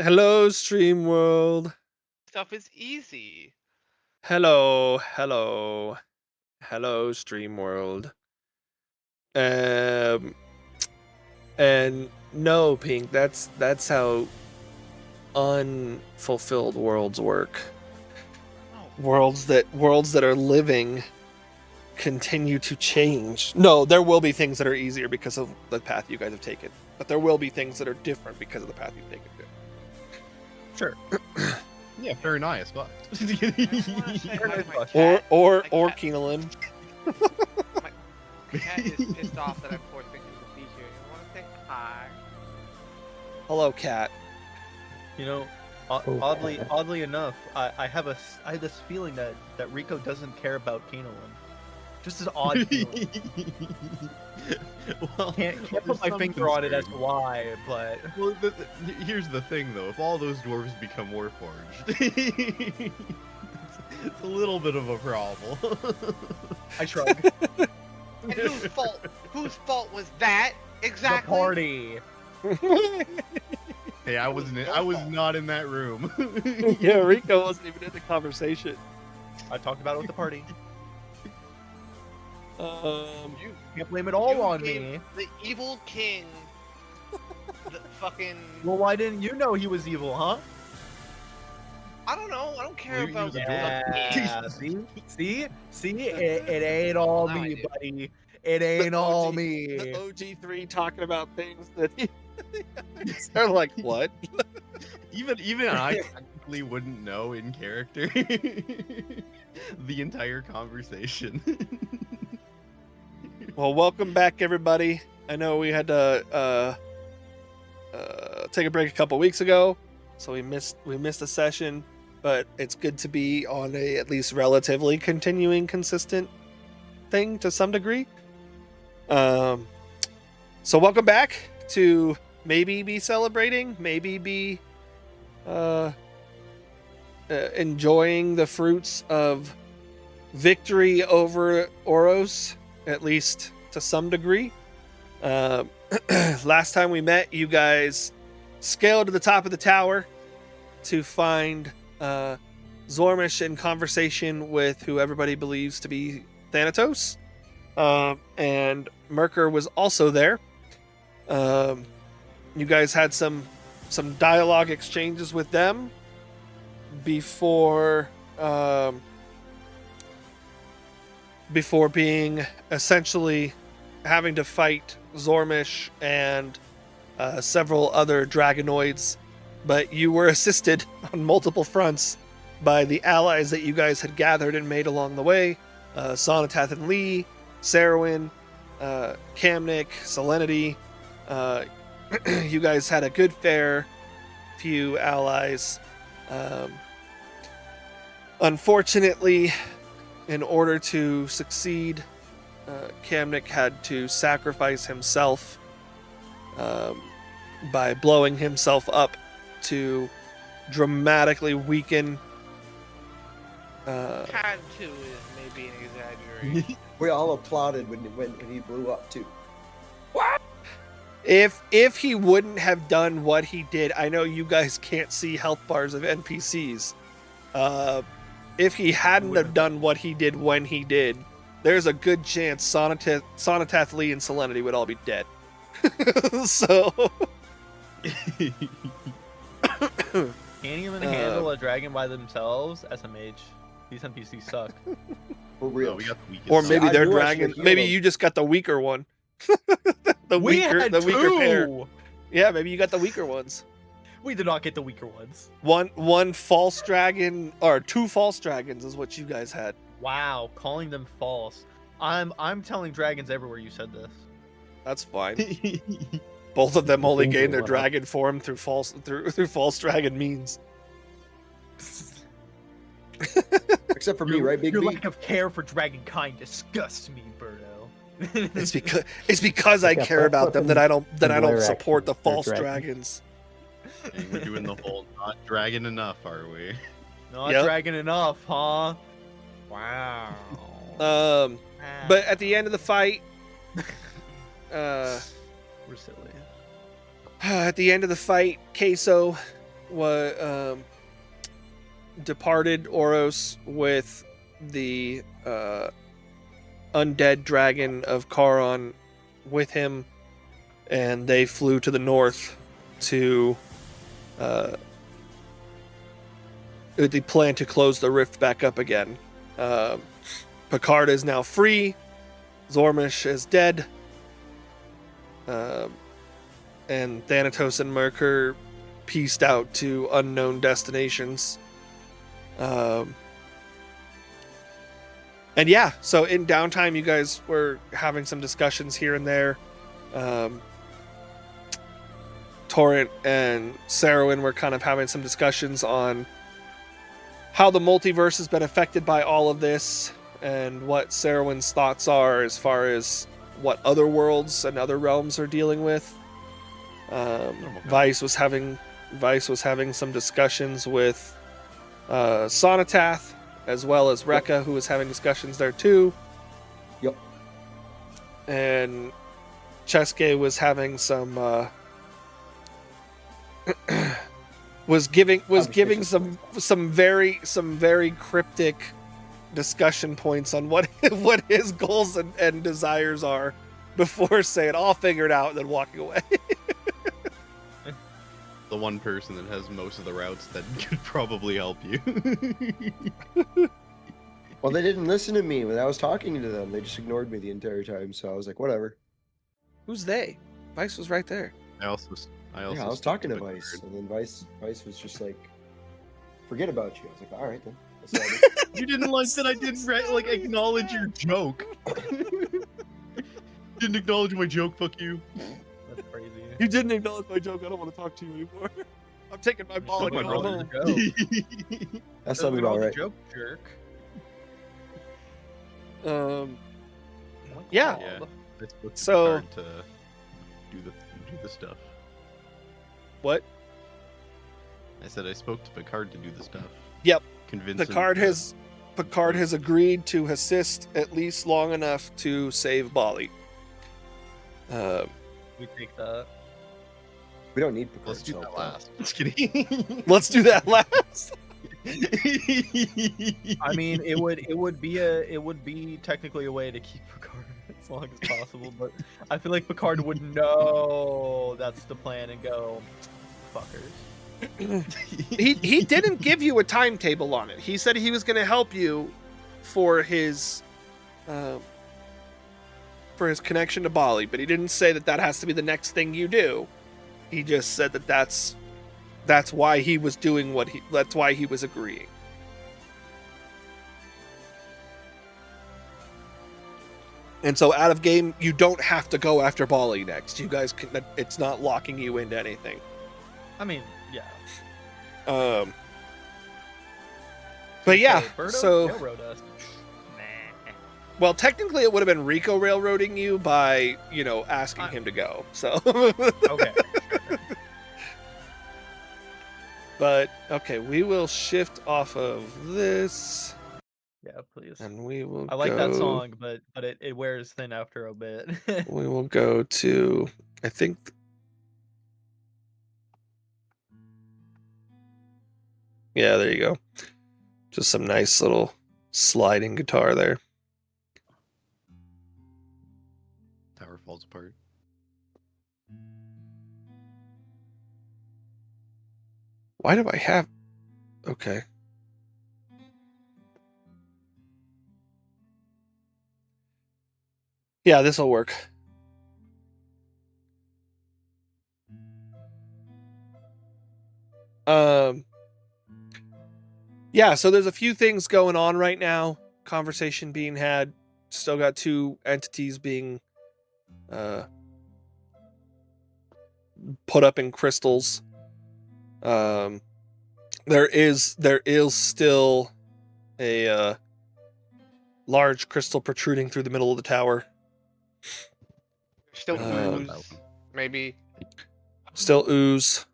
Hello, Stream World. Stuff is easy. Hello, Stream World. Um, and no, Pink. That's how unfulfilled worlds work. Oh, Worlds that are living continue to change. No, there will be things that are easier because of the path you guys have taken, but there will be things that are different because of the path you've taken. Sure. Yeah, very nice, but I wanna say hi to my Or cat. or My or cat- Keeneland. My cat is pissed off that I'm forcing him to be here. You wanna say hi? Hello, cat. You know, Oh, oddly enough, I have this feeling that Rico doesn't care about Keeneland. Just an odd feeling. well, Can't there's put my some finger on it as to concern. why, but Well, here's the thing, though. If all those dwarves become warforged, it's a little bit of a problem. I shrug. And whose fault was that? Exactly. The party. Hey, I was not in that room. Yeah, Rico wasn't even in the conversation. I talked about it with the party. You Can't blame it all you on gave me. The evil king. The fucking. Well, why didn't you know he was evil, huh? I don't know. I don't care He about was a the Yeah. king. See, it ain't all Well, now I me, do. buddy. It ain't all me. The OG3 talking about things that they're like, what? Even I technically wouldn't know in character the entire conversation. Well, welcome back, everybody. I know we had to take a break a couple weeks ago, so we missed a session, but it's good to be on a at least relatively continuing consistent thing to some degree. So welcome back to maybe be celebrating, maybe be enjoying the fruits of victory over Oros, at least to some degree. Last time we met, you guys scaled to the top of the tower to find Zormish in conversation with who everybody believes to be Thanatos. And Merker was also there. You guys had some dialogue exchanges with them before being essentially having to fight Zormish and several other dragonoids, but you were assisted on multiple fronts by the allies that you guys had gathered and made along the way. Sonatath and Lee, Sarwin, Kamnik, Selenity. You guys had a good fair few allies. Unfortunately, in order to succeed, Kamnik had to sacrifice himself by blowing himself up to dramatically weaken. Had to is maybe an exaggeration. we all applauded when he blew up too. If he wouldn't have done what he did, I know you guys can't see health bars of NPCs. If he hadn't have done what he did when he did, there's a good chance Sonatath, Lee, and Selenity would all be dead. So Can't even handle a dragon by themselves. SMH. These NPCs suck. For real. No, we got the weakest. or one. maybe I they're knew I dragon. should've Maybe healed him. you just got the weaker one. the We weaker had pair. two! Yeah, maybe you got the weaker ones. We did not get the weaker ones. One false dragon or two false dragons is what you guys had. Wow, calling them false. I'm telling dragons everywhere you said this. That's fine. Both of them only Finger gain their went up. dragon form through false dragon means. Except for me, right, Big Your B? lack of care for dragonkind disgusts me, Birdo. It's because I Yeah, care but about them that I don't Blair support the actually, they're false dragons. dragons. Hey, we're doing the whole not dragon enough, are we? Not Yep. dragon enough, huh? Wow. But at the end of the fight, We're silly. at the end of the fight, Queso departed Oros with the undead dragon of Charon with him, and they flew to the north to they plan to close the rift back up again. Picard is now free. Zormish is dead. And Thanatos and Merkur pieced out to unknown destinations. And yeah, so in downtime, you guys were having some discussions here and there. Torrent and Sarowyn were kind of having some discussions on how the multiverse has been affected by all of this, and what Sarowyn's thoughts are as far as what other worlds and other realms are dealing with. Vice was having some discussions with Sonatath, as well as Rekka, who was having discussions there too. Yep. And Cheske was having some was giving some very cryptic discussion points on what his goals and desires are before saying, "I'll figure it out," and then walking away. The one person that has most of the routes that could probably help you. Well, they didn't listen to me when I was talking to them. They just ignored me the entire time. So I was like, whatever. Who's they? Vice was right there. I was talking to Vice, and then Vice was just like, "Forget about you." I was like, "All right then." That's all I did. You didn't like that I didn't acknowledge your joke. Didn't acknowledge my joke. Fuck you. That's crazy. You didn't acknowledge my joke. I don't want to talk to you anymore. I'm taking my ball Fuck and my going brother. home. That sounded about right. Joke jerk. Yeah. Yeah. I spoke to So- Picard to do the stuff. What? I said I spoke to Picard to do the stuff. Yep. Convince him Picard to- has agreed to assist at least long enough to save Bali. We take that. We don't need Picard's Let's do help, that though. last. Just kidding. Let's do that last. I mean, it would be technically a way to keep Picard as long as possible, but I feel like Picard would know that's the plan and go, fuckers. he didn't give you a timetable on it. He said he was going to help you for his connection to Bali, but he didn't say that has to be the next thing you do. He just said that's why he was doing that's why he was agreeing. And so out of game, you don't have to go after Bali next. You guys can, it's not locking you into anything. I mean, yeah. But yeah, Hey, Birdo so railroad us. well, technically it would have been Rico railroading you by, asking him to go. So Okay. But okay, we will shift off of this Yeah, please. and we will I like that go- song, but it wears thin after a bit. We will go to, I think. Yeah, there you go. Just some nice little sliding guitar there. Tower falls apart. Why do I have... Okay. Yeah, this will work. Yeah, so there's a few things going on right now. Conversation being had. Still got two entities being put up in crystals. There is still a large crystal protruding through the middle of the tower. Still Um, ooze, maybe. Still ooze,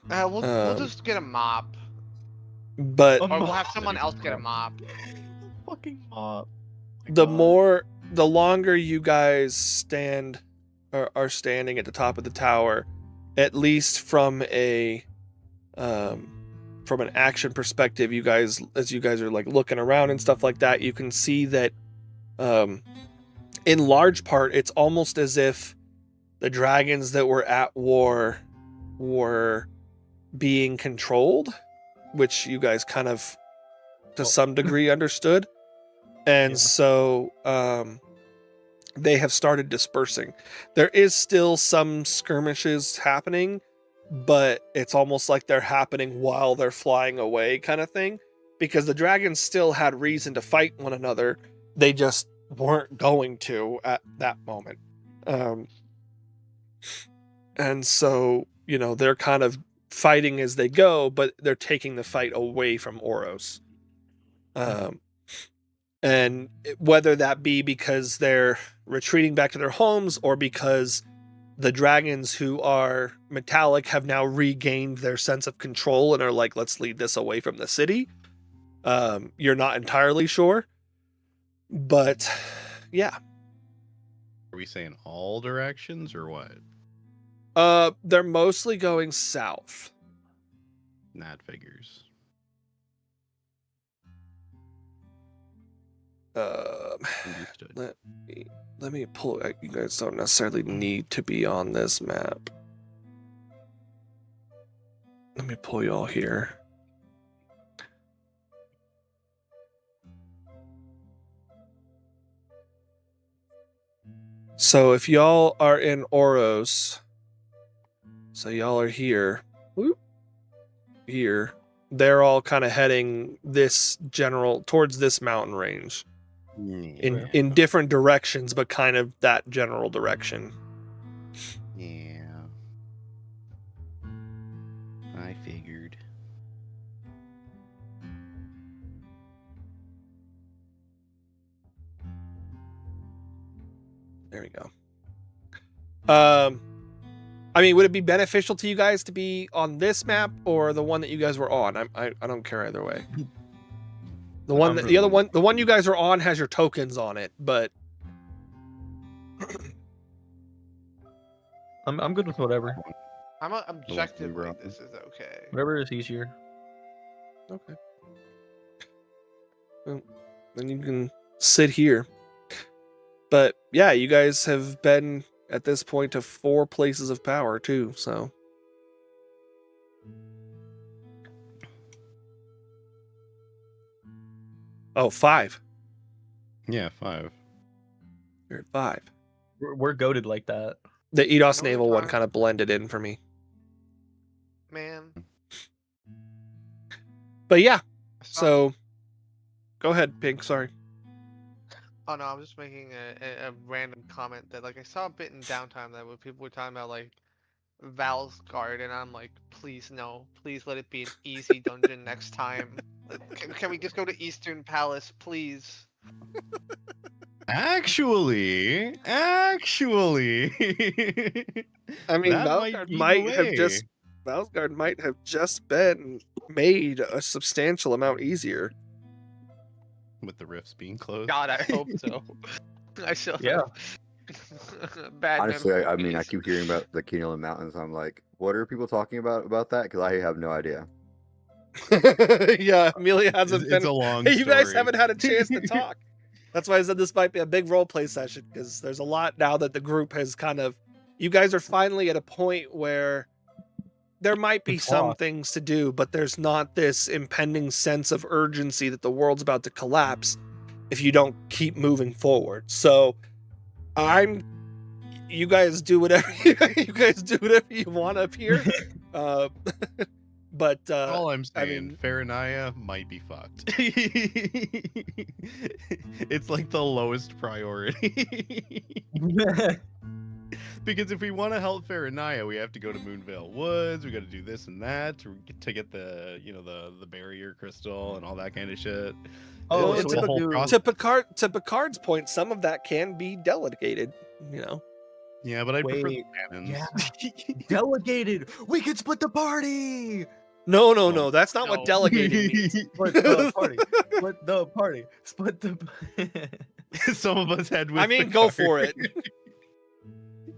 We'll just get a mop, but or we'll have someone else get a mop. Fucking mop. the longer you guys are standing at the top of the tower, at least from a from an action perspective, you guys, as you guys are like looking around and stuff like that, you can see that in large part, it's almost as if the dragons that were at war were being controlled, which you guys kind of to some degree understood. And so they have started dispersing. There is still some skirmishes happening, but it's almost like they're happening while they're flying away kind of thing, because the dragons still had reason to fight one another. They just weren't going to at that moment. And so, you know, they're kind of fighting as they go, but they're taking the fight away from Oros. And whether that be because they're retreating back to their homes or because the dragons who are metallic have now regained their sense of control and are like, let's lead this away from the city. You're not entirely sure, but yeah. Are we saying all directions or what? They're mostly going south. That figures. Understood. Let me pull. You guys don't necessarily need to be on this map. Let me pull y'all here. So if y'all are in Oros, so y'all are here, here, they're all kind of heading this towards this mountain range in different directions, but kind of that general direction. Yeah. I figured. There we go. I mean, would it be beneficial to you guys to be on this map or the one that you guys were on? I don't care either way. The one you guys are on has your tokens on it, but I'm good with whatever. I'm objectively, this is okay. Whatever is easier. okay. Well, then you can sit here. But yeah, you guys have been at this point to 4 places of power too, so. Oh, 5. Yeah, 5. You're at 5. We're goated like that. The Eidos No, Naval we're one fine. kind of blended in for me. Man. But yeah, I saw- so go ahead, Pink, sorry. Oh no, I was just making a random comment that like I saw a bit in downtime that where people were talking about like Val's Guard, and I'm like, please no, please let it be an easy dungeon next time. Can we just go to Eastern Palace, please? Actually. I mean, That Valsgard might have just been made a substantial amount easier. with the rifts being closed. God, I hope so. I still Yeah. have bad Honestly, I mean, I memories. keep hearing about the Kenilin Mountains. I'm like, what are people talking about that? Because I have no idea. Yeah, Amelia hasn't It's been. a long You guys story. haven't had a chance to talk. That's why I said this might be a big role play session, because there's a lot now that the group has kind of. You guys are finally at a point where there might be some Talk. things to do, but there's not this impending sense of urgency that the world's about to collapse if you don't keep moving forward. So, you guys do whatever you want up here. But All I'm I saying, mean- Farinaya might be fucked. It's like the lowest priority. Because if we want to help Farinaya, we have to go to Moonvale Woods. We got to do this and that to get the the barrier crystal and all that kind of shit. Oh, It's so a we whole do- process. to Picard's point, some of that can be delegated. You know. Yeah, but I prefer the Wait, cannons. yeah. Delegated. We could split the party. No. That's not what No. delegating means. Split the party. Split the party. Split the. Some of us had. With I mean, go for it.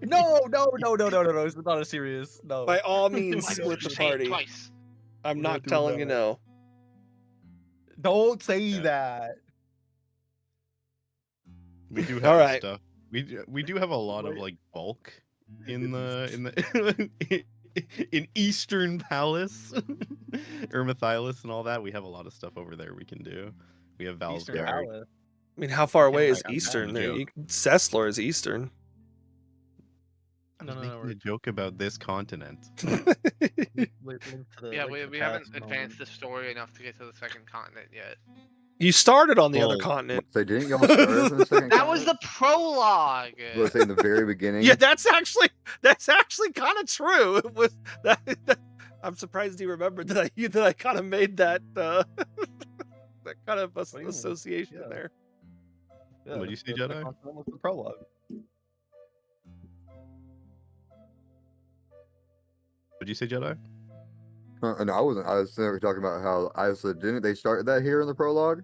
No. It's not a serious. No. By all means, Why don't split you the say it party. twice? I'm We're not not doing telling you that. no. Don't say Yeah. that. We do have All right. stuff. We do have a lot of Wait. like bulk in the in Eastern Palace, Ermithylis and all that. We have a lot of stuff over there we can do. We have Eastern Valsgard. Palace. I mean, how far away Yeah, is I got that. Eastern? There, Joke. Cessler is Eastern. I No, was no, making we're- a joke about this continent. Link to the- Yeah, link to the we haven't past advanced moment. the story enough to get to the second continent yet. You started on the other Well, continent. So didn't y'all start us in the second That was continent? the prologue. I was saying the very beginning. Yeah, that's actually kind of true. It was that. I'm surprised you remembered that I kind of made that that kind of do you mean? association Yeah. there. Yeah, What'd you say, the Jedi? continent was the prologue. What'd you say, Jedi? No, I wasn't. I was talking about how I said, didn't they start that here in the prologue?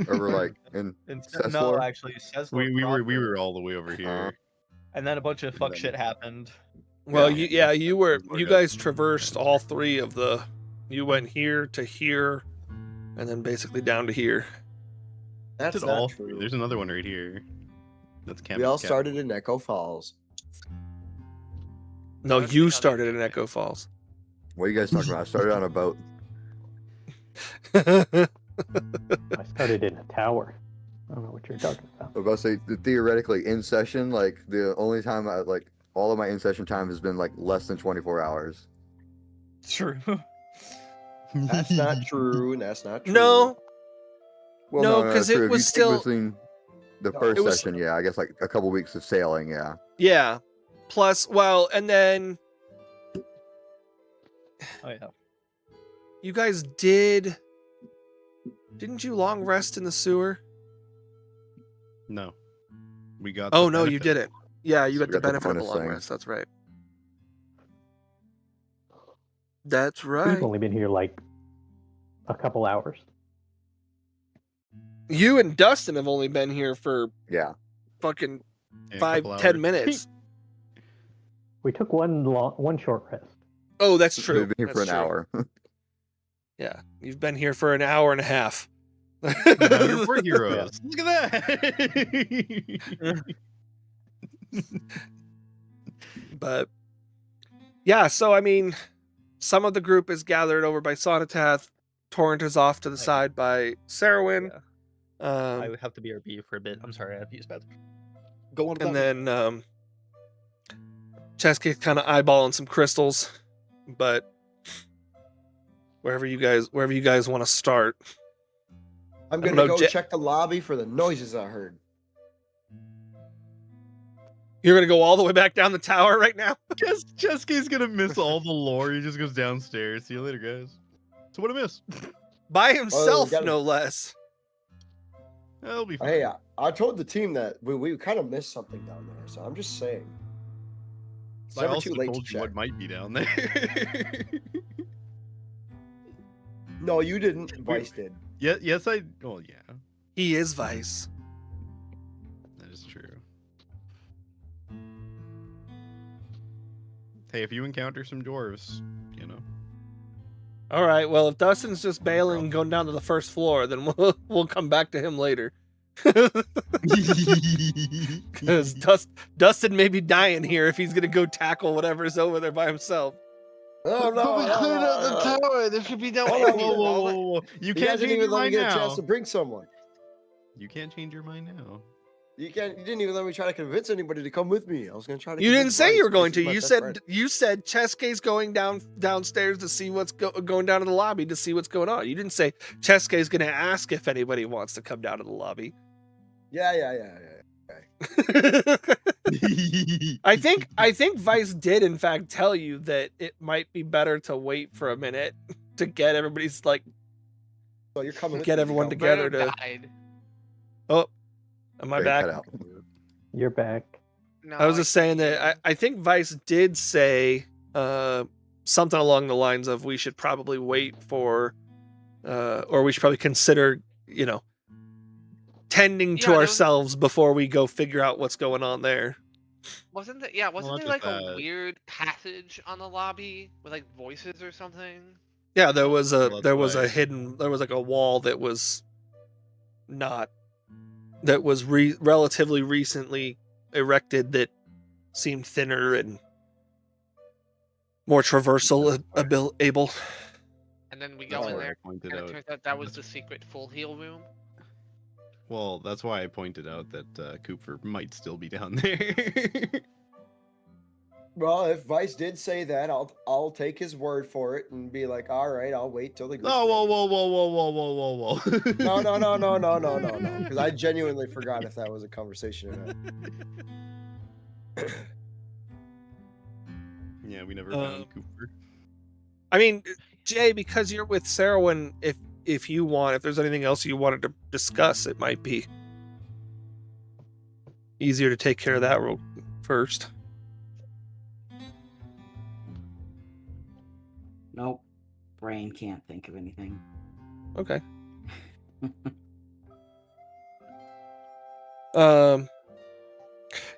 Or we're like in No, Cessler? actually, Cessler We proper. were all the way over here. And then a bunch of fuck then- shit happened. Well, Yeah. you guys traversed all three of the. You went here to here, and then basically down to here. That's Did not all true. three. There's another one right here. That's Camp. We all started in Echo Falls. No, Let's see you how they started did in it. Echo Falls. What are you guys talking about? I started on a boat. I started in a tower. I don't know what you're talking about. I was about to say, theoretically, in session, like the only time I like all of my in session time has been like less than 24 hours. True. That's not true, and that's not true. No, Well, No, no, 'cause true. it If was you take still- between the No, first it was- session, yeah, I guess like a couple weeks of sailing, yeah. yeah. Plus, well, and then Oh yeah. you guys didn't you long rest in the sewer? No. We got. Oh the no, you benefit. didn't. Yeah, you So got we the got the benefit of the bonus long thing. rest. That's right. That's We've right. only been here like a couple hours. You and Dustin have only been here for Yeah. fucking Yeah, a 5, couple 10 hours. minutes. We took one short rest. Oh, that's We've true. been here for an That's true. hour. Yeah, you've been here for an hour and a half. We're heroes. Look at that. But yeah, so I mean, some of the group is gathered over by Sonatath. Torrent is off to the Right. side by Sarowin. I would have to BRB for a bit. I'm sorry, I have to use bathroom. Go on. And then Chesky's kind of eyeballing some crystals, but wherever you guys want to start. I'm I don't gonna know, go check the lobby for the noises I heard. You're gonna go all the way back down the tower right now. Chesky's gonna miss all the lore. He just goes downstairs. See you later, guys. So what I miss? By himself, gotta- no less. That'll be fine. Hey, I told the team that we kind of missed something down there, so I'm just saying. It's I never also too late to told you what check. might be down there. No, you didn't. Vice did. Yes, I. Well, yeah, He is Vice. that is true. Hey, if you encounter some dwarves, you know. All right. Well, if Dustin's just bailing and going down to the first floor, then we'll come back to him later. Because Dustin may be dying here if he's gonna go tackle whatever's over there by himself. Oh no! But we cleared out the no. tower. There should be no Hold on, enemy. whoa, whoa, whoa. You You can't guys didn't change even your let me mind get a now. chance to bring someone. You can't change your mind now. You didn't even let me try to convince anybody to come with me. I was gonna try to. You didn't convince say Vice, you were going Vice is to. my You best said friend. you said Chesky's going downstairs to see what's going down to the lobby to see what's going on. You didn't say Chesky's going to ask if anybody wants to come down to the lobby. Yeah. I think Vice did in fact tell you that it might be better to wait for a minute to get everybody's like So you're coming. with get me, everyone come. together Brandon to. died. Oh, am I Great back? cutout. You're back. No, I was just saying that I think Vice did say something along the lines of we should probably wait for, or we should probably consider, tending to Yeah, there was- ourselves before we go figure out what's going on there. Wasn't there? Yeah, wasn't not there just like a that. weird passage on the lobby with like voices or something? Yeah, there was a Well, that's why- hidden, there was like a wall that was not, that was relatively recently erected, that seemed thinner and more traversal able. And then we That's go in why I there, pointed and it out. turns out that was the secret full heal room. Well, that's why I pointed out that Cooper might still be down there. Well, if Vice did say that, I'll take his word for it and be like, all right, I'll wait till the group. Oh, whoa. No. Because I genuinely forgot if that was a conversation or not. Yeah, we never found Cooper. I mean, Jay, because you're with Sarwin, if you want, if there's anything else you wanted to discuss, it might be easier to take care of that first. Nope. Brain can't think of anything. Okay.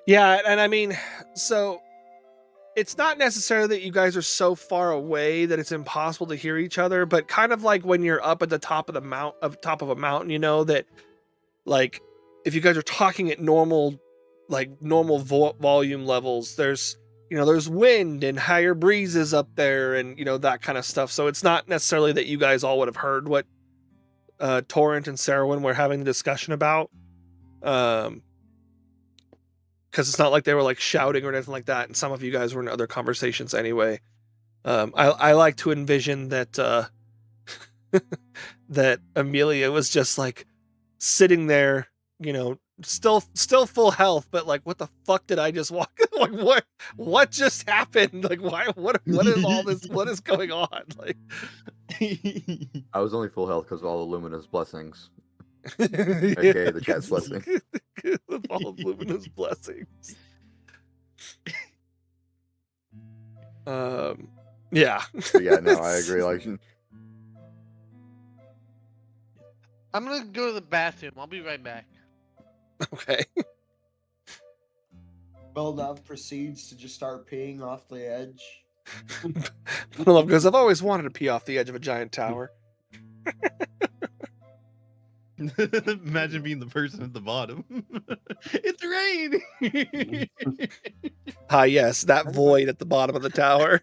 Yeah, and I mean, so it's not necessarily that you guys are so far away that it's impossible to hear each other, but kind of like when you're up at the top of top of a mountain, you know, that like if you guys are talking at normal volume levels, there's wind and higher breezes up there and that kind of stuff. So it's not necessarily that you guys all would have heard what Torrent and Sarwin were having the discussion about. Because it's not like they were like shouting or anything like that, and some of you guys were in other conversations anyway. I like to envision that that Amelia was just like sitting there, still full health, but like, what the fuck did I just walk? Like, what just happened? Like, why? What is all this? What is going on? Like, I was only full health because of all the luminous blessings. yeah. Okay, the chat's blessing. Of all of luminous blessings. Yeah. But yeah, no, I agree. Like, I'm gonna go to the bathroom. I'll be right back. Okay. Belnov proceeds to just start peeing off the edge. Well, because I've always wanted to pee off the edge of a giant tower. Imagine being the person at the bottom. It's rain. Ah, yes, that void at the bottom of the tower.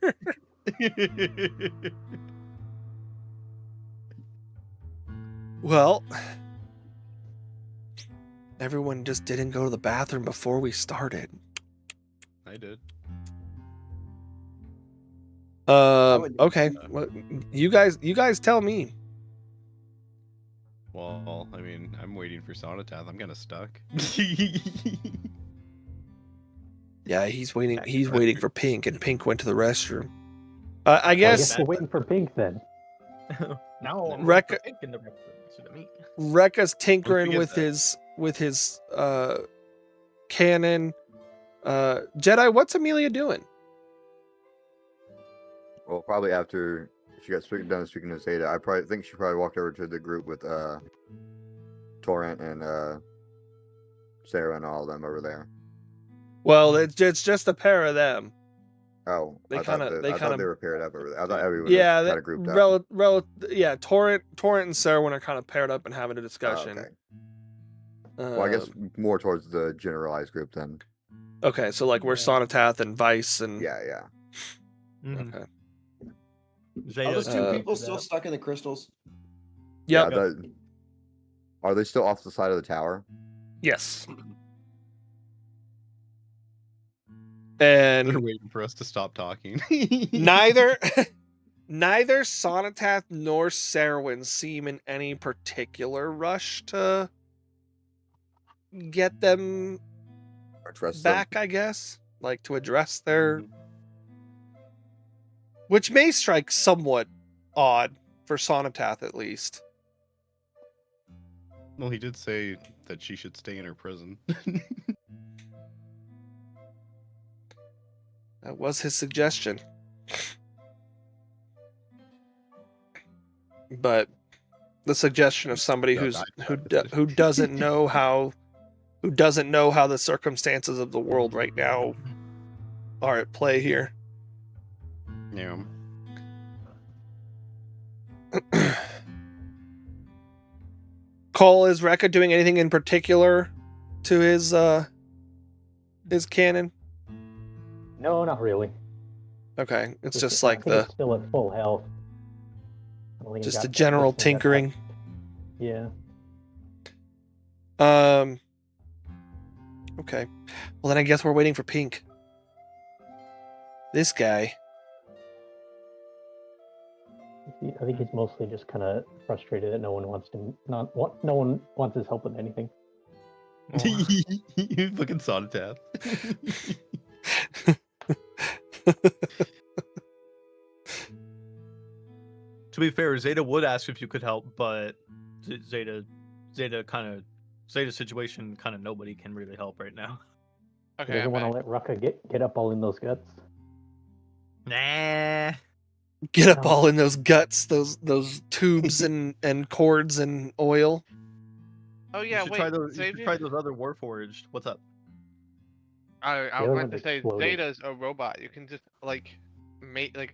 Well, everyone just didn't go to the bathroom before we started. I did. Okay. Well, you guys tell me. Well, I mean, I'm waiting for Sonotath. I'm kind of stuck. Yeah, he's waiting. He's waiting for Pink, and Pink went to the restroom. I Well, I guess guess we're waiting for Pink then. Now I'm Rekka- pink in the instead of me. Rekka's tinkering forget with his cannon. Jedi, what's Amelia doing? well, probably after she got done speaking to Zeta, I probably think she probably walked over to the group with Torrent and Sarah and all of them over there. Well, it's just a pair of them. Oh, They I thought kinda- I thought they were paired up over there. I thought everyone Yeah, was that kind of grouped up. yeah. Torrent and Sarwin are kind of paired up and having a Oh, discussion. okay. Well, I guess Um, more towards the generalized group then. Okay, so like we're Sonotath and Vice and Yeah. Mhm. Okay. Are those two Uh, people still stuck in the crystals? Yep. Yeah, are they still off the side of the tower? Yes. They're And waiting for us to stop talking. neither Sonotath nor Sarwin seem in any particular rush to get them Or trust them? back, I guess. Like to address their, which may strike somewhat odd for Sonotath at least. Well, he did say that she should stay in her prison. That was his suggestion. But the suggestion of somebody No, who's I- who doesn't know how who doesn't know how the circumstances of the world right now are at play here. Yeah. Cole, is Rekka doing anything in particular to his cannon? No, not really. Okay, it's just I like think it's still at full health. I don't think it just got the general much more that tinkering. Yeah. Okay. Well, then I guess we're waiting for Pink. This guy. I think he's mostly just kind of frustrated that no one wants his help with anything. You fucking Sonotath. To be fair, Zeta would ask if you could help, but Zeta's situation kind of nobody can really help right now. He Okay, doesn't I'm want to back. let Rucka get up all in those guts. Nah. Get up No. all in those guts, those tubes and cords and oil. Oh You yeah, should wait, try those. You should Xavier? try those other Warforged. What's up? I The was other meant one to say exploded. Zeta's a robot. You can just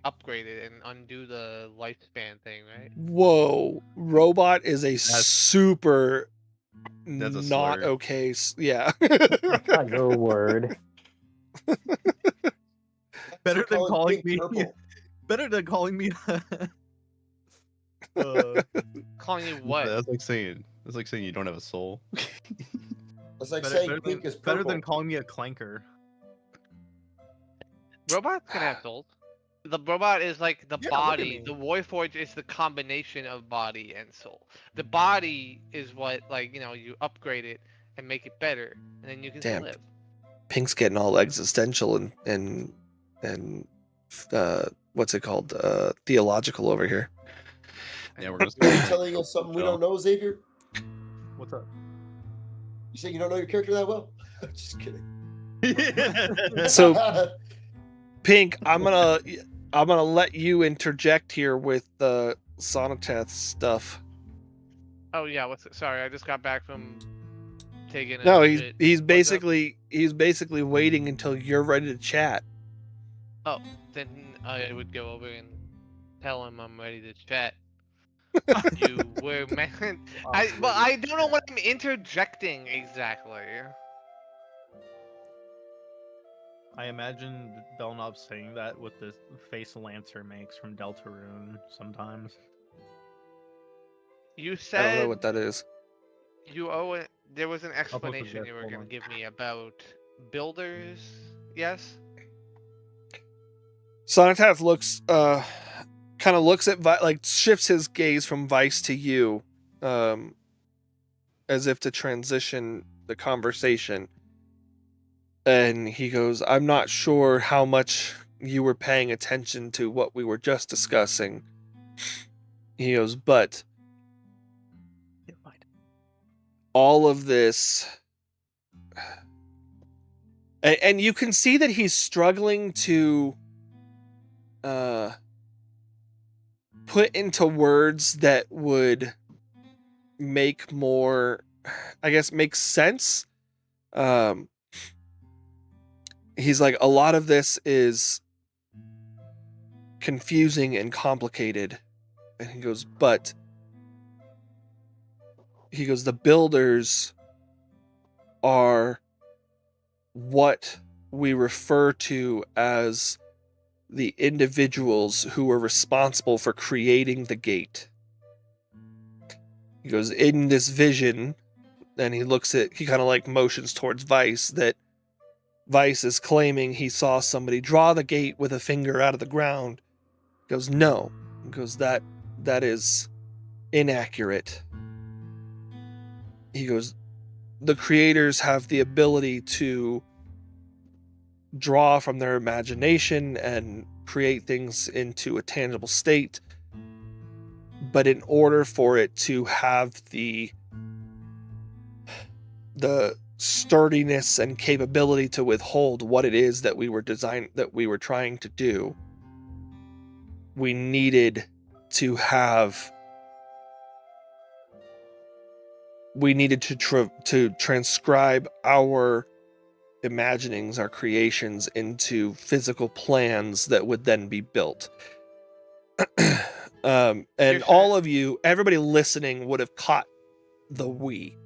upgrade it and undo the lifespan thing, right? Whoa, robot is a That's- super That's a not slur. okay. Yeah. That's not your word. Better than Calling calling Pink me. purple. Better than calling me. Calling you what? That's like saying you don't have a soul. It's like better, saying better Pink than, is purple. better than calling me a clanker. Robots can have souls. The robot is like the Yeah, look at body. me. The Warforged is the combination of body and soul. The body is what, you upgrade it and make it better, and then you can Damn. still live. Pink's getting all existential and what's it called? Theological over here. Yeah, we're gonna. Are you telling us something we don't know, Xavier? What's up? You say you don't know your character that well? Just kidding. So Pink, I'm gonna let you interject here with the Sonoteth stuff. Oh yeah, what's it? Sorry, I just got back from taking a No, shit. he's What's up? basically waiting until you're ready to chat. Oh, then I would go over and tell him I'm ready to chat. You were meant. I don't know what I'm interjecting exactly. I imagine Belknap saying that with the face Lancer makes from Deltarune sometimes. You I don't said know what that is. you owe it. There was an post a explanation GIF, you were hold gonna on. give me about builders. Yes. Sonoteth looks kind of looks at shifts his gaze from Vice to you, as if to transition the conversation. And he goes, I'm not sure how much you were paying attention to what we were just discussing. He goes, but all of this, and you can see that he's struggling to put into words that would make sense. He's like, a lot of this is confusing and complicated. And he goes, the builders are what we refer to as the individuals who were responsible for creating the gate. He goes, in this vision, and he kind of motions towards Vice, that Vice is claiming he saw somebody draw the gate with a finger out of the ground. He goes, no. He goes, that is inaccurate. He goes, the creators have the ability to draw from their imagination and create things into a tangible state. But in order for it to have the sturdiness and capability to withhold what it is that we were trying to do, we needed to have we needed to transcribe our imaginings, our creations into physical plans that would then be built. And You're all of you, everybody listening, would have caught the we.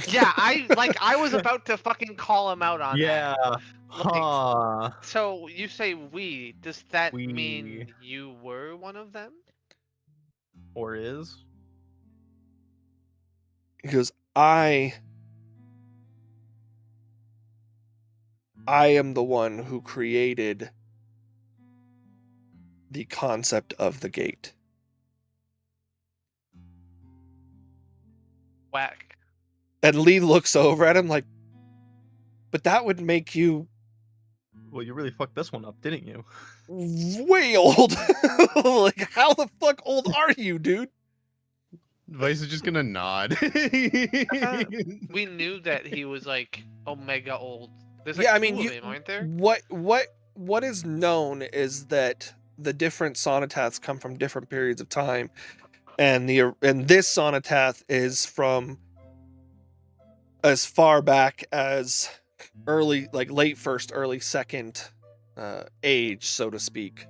Yeah, I was about to fucking call him out on that. Yeah. Huh. So you say we, does that We. mean you were one of them? Or is? Because I am the one who created the concept of the gate. Whack. And Lee looks over at him like, but that would make you Well, you really fucked this one up, didn't you? way old. Like, how the fuck old are you, dude? Vice is just gonna nod. We knew that he was like Omega old. There's like Yeah, I two mean, of you, them, aren't there? what is known is that the different sonotaths come from different periods of time, and this sonotath is from as far back as early, like late first, early second age, so to speak.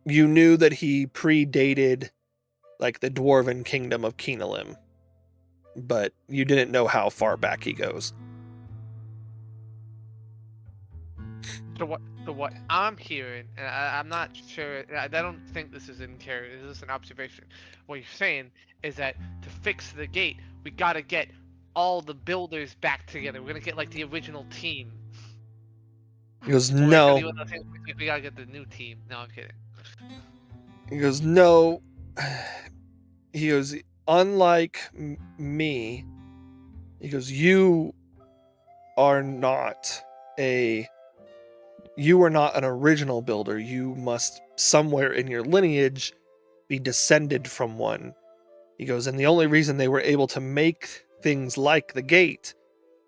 You knew that he predated like the dwarven kingdom of Kenalim, but you didn't know how far back he goes. So what I'm hearing, and I'm not sure, I don't think this is in character, this is an observation. What you're saying is that to fix the gate, we gotta get all the builders back together. We're gonna get like the original team. He goes, Or it's no. gonna be one of those things where we gotta get the new team. No, I'm kidding. He goes, no. He goes, unlike me, he goes, you are not an original builder. You must, somewhere in your lineage, be descended from one. He goes, and the only reason they were able to make things like the gate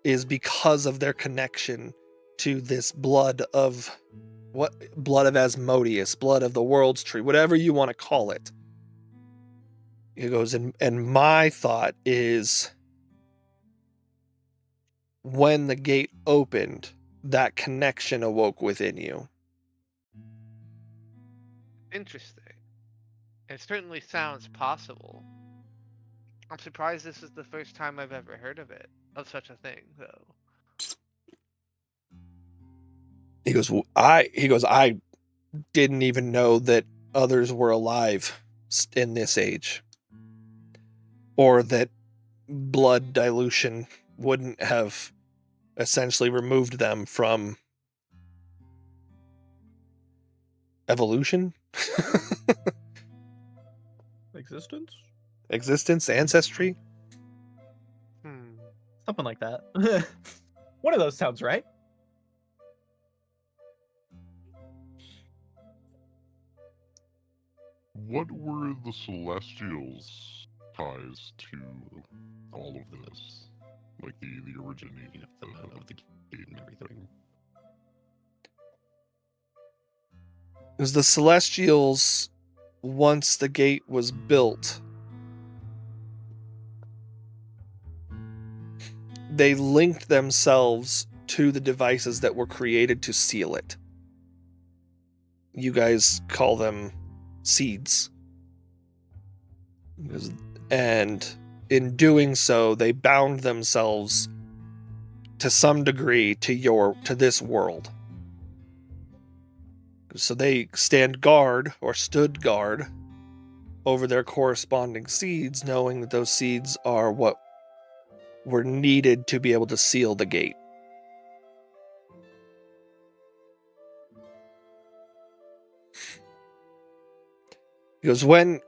is because of their connection to this blood of Asmodeus, blood of the world's tree, whatever you want to call it. He goes, and my thought is, when the gate opened, that connection awoke within you. Interesting. It certainly sounds possible. I'm surprised this is the first time I've ever heard of such a thing, though. He goes, I didn't even know that others were alive in this age, or that blood dilution wouldn't have essentially removed them from evolution. Existence, ancestry. Something like that. One of those sounds right. What were the Celestials' ties to all of this? Like the originating of the gate and everything? It was the Celestials, once the gate was built, they linked themselves to the devices that were created to seal it. You guys call them seeds. And in doing so, they bound themselves to some degree to this world. So they stood guard over their corresponding seeds, knowing that those seeds are what were needed to be able to seal the gate. Because when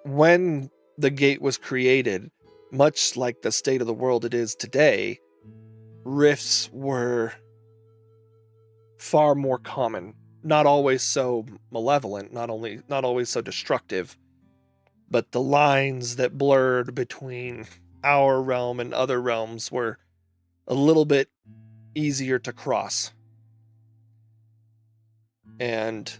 the gate was created, much like the state of the world it is today, rifts were far more common. Not always so malevolent, not always so destructive, but the lines that blurred between our realm and other realms were a little bit easier to cross. And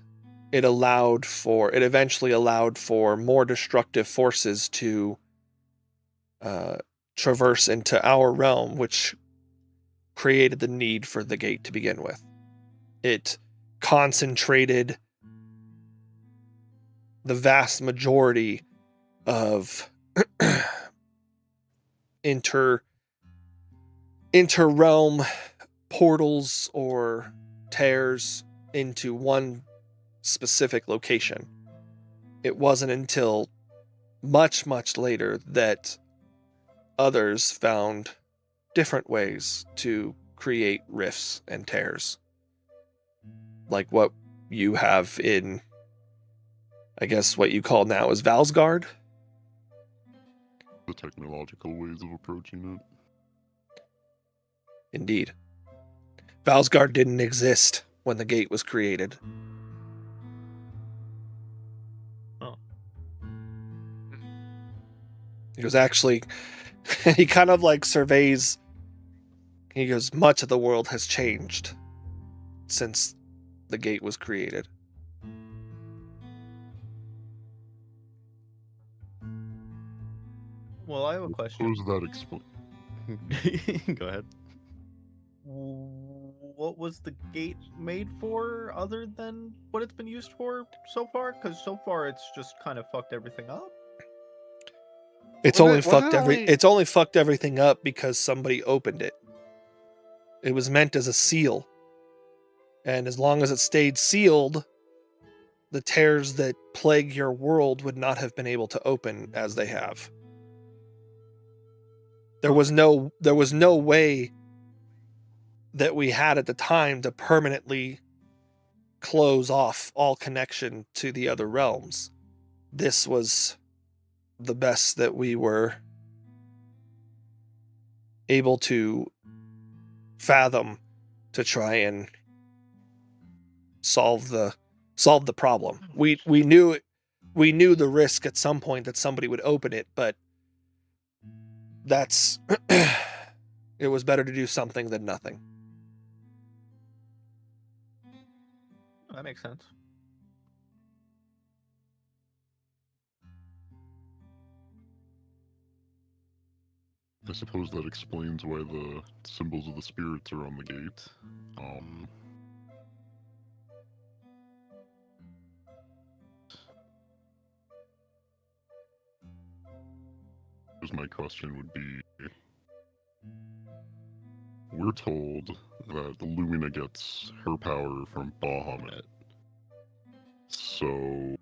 it eventually allowed for more destructive forces to traverse into our realm, which created the need for the gate to begin with. It concentrated the vast majority of inter-realm portals or tears into one specific location. It wasn't until much, much later that others found different ways to create rifts and tears. Like what you have in, I guess what you call now is Valsgard. The technological ways of approaching it. Indeed. Valsgard didn't exist when the gate was created. Oh. He was actually, he kind of like surveys, he goes, much of the world has changed since the gate was created. Well, I have a question. Suppose that explain. Go ahead. What was the gate made for other than what it's been used for so far? Because so far it's just kind of fucked everything up. It's only fucked everything up because somebody opened it. It was meant as a seal. And as long as it stayed sealed, the tears that plague your world would not have been able to open as they have. There was no way that we had at the time to permanently close off all connection to the other realms. This was the best that we were able to fathom to try and solve the problem. We knew the risk at some point that somebody would open it, but that's it was better to do something than nothing. That makes sense. I suppose that explains why the symbols of the spirits are on the gate. My question would be, we're told that the Lumina gets her power from Bahamut. So,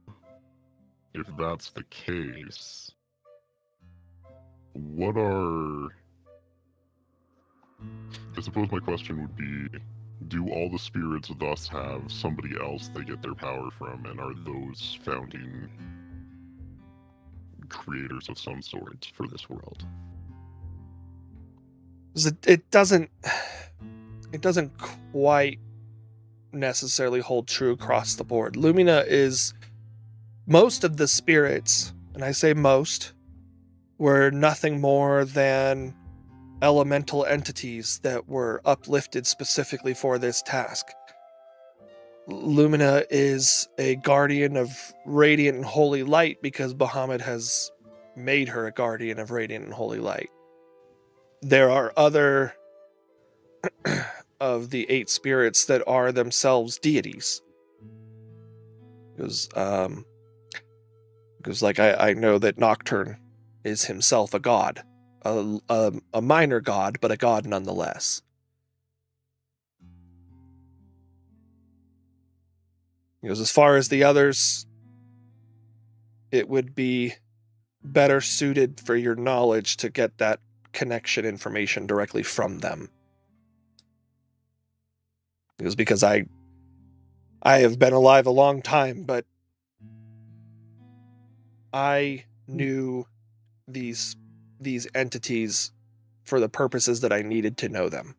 if that's the case, I suppose my question would be, do all the spirits thus have somebody else they get their power from, and are those founding creators of some sort for this world? It doesn't quite necessarily hold true across the board. Lumina is most of the spirits, and I say most, were nothing more than elemental entities that were uplifted specifically for this task. Lumina is a guardian of radiant and holy light because Bahamut has made her a guardian of radiant and holy light. There are other of the 8 spirits that are themselves deities. Because like I know that Nocturne is himself a god, a minor god, but a god nonetheless. Because as far as the others, it would be better suited for your knowledge to get that connection information directly from them. Because I have been alive a long time, but I knew these entities for the purposes that I needed to know them.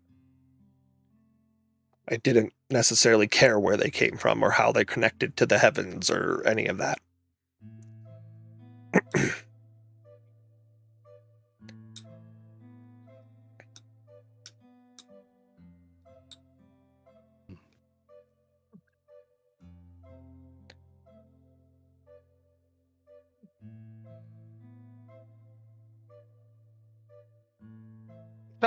I didn't necessarily care where they came from or how they connected to the heavens or any of that.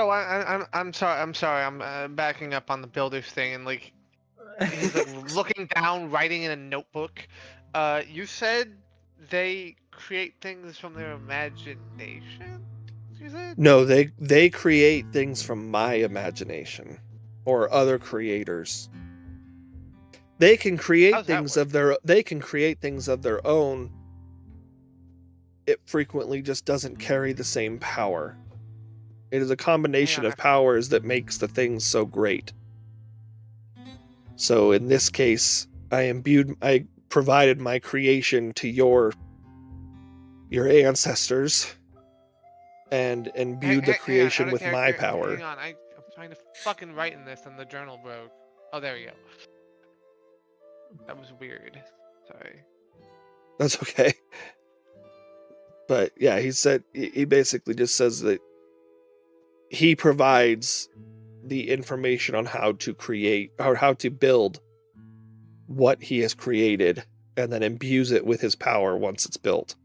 So I'm sorry. I'm backing up on the builders thing, and like he's like looking down, writing in a notebook. You said they create things from their imagination. You said? No, they create things from my imagination or other creators. They can create How's that things work? of their they can create things of their own. It frequently just doesn't carry the same power. It is a combination Yeah. of powers that makes the things so great. So in this case, I provided my creation to your ancestors and imbued the creation Out of with my character, power. Hang on, I'm trying to fucking write in this, and the journal broke. Oh, there we go. That was weird. Sorry. That's okay. But yeah, he basically just says that he provides the information on how to create or how to build what he has created and then imbues it with his power once it's built.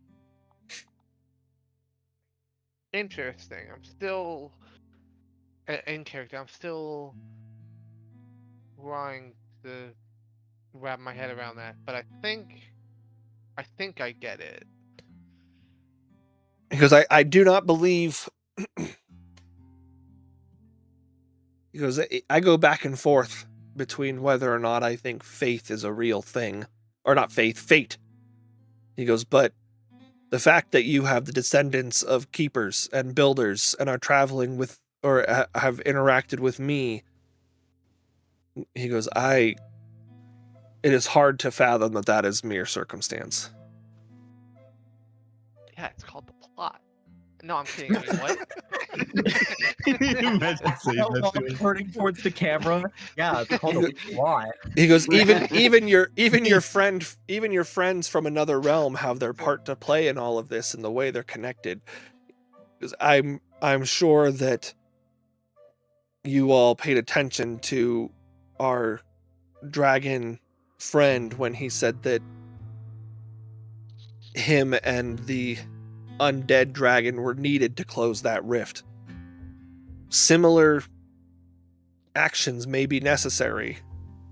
Interesting. I'm still in character. I'm still trying to wrap my head around that, but I think I get it. Because I do not believe because I go back and forth between whether or not I think faith is a real thing or not fate. He goes, but the fact that you have the descendants of keepers and builders and are traveling with or have interacted with me, he goes, it is hard to fathom that is mere circumstance. Yeah, it's called the plot. No, I'm kidding. I mean, what? Imagine saying that to us. Turning towards the camera. Yeah, it's called a plot. He goes, even your friends from another realm have their part to play in all of this and the way they're connected. Because I'm sure that you all paid attention to our dragon friend when he said that him and the undead dragon were needed to close that rift. Similar actions may be necessary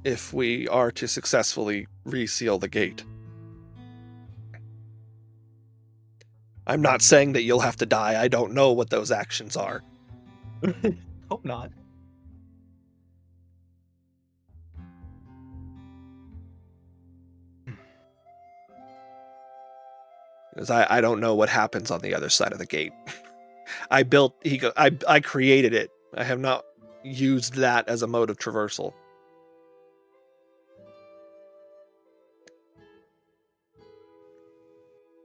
if we are to successfully reseal the gate. I'm not saying that you'll have to die. I don't know what those actions are. Hope not. Because I don't know what happens on the other side of the gate. I created it. I have not used that as a mode of traversal.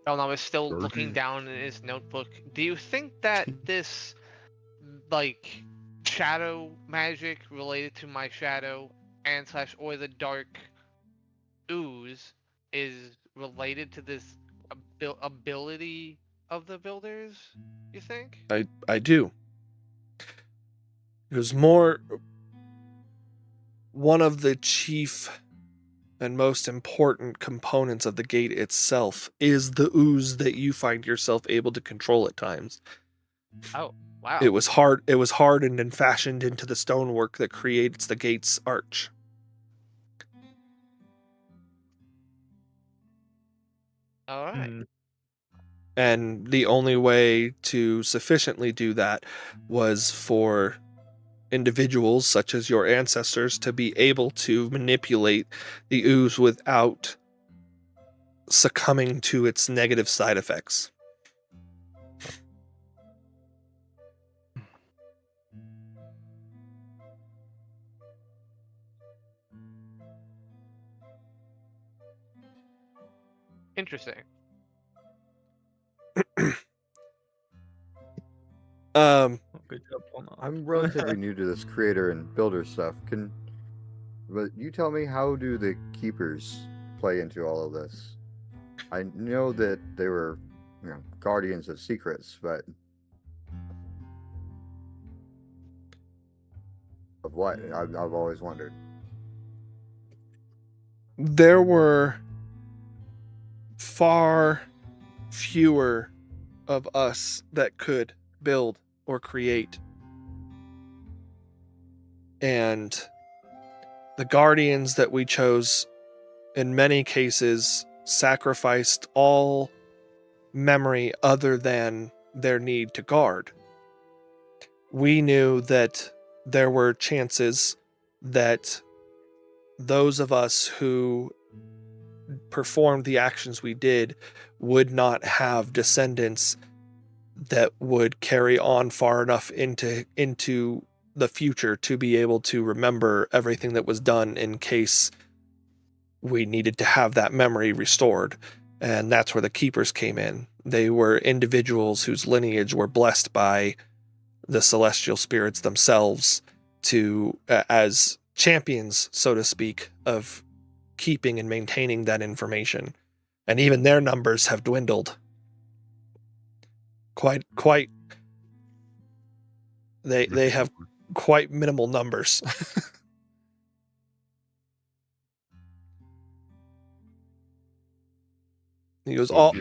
Elnam is still Dirty. looking down in his notebook. Do you think that this, like, shadow magic related to my shadow and / or the dark ooze is related to this ability of the builders? You think? I do. It was more one of the chief and most important components of the gate itself is the ooze that you find yourself able to control at times. Oh, wow. It was hardened and fashioned into the stonework that creates the gate's arch. All right. And the only way to sufficiently do that was for individuals such as your ancestors to be able to manipulate the ooze without succumbing to its negative side effects. Interesting. Good job, Paul. I'm relatively new to this creator and builder stuff. But you tell me, how do the keepers play into all of this? I know that they were, guardians of secrets, but of what? I've always wondered. There were far fewer of us that could build or create And the guardians that we chose, in many cases, sacrificed all memory other than their need to guard. We knew that there were chances that those of us who performed the actions we did would not have descendants that would carry on far enough into the future to be able to remember everything that was done in case we needed to have that memory restored. And that's where the keepers came in. They were individuals whose lineage were blessed by the celestial spirits themselves to as champions, so to speak, of keeping and maintaining that information. And even their numbers have dwindled quite they have quite minimal numbers. He goes, all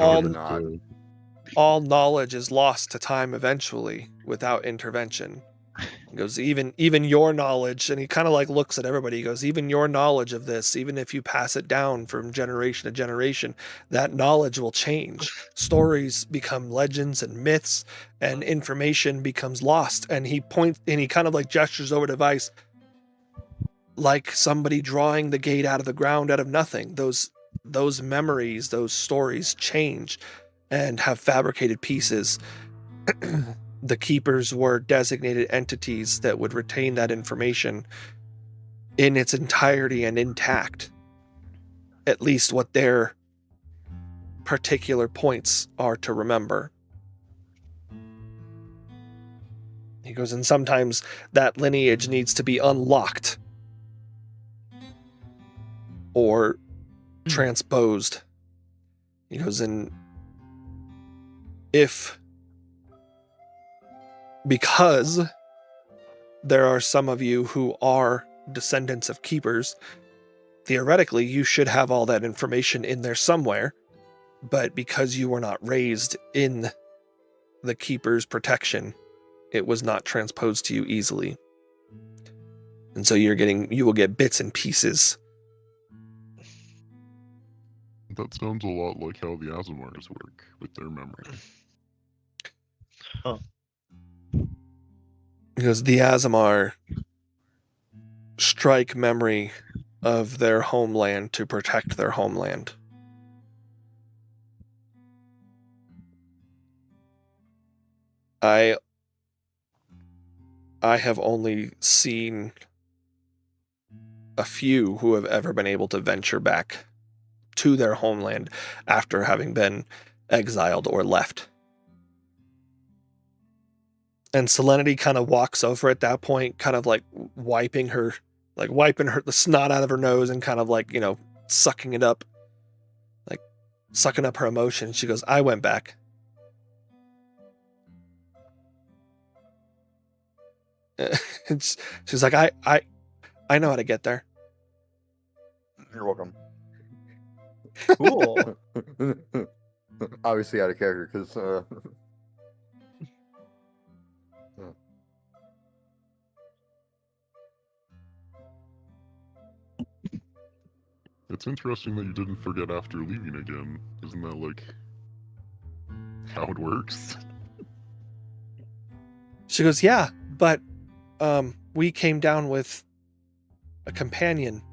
knowledge is lost to time eventually without intervention. He goes, even your knowledge, and he kind of like looks at everybody. He goes, even your knowledge of this, even if you pass it down from generation to generation, that knowledge will change. Stories become legends and myths, and information becomes lost. And he points, and he kind of like gestures over to Vice, like somebody drawing the gate out of the ground out of nothing. Those memories, those stories change and have fabricated pieces. The keepers were designated entities that would retain that information in its entirety and intact, at least what their particular points are to remember. He goes, and sometimes that lineage needs to be unlocked or transposed. He goes, and because there are some of you who are descendants of keepers, theoretically you should have all that information in there somewhere, but because you were not raised in the keeper's protection, it was not transposed to you easily. And so you will get bits and pieces. That sounds a lot like how the Aasimars work with their memory. Oh. Because the Aasimar strike memory of their homeland to protect their homeland. I have only seen a few who have ever been able to venture back to their homeland after having been exiled or left. And Selenity kind of walks over at that point, kind of like wiping the snot out of her nose and kind of like, sucking it up, like sucking up her emotion. She goes, I went back. She's like, I know how to get there. You're welcome. Cool. Obviously out of character because It's interesting that you didn't forget after leaving again. Isn't that like how it works? She goes, yeah, but we came down with a companion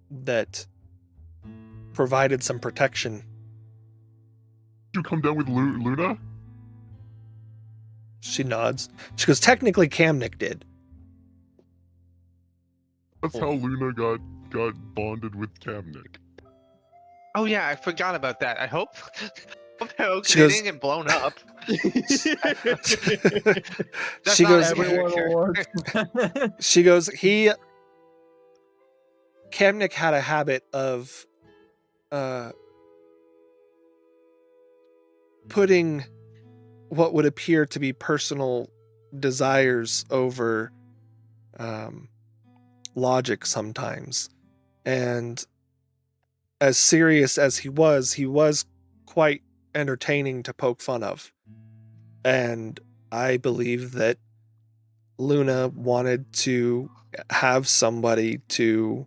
that provided some protection. Did you come down with Luna? She nods. She goes, technically Kamnik did. That's how Luna got bonded with Kamnik. Oh yeah, I forgot about that. I hope they She goes- didn't get blown up. That's She not goes- a character. She goes, Kamnik had a habit of putting what would appear to be personal desires over logic sometimes. And as serious as he was quite entertaining to poke fun of. And I believe that Luna wanted to have somebody to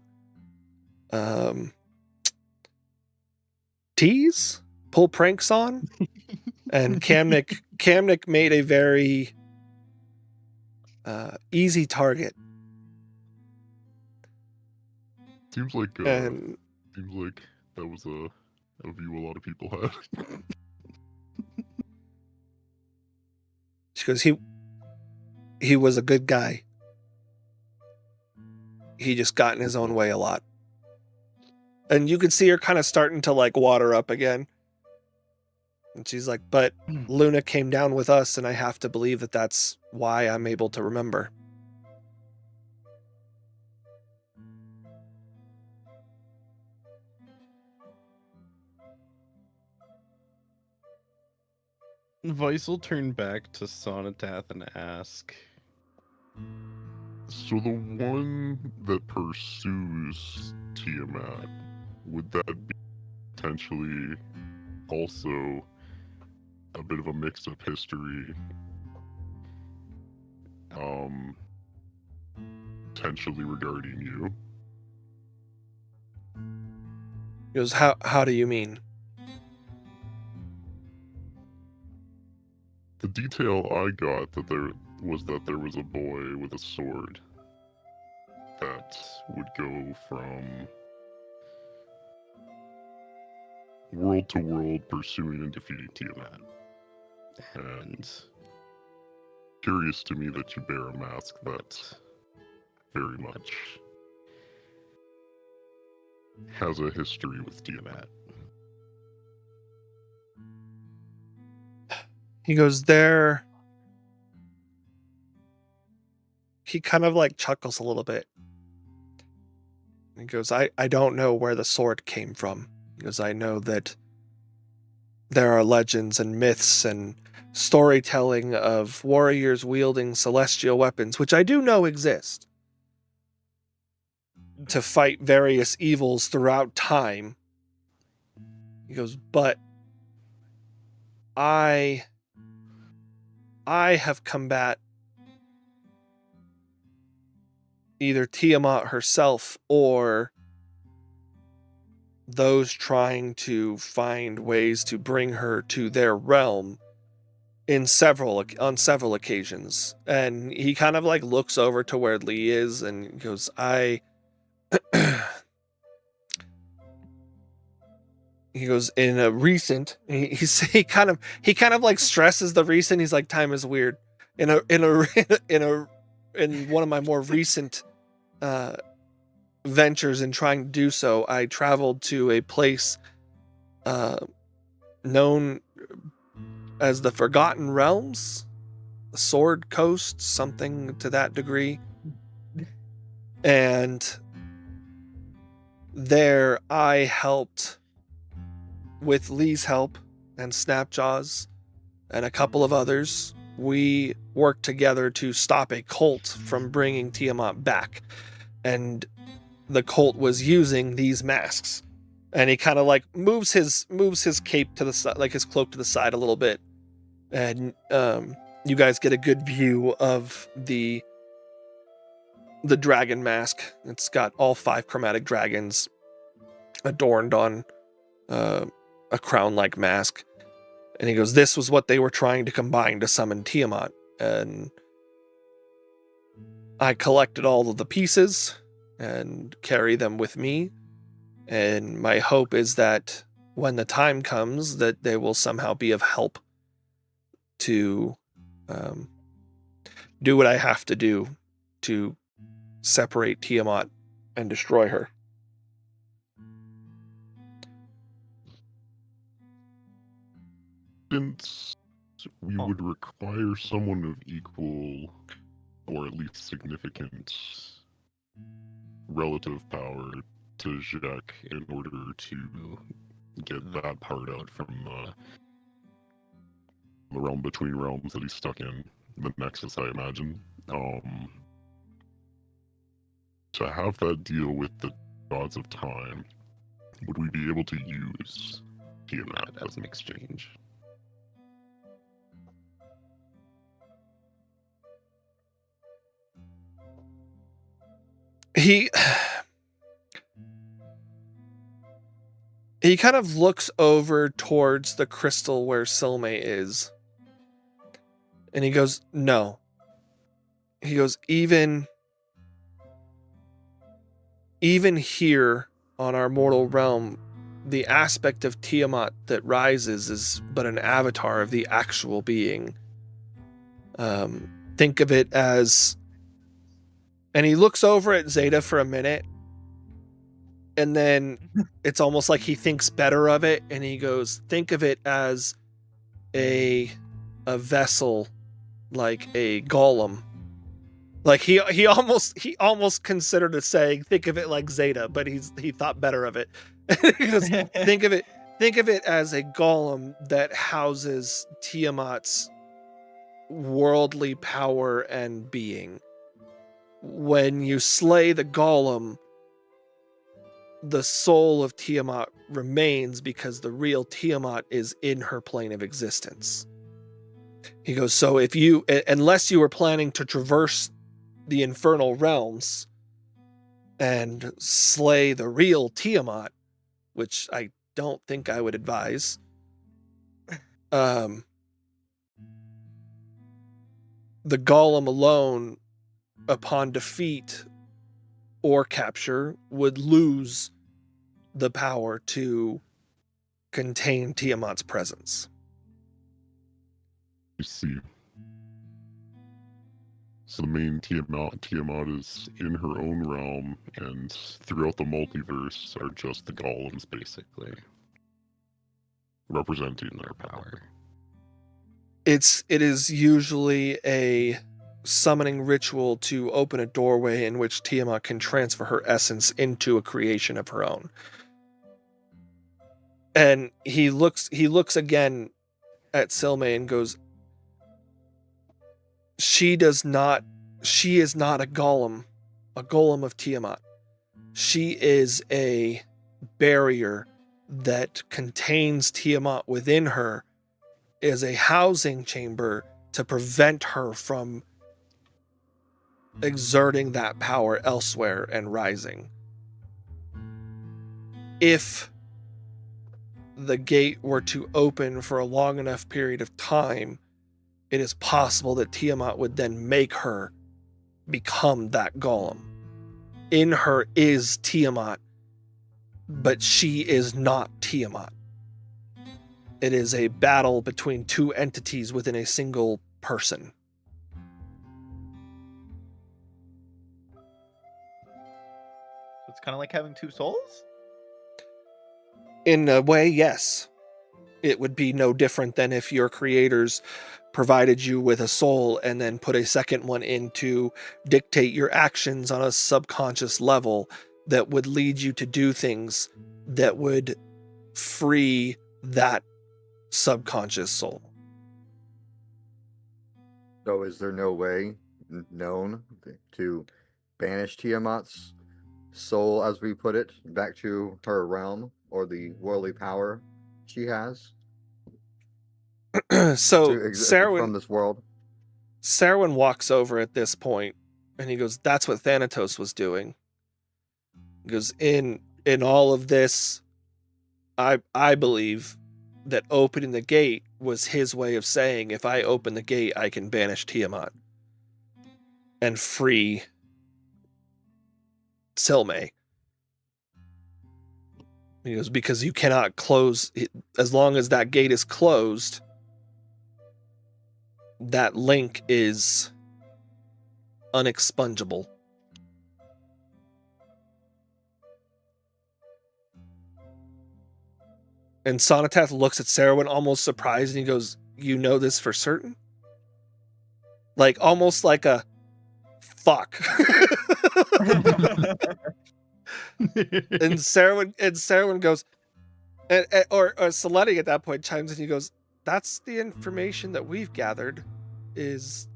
tease, pull pranks on, and Kamnik made a very easy target. Seems like And that was a view a lot of people had. because he was a good guy. He just got in his own way a lot. And you could see her kind of starting to like water up again. And she's like, but Luna came down with us, and I have to believe that that's why I'm able to remember. Vice will turn back to Sonatath and ask, So the one that pursues Tiamat, would that be potentially also a bit of a mixed-up history? Potentially regarding you? He goes, how do you mean? The detail I got that there was a boy with a sword that would go from world to world pursuing and defeating Tiamat. And curious to me that you bear a mask that very much has a history with Tiamat. He goes, he kind of like chuckles a little bit. He goes, I don't know where the sword came from. He goes, I know that there are legends and myths and storytelling of warriors wielding celestial weapons, which I do know exist, to fight various evils throughout time. He goes, but I have combat either Tiamat herself or those trying to find ways to bring her to their realm on several occasions. And he kind of like looks over to where Lee is and goes, he goes, in a recent, he kind of like stresses the recent. He's like, time is weird. In one of my more recent ventures in trying to do so, I traveled to a place known as the Forgotten Realms, Sword Coast, something to that degree. And there I helped, with Lee's help and Snapjaw's and a couple of others, we worked together to stop a cult from bringing Tiamat back. And the cult was using these masks. And he kind of like moves his cape to the side, like his cloak to the side a little bit. And you guys get a good view of the dragon mask. It's got all 5 chromatic dragons adorned on a crown-like mask. And he goes, this was what they were trying to combine to summon Tiamat. And I collected all of the pieces and carry them with me. And my hope is that when the time comes, that they will somehow be of help to do what I have to do to separate Tiamat and destroy her. Since we would require someone of equal, or at least significant, relative power to Jack in order to get that part out from the realm between realms that he's stuck in, the Nexus, I imagine. To have that deal with the gods of time, would we be able to use Tiamat as an exchange? He kind of looks over towards the crystal where Silme is. And he goes, no. He goes, even here on our mortal realm, the aspect of Tiamat that rises is but an avatar of the actual being. Think of it as... And he looks over at Zeta for a minute, and then it's almost like he thinks better of it, and he goes, think of it as a vessel, like a golem. Like he almost considered it saying, think of it like Zeta, but he thought better of it. He goes, think of it as a golem that houses Tiamat's worldly power and being. When you slay the golem, the soul of Tiamat remains because the real Tiamat is in her plane of existence. He goes, so if you, unless you were planning to traverse the infernal realms and slay the real Tiamat, which I don't think I would advise, the golem alone, upon defeat or capture, would lose the power to contain Tiamat's presence. You see. So the main Tiamat is in her own realm, and throughout the multiverse are just the golems, basically. Representing their power. It is usually a summoning ritual to open a doorway in which Tiamat can transfer her essence into a creation of her own. And he looks again at Silme and goes, she is not a golem of Tiamat. She is a barrier that contains Tiamat within her, is a housing chamber to prevent her from exerting that power elsewhere and rising. If the gate were to open for a long enough period of time, it is possible that Tiamat would then make her become that golem. In her is Tiamat, but she is not Tiamat. It is a battle between two entities within a single person. It's kind of like having two souls? In a way, yes. It would be no different than if your creators provided you with a soul and then put a second one in to dictate your actions on a subconscious level that would lead you to do things that would free that subconscious soul. So is there no way known to banish Tiamat's soul, as we put it, back to her realm or the worldly power she has? So Sarwyn, from this world. Sarwyn walks over at this point and he goes, that's what Thanatos was doing. He goes, in all of this, I believe that opening the gate was his way of saying, if I open the gate, I can banish Tiamat and free Silme. He goes, because you cannot close, as long as that gate is closed, that link is unexpungible. And Sonatath looks at Sarwyn almost surprised, and he goes, you know this for certain? Like, almost like a, fuck. And Sarwyn goes, or Saletti at that point chimes in, he goes, that's the information that we've gathered, is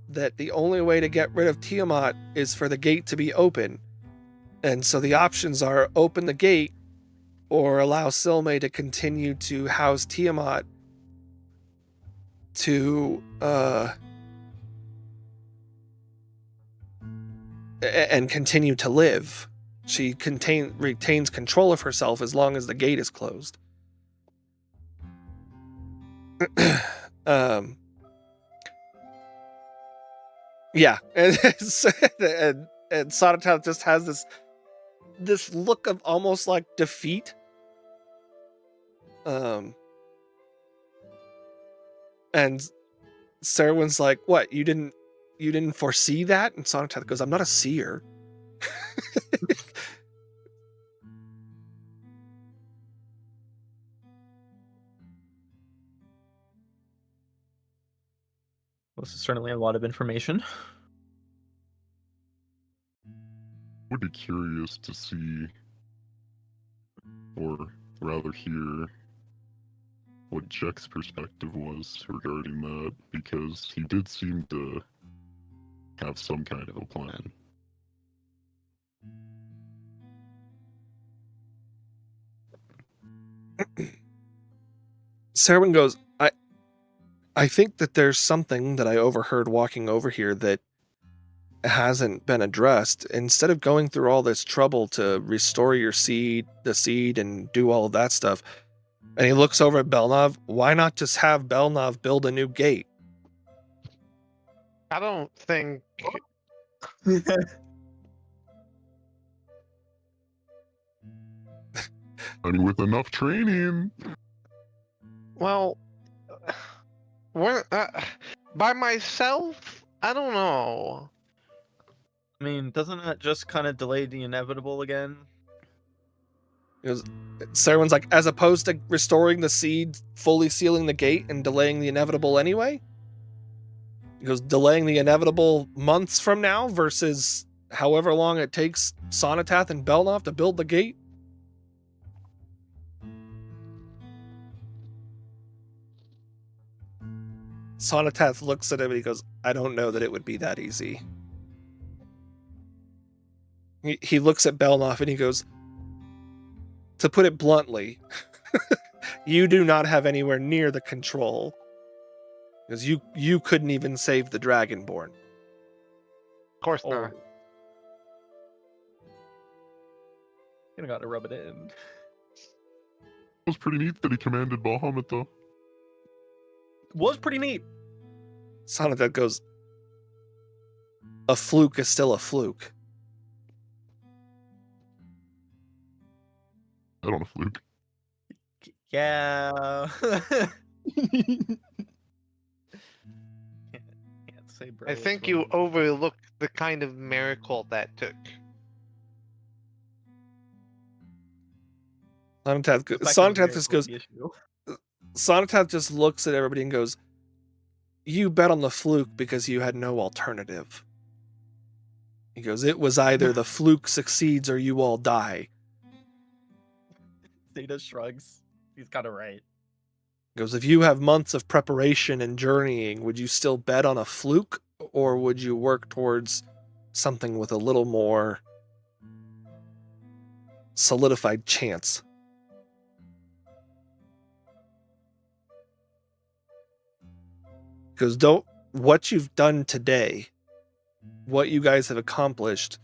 that the only way to get rid of Tiamat is for the gate to be open. And so the options are open the gate or allow Silme to continue to house Tiamat to and continue to live. She retains control of herself as long as the gate is closed. Yeah, and Sonata just has this look of almost like defeat. And Serwin's like, "What? You didn't foresee that?" And Sonata goes, "I'm not a seer." This is certainly a lot of information. Would be curious to see, or rather hear, what Jack's perspective was regarding that, because he did seem to have some kind of a plan. Serwin goes, I think that there's something that I overheard walking over here that hasn't been addressed. Instead of going through all this trouble to restore the seed, and do all of that stuff, and he looks over at Belnov, why not just have Belnov build a new gate? I don't think. I mean, with enough training. Well, by myself, I don't know. I mean, doesn't that just kind of delay the inevitable again? Serwin's like, as opposed to restoring the seed, fully sealing the gate, and delaying the inevitable anyway? He goes, delaying the inevitable months from now versus however long it takes Sonatath and Belnov to build the gate? Sonatath looks at him and he goes, I don't know that it would be that easy. He looks at Belnov and he goes, to put it bluntly, you do not have anywhere near the control. Because you couldn't even save the Dragonborn. Of course not. You gotta rub it in. It was pretty neat that he commanded Bahamut, though. Was pretty neat. Sonatath goes, a fluke is still a fluke. I don't know, fluke. Yeah. Can't say bro. I think you overlooked the kind of miracle that took. Sonatath just goes. Sonatath just looks at everybody and goes, you bet on the fluke because you had no alternative. He goes, it was either the fluke succeeds or you all die. Zeta shrugs. He's got it right. He goes, if you have months of preparation and journeying, would you still bet on a fluke, or would you work towards something with a little more solidified chance? Because what you've done today, what you guys have accomplished,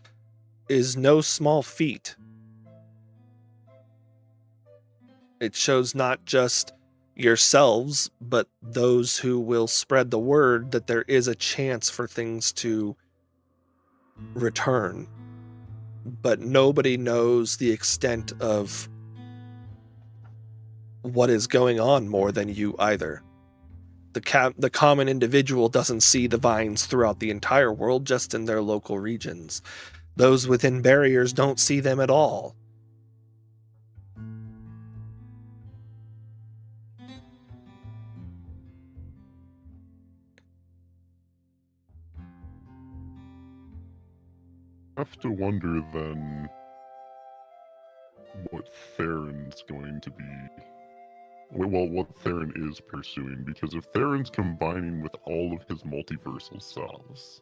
is no small feat. It shows not just yourselves, but those who will spread the word that there is a chance for things to return. But nobody knows the extent of what is going on more than you either. The common individual doesn't see the vines throughout the entire world, just in their local regions. Those within barriers don't see them at all. I have to wonder then what Theron's going to be. Well, what Theron is pursuing, because if Theron's combining with all of his multiversal selves,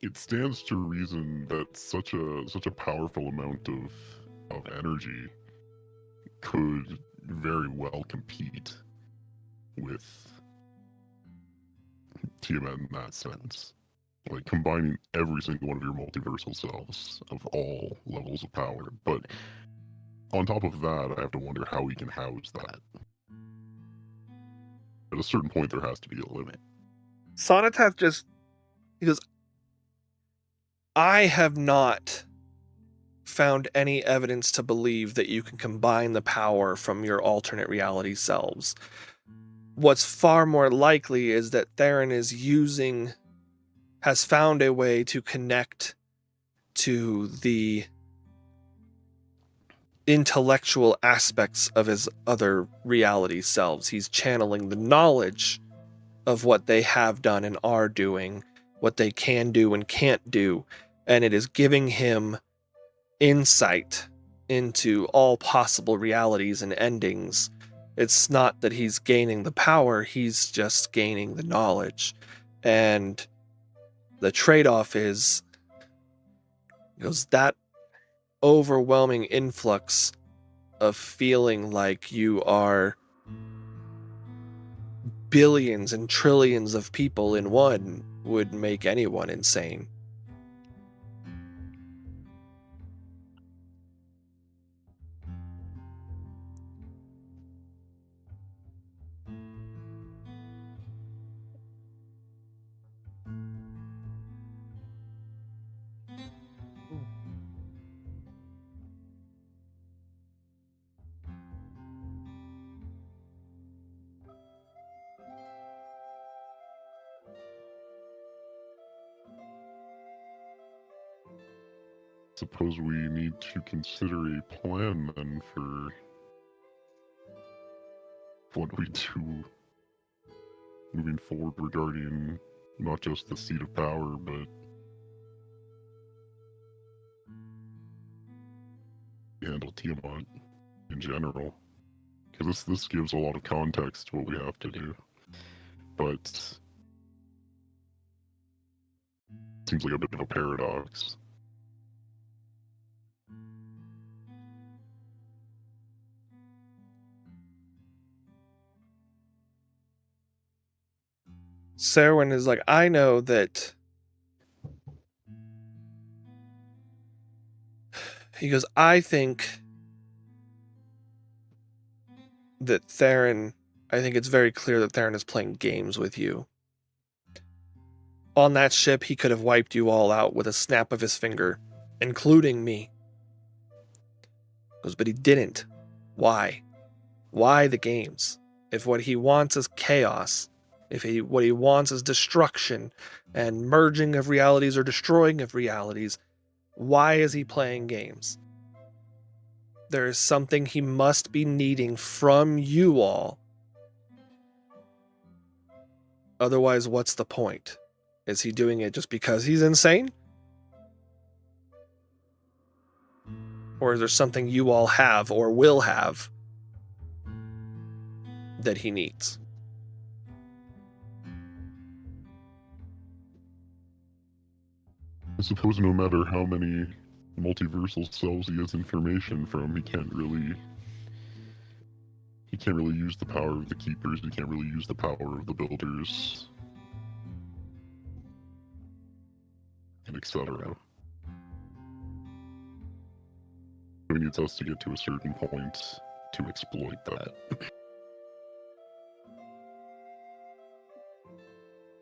it stands to reason that such a powerful amount of energy could very well compete with Tiamat in that sense. like combining every single one of your multiversal selves of all levels of power. But on top of that, I have to wonder how we can house that. At a certain point, there has to be a limit. Sonatath he goes, I have not found any evidence to believe that you can combine the power from your alternate reality selves. What's far more likely is that Theron has found a way to connect to the intellectual aspects of his other reality selves. He's channeling the knowledge of what they have done and are doing, what they can do and can't do, and it is giving him insight into all possible realities and endings. It's not that he's gaining the power, he's just gaining the knowledge. And the trade-off is that overwhelming influx of feeling like you are billions and trillions of people in one would make anyone insane. Suppose we need to consider a plan then for what we do moving forward regarding not just the seat of power, but handle Tiamat in general. Because this gives a lot of context to what we have to do. But it seems like a bit of a paradox. Serwin is like, I know that. He goes, I think that Theron, I think it's very clear that Theron is playing games with you. On that ship, he could have wiped you all out with a snap of his finger, including me. He goes, but he didn't. Why? Why the games? If what he wants is chaos, what he wants is destruction and merging of realities or destroying of realities, why is he playing games? There is something he must be needing from you all. Otherwise, what's the point? Is he doing it just because he's insane? Or is there something you all have or will have that he needs? I suppose no matter how many multiversal selves he has information from, he can't really use the power of the Keepers, he can't really use the power of the Builders, and etc. He needs us to get to a certain point to exploit that.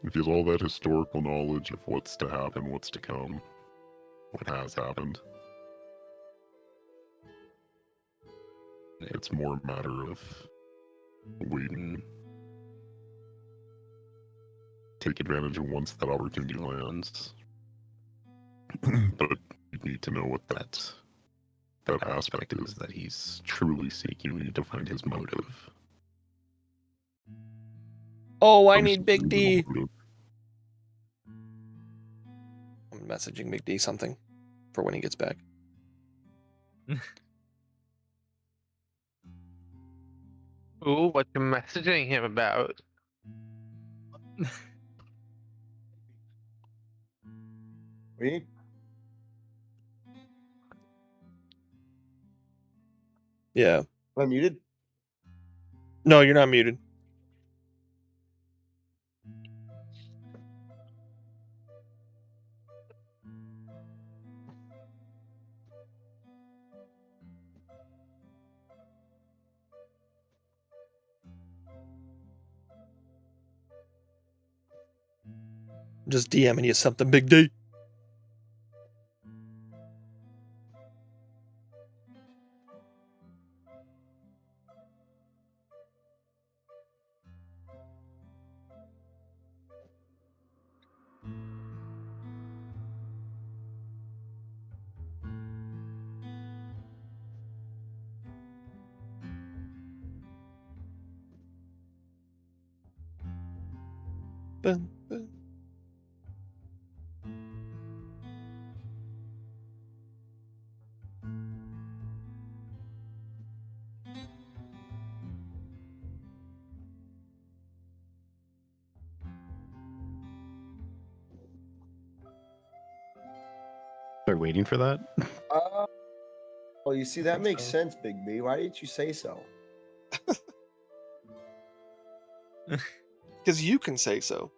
If he has all that historical knowledge of what's to happen, what's to come, what has happened, it's more a matter of waiting, take advantage of once that opportunity lands. But you need to know what that aspect is that he's truly seeking. We need to find his motive. Oh, I need Big D. I'm messaging Big D something for when he gets back. Ooh, what you messaging him about? Me? Yeah. Am I muted? No, you're not muted. I'm just DMing you something, Big D. Boom, boom. Start waiting for that. Well, you see, that think makes so. sense, Big B. Why didn't you say so? Because you can say so.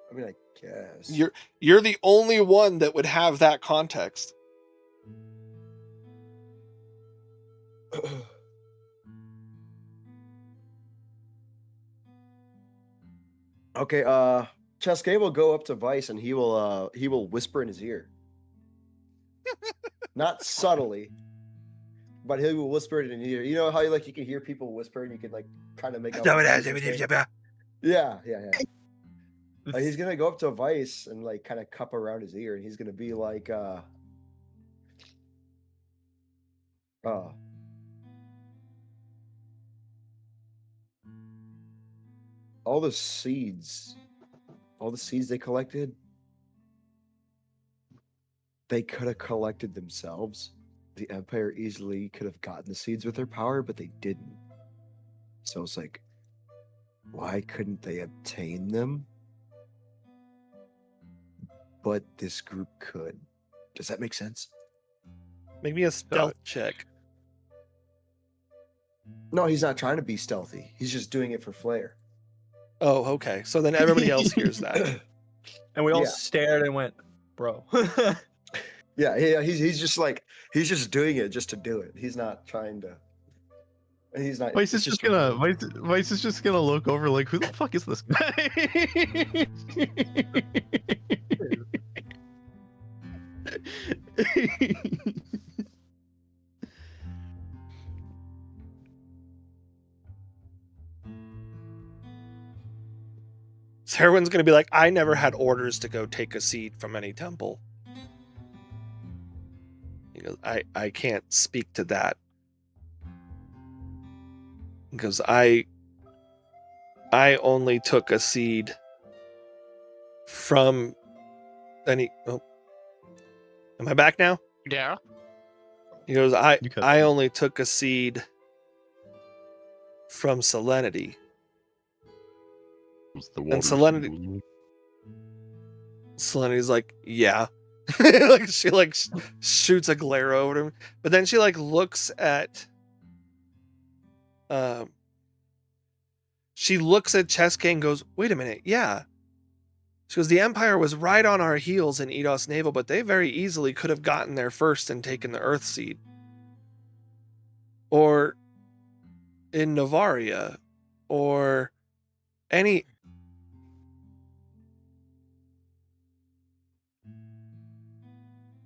I mean, I guess. You're the only one that would have that context. Okay, Chesuke will go up to Vice and he will whisper in his ear. Not subtly, but he will whisper it in his ear. You know how you can hear people whisper and you can kind of make out. Yeah. He's gonna go up to Vice and kind of cup around his ear, and he's gonna be like, all the seeds they collected, they could have collected themselves. The Empire easily could have gotten the seeds with their power, but they didn't. So it's like, why couldn't they obtain them? But this group could. Does that make sense? Make me a stealth check. No, he's not trying to be stealthy. He's just doing it for flair. Oh, okay. So then everybody else hears that. And we all Yeah. stared and went, bro. Yeah. He's just doing it just to do it. He's not trying to. He's not. Vice it's is just gonna Vice is just gonna look over like, who the fuck is this guy? So everyone's gonna be like, I never had orders to go take a seed from any temple. He goes, I can't speak to that. Because I only took a seed from any. Oh, am I back now? Yeah. He goes, You cut I me. only took a seed from Selenity. Was the And water Selenity- smooth? Selenity's like, yeah. Like she shoots a glare over him, but then she looks at she looks at Chesuke and goes, wait a minute, yeah. She goes, the Empire was right on our heels in Eidos Naval, but they very easily could have gotten there first and taken the Earth Seed. Or in Novaria. Or any...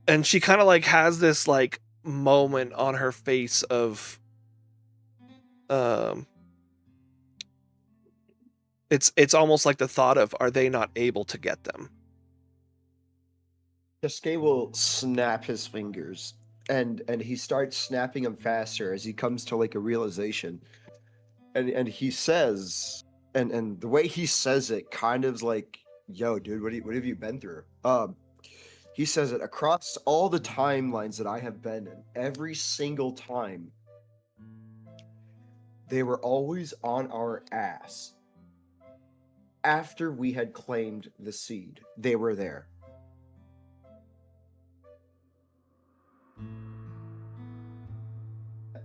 And she kind of has this moment on her face of it's almost like the thought of, are they not able to get them? Chesuke will snap his fingers, and he starts snapping them faster as he comes to a realization, and he says, and the way he says it kind of yo, dude, what have you been through? He says it across all the timelines that I have been in. Every single time, they were always on our ass. After we had claimed the seed, they were there.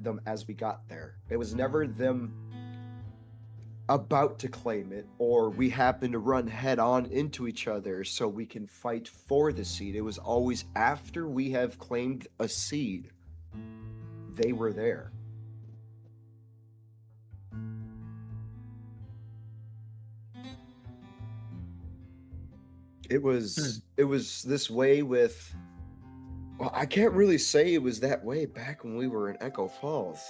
Them as we got there. It was never them about to claim it, or we happen to run head on into each other so we can fight for the seed. It was always after we have claimed a seed, they were there. It was this way with. Well, I can't really say it was that way back when we were in Echo Falls.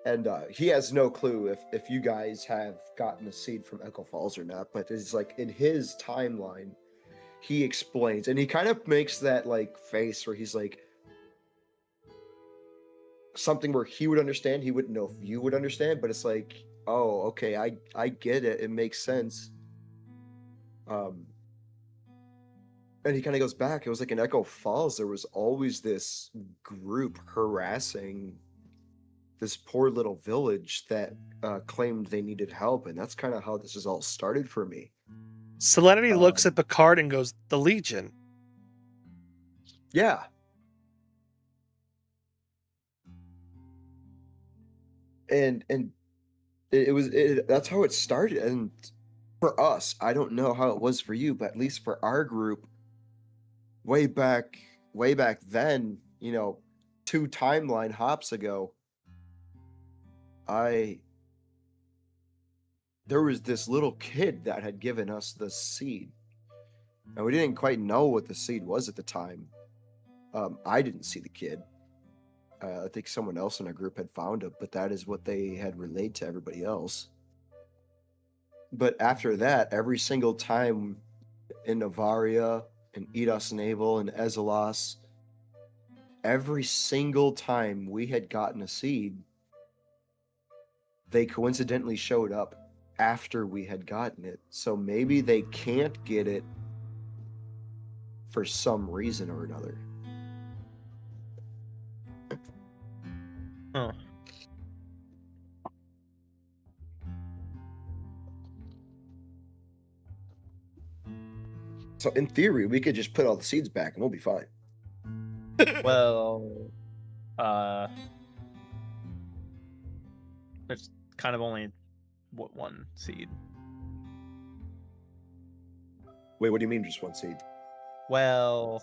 And he has no clue if you guys have gotten a seed from Echo Falls or not, but it's like in his timeline, he explains, and he kind of makes that like face where he's like something where he would understand, he wouldn't know if you would understand, but it's like, oh, okay, I get it, it makes sense. And he kind of goes back. It was like in Echo Falls, there was always this group harassing this poor little village that claimed they needed help, and that's kind of how this has all started for me. Selenity looks at Picard and goes, "The Legion." Yeah. And it was that's how it started. And for us, I don't know how it was for you, but at least for our group, way back then, 2 timeline hops ago, there was this little kid that had given us the seed, and we didn't quite know what the seed was at the time. I didn't see the kid. I think someone else in our group had found it, but that is what they had relayed to everybody else. But after that, every single time in Navaria, in Eidos Naval, and Ezelos, every single time we had gotten a seed, they coincidentally showed up after we had gotten it. So maybe they can't get it for some reason or another. Huh. So in theory, we could just put all the seeds back and we'll be fine. Well, there's kind of only one seed. Wait, what do you mean just one seed? Well,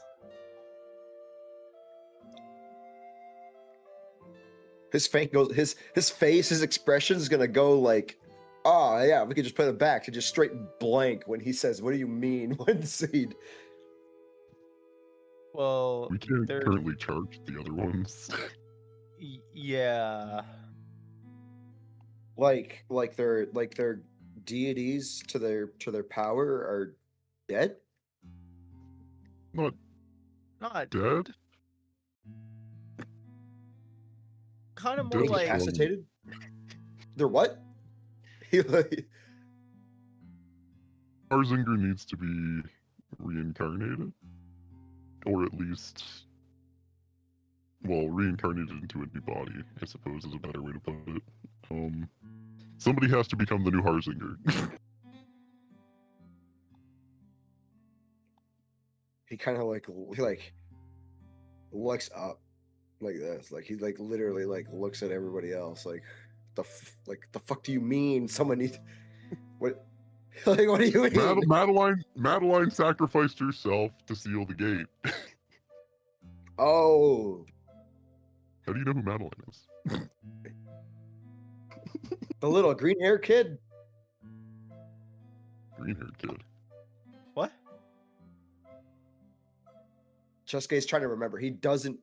his face goes, his face, his expression is gonna go like, oh yeah, we could just put it back to just straight blank when he says, "What do you mean one seed?" well, We can't currently charge the other ones. Yeah. Like their deities to their power are dead? Not Not dead? kind of more Dead. like Incapacitated? They're what? He like, Arzinger needs to be reincarnated. Or at least, well, reincarnated into a new body, I suppose is a better way to put it. Somebody has to become the new Harzinger. he kind of like looks up like this, like he like literally like looks at everybody else like the fuck do you mean someone needs what like what do you mean? Madeline sacrificed herself to seal the gate. Oh, How do you know who Madeline is? the little green hair kid. Green-haired kid. what? Chesuke's trying to remember. He doesn't.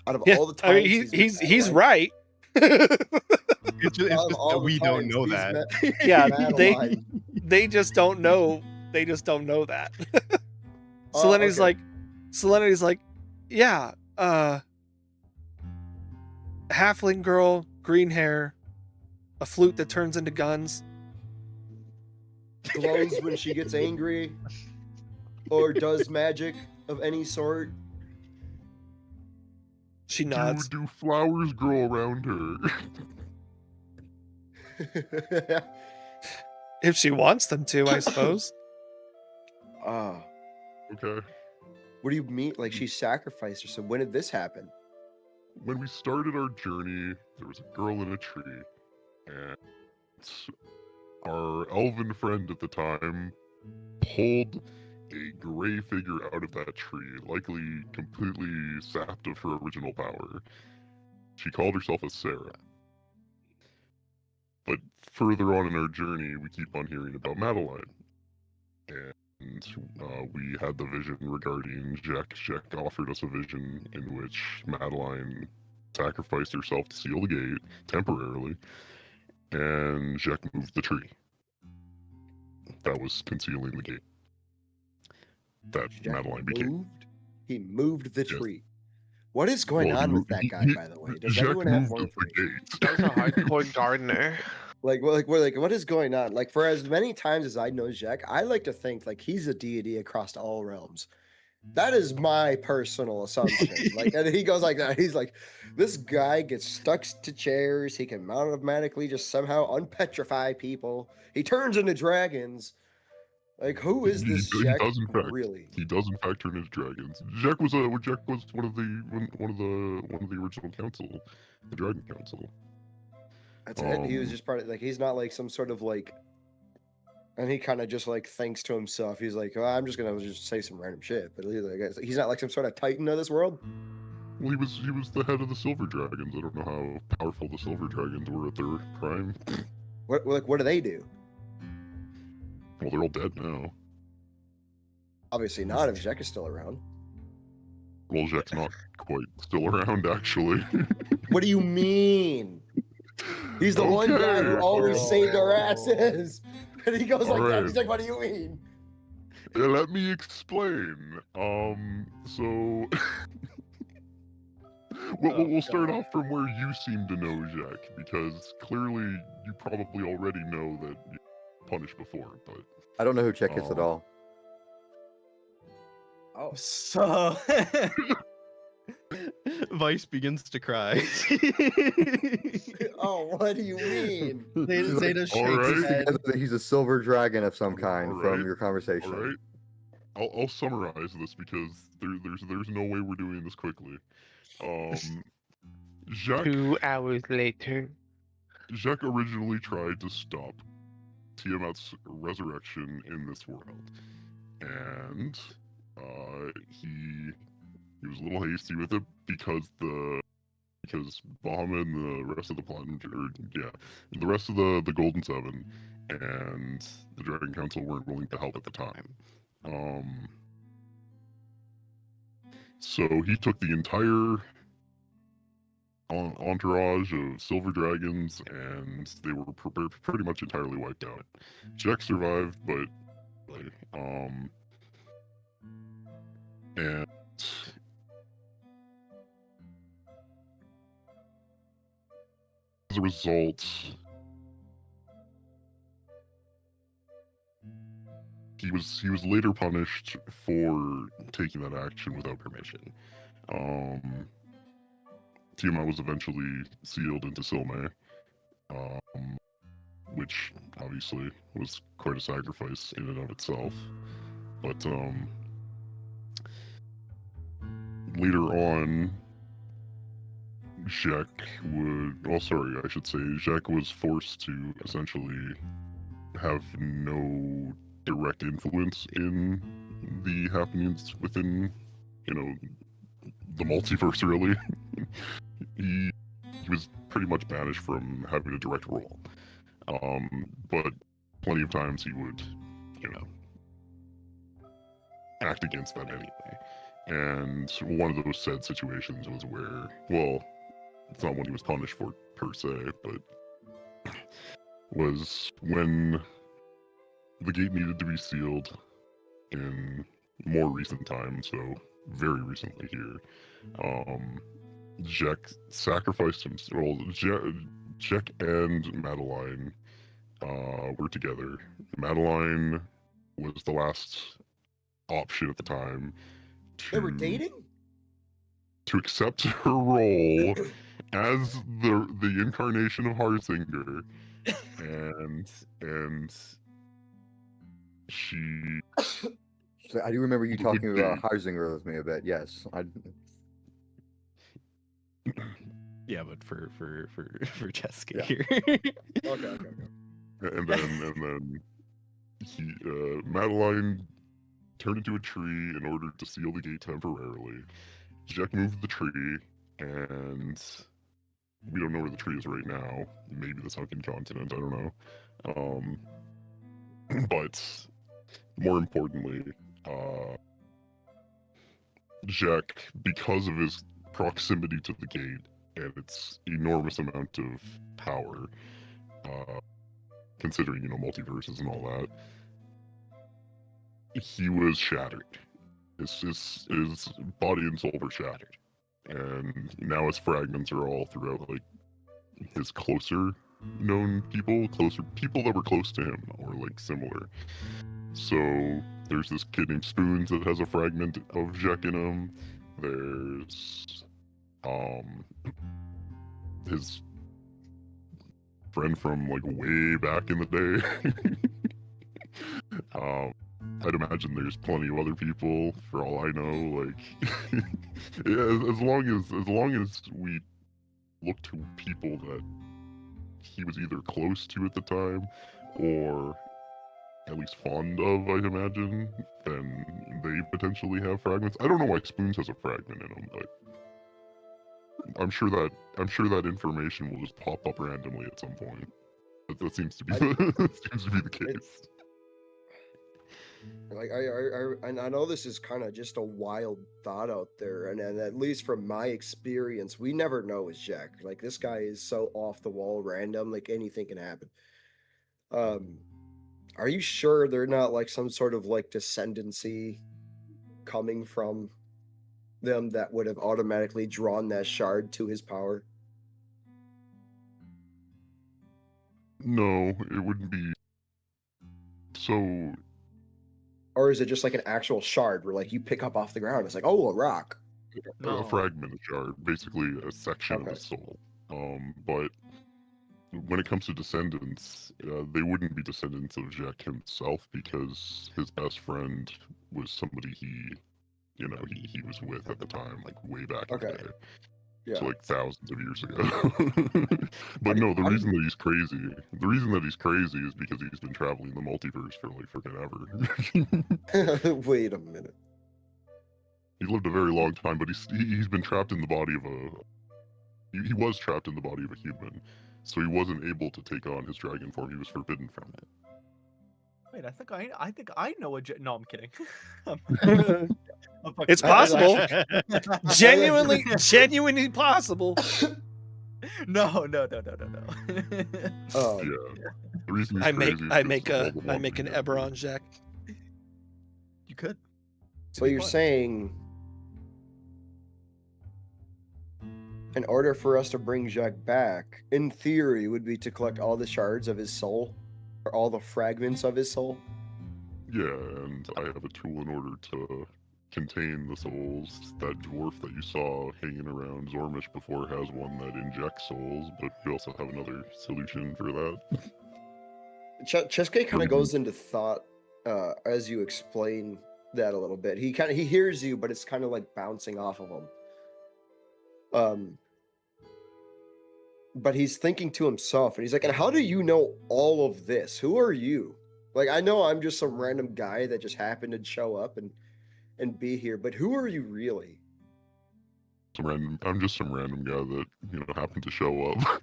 Out of Yeah, all the I times, mean, he's met right. It's just Out of all that the we don't times know he's that. met Yeah, Madeline. they just don't know. They just don't know that. Oh, Selenity's okay. like, yeah, halfling girl, green hair, a flute that turns into guns. Glows when she gets angry, or does magic of any sort. She nods. Do flowers grow around her? If she wants them to, I suppose. Ah, Okay. what do you mean? Like she sacrificed herself? When did this happen? When we started our journey, there was a girl in a tree, and our elven friend at the time pulled a gray figure out of that tree, likely completely sapped of her original power. She called herself a Sarah. But further on in our journey, we keep on hearing about Madeline. and we had the vision regarding Jack. Jack offered us a vision in which Madeline sacrificed herself to seal the gate temporarily, and Jack moved the tree that was concealing the gate. That Jack Madeline became. He moved the Yes. tree. What is going Well, on he with mo- that he- guy, he- by the way? Does Jack anyone have moved more the information? gate. That was a hardcore gardener. Like, what is going on? Like, for as many times as I know Jack, I like to think like he's a deity across all realms. That is my personal assumption. Like, and he goes like that. He's like, this guy gets stuck to chairs. He can automatically just somehow unpetrify people. He turns into dragons. Like, who is He- this he Jack does, in fact. really? He does in fact turn into dragons. Jack was one of the original council, the Dragon Council. That's it. He was Um, just part of like he's not like some sort of like, and he kind of just like thinks to himself. He's like, oh, I'm just gonna just say some random shit. But he's not like some sort of titan of this world. Well, he was the head of the Silver Dragons. I don't know how powerful the Silver Dragons were at their prime. What do they do? Well, they're all dead now. Obviously not if Jack is still around. Well, Jack's not quite still around, actually. What do you mean? He's the one guy who Okay. always saved our asses. And he goes like that. Alright. He's like, what do you mean? Let me explain. So we'll start off from where you seem to know Jack, because clearly you probably already know that you punished before, but I don't know who Check is at Oh. all. Oh, So Vice begins to cry. oh, what do you mean? Zeta shakes Alright. his head. That He's a silver dragon of some kind from Alright, your conversation. all right. I'll summarize this because there's no way we're doing this quickly. Jacques 2 hours later. Jacques originally tried to stop Tiamat's resurrection in this world, and he was a little hasty with it because Bahamut and the rest of the platinum, the rest of the Golden Seven and the Dragon Council weren't willing to help at the time. So he took the entire entourage of silver dragons, and they were pretty much entirely wiped out. Jack survived, but and as a result, he was later punished for taking that action without permission. Tiamat was eventually sealed into Silme, which obviously was quite a sacrifice in and of itself. But later on, Jacques was forced to essentially have no direct influence in the happenings within, the multiverse, really. he was pretty much banished from having a direct role. But plenty of times he would, act against that anyway. And one of those said situations was where, well, it's not what he was punished for per se, but was when the gate needed to be sealed in more recent times, so very recently here. Jack sacrificed himself. Well, Jack and Madeline were together. Madeline was the last option at the time They were dating? to accept her role as the incarnation of Harsinger, and she. So I do remember you Would talking be- about Harsinger with me a bit. Yes, Yeah, but for Jessica Yeah. here. Okay. And then he Madeline turned into a tree in order to seal the gate temporarily. Jack moved the tree, and we don't know where the tree is right now. Maybe the sunken continent, I don't know. But more importantly, Jack, because of his proximity to the gate and its enormous amount of power, considering, multiverses and all that, he was shattered. His body and soul were shattered. And now his fragments are all throughout, like, his closer known people that were close to him or, like, similar. So there's this kid named Spoons that has a fragment of Jack in him. There's his friend from, like, way back in the day. I'd imagine there's plenty of other people, for all I know. Like, yeah, as long as we look to people that he was either close to at the time, or at least fond of, I'd imagine, then they potentially have fragments. I don't know why Spoons has a fragment in him, but I'm sure that information will just pop up randomly at some point. That seems to be the case. Like I know this is kind of just a wild thought out there, and at least from my experience, we never know with Jack. Like, this guy is so off the wall, random. Like, anything can happen. Are you sure they're not like some sort of like descendancy coming from them that would have automatically drawn that shard to his power? No, it wouldn't be. So. Or is it just like an actual shard where, like, you pick up off the ground? It's like, oh, a rock. A fragment of shard, basically a section of his soul. But when it comes to descendants, they wouldn't be descendants of Jack himself, because his best friend was somebody he was with at the time, like, way back in the day. Yeah. So, like, thousands of years ago. But no, the reason that he's crazy is because he's been traveling the multiverse for, like, freaking ever. Wait a minute. He lived a very long time, but he's been trapped in the body of he was trapped in the body of a human, so he wasn't able to take on his dragon form. He was forbidden from it. Wait, I think I know a. No, I'm kidding. It's possible. Genuinely possible. No. Oh. Yeah. The reason I make an Eberron Jack. You could. So you're saying, in order for us to bring Jack back, in theory, would be to collect all the shards of his soul, or all the fragments of his soul? Yeah, and I have a tool in order to contain the souls. That dwarf that you saw hanging around Zormish before has one that injects souls, but we also have another solution for that. Cheske kind of goes into thought as you explain that a little bit. He hears you, but it's kind of like bouncing off of him. But he's thinking to himself, and he's like, and how do you know all of this? Who are you? Like, I know I'm just some random guy that just happened to show up and be here, but who are you really? I'm just some random guy that, happened to show up.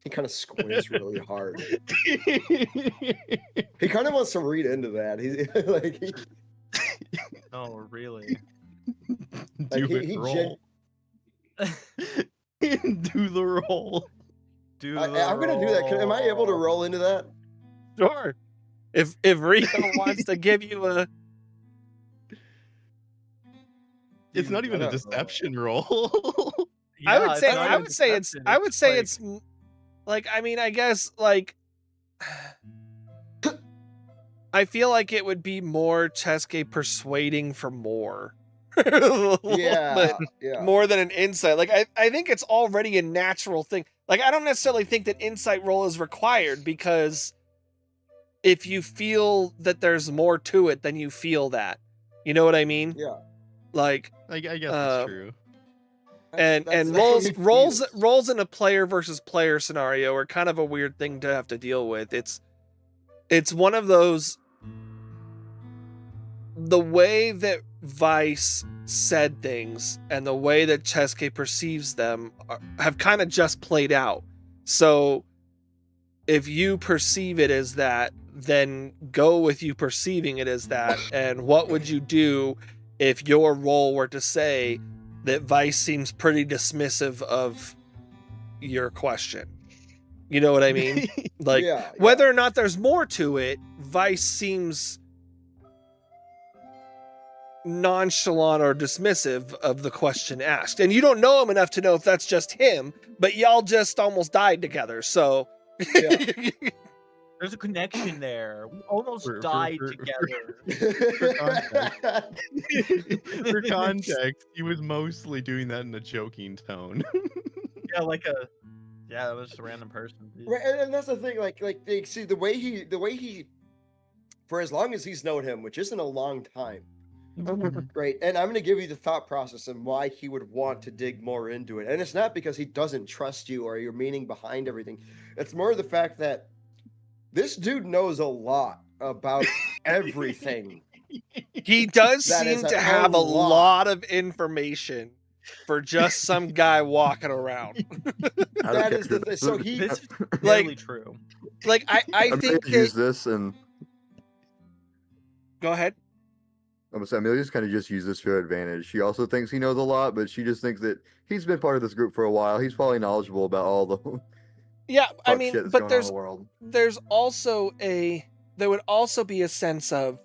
He kind of squints really hard. He kind of wants to read into that. He's like, No, really. like Do the roll. Do the roll. I'm gonna do that. Am I able to roll into that? Sure. If Rico wants to give you a. It's not even a deception roll. I would say it's like, I mean, I guess, like, I feel like it would be more Cheske persuading for more. Yeah. More than an insight. Like, I think it's already a natural thing. Like, I don't necessarily think that insight roll is required, because if you feel that there's more to it, then you feel that. You know what I mean? Yeah. Like, I guess that's true. And rolls in a player versus player scenario are kind of a weird thing to have to deal with. It's one of those, the way that Vice said things and the way that Cheske perceives them have kind of just played out. So if you perceive it as that, then go with you perceiving it as that. And what would you do if your role were to say that Vice seems pretty dismissive of your question? You know what I mean? Like, Yeah, whether or not there's more to it, Vice seems nonchalant or dismissive of the question asked. And you don't know him enough to know if that's just him, but y'all just almost died together, so... There's a connection there. We almost For- died for- together. For context, he was mostly doing that in a joking tone. Yeah, that was just a random person. dude. Right, and that's the thing. Like, see the way he, for as long as he's known him, which isn't a long time, right? And I'm gonna give you the thought process and why he would want to dig more into it. And it's not because he doesn't trust you or your meaning behind everything. It's more the fact that this dude knows a lot about everything. He does That is seem a to have a hell lot. lot of information for just some guy walking around. I don't That care. is the thing. So he, This is Like- really true. Like, I I'm think gonna use that... this, and Go ahead. I'm saying Amelia's kind of just use this to her advantage. She also thinks he knows a lot, but she just thinks that he's been part of this group for a while. He's probably knowledgeable about all the Yeah, I fuck mean, shit that's but going on in there's the world. there would also be a sense of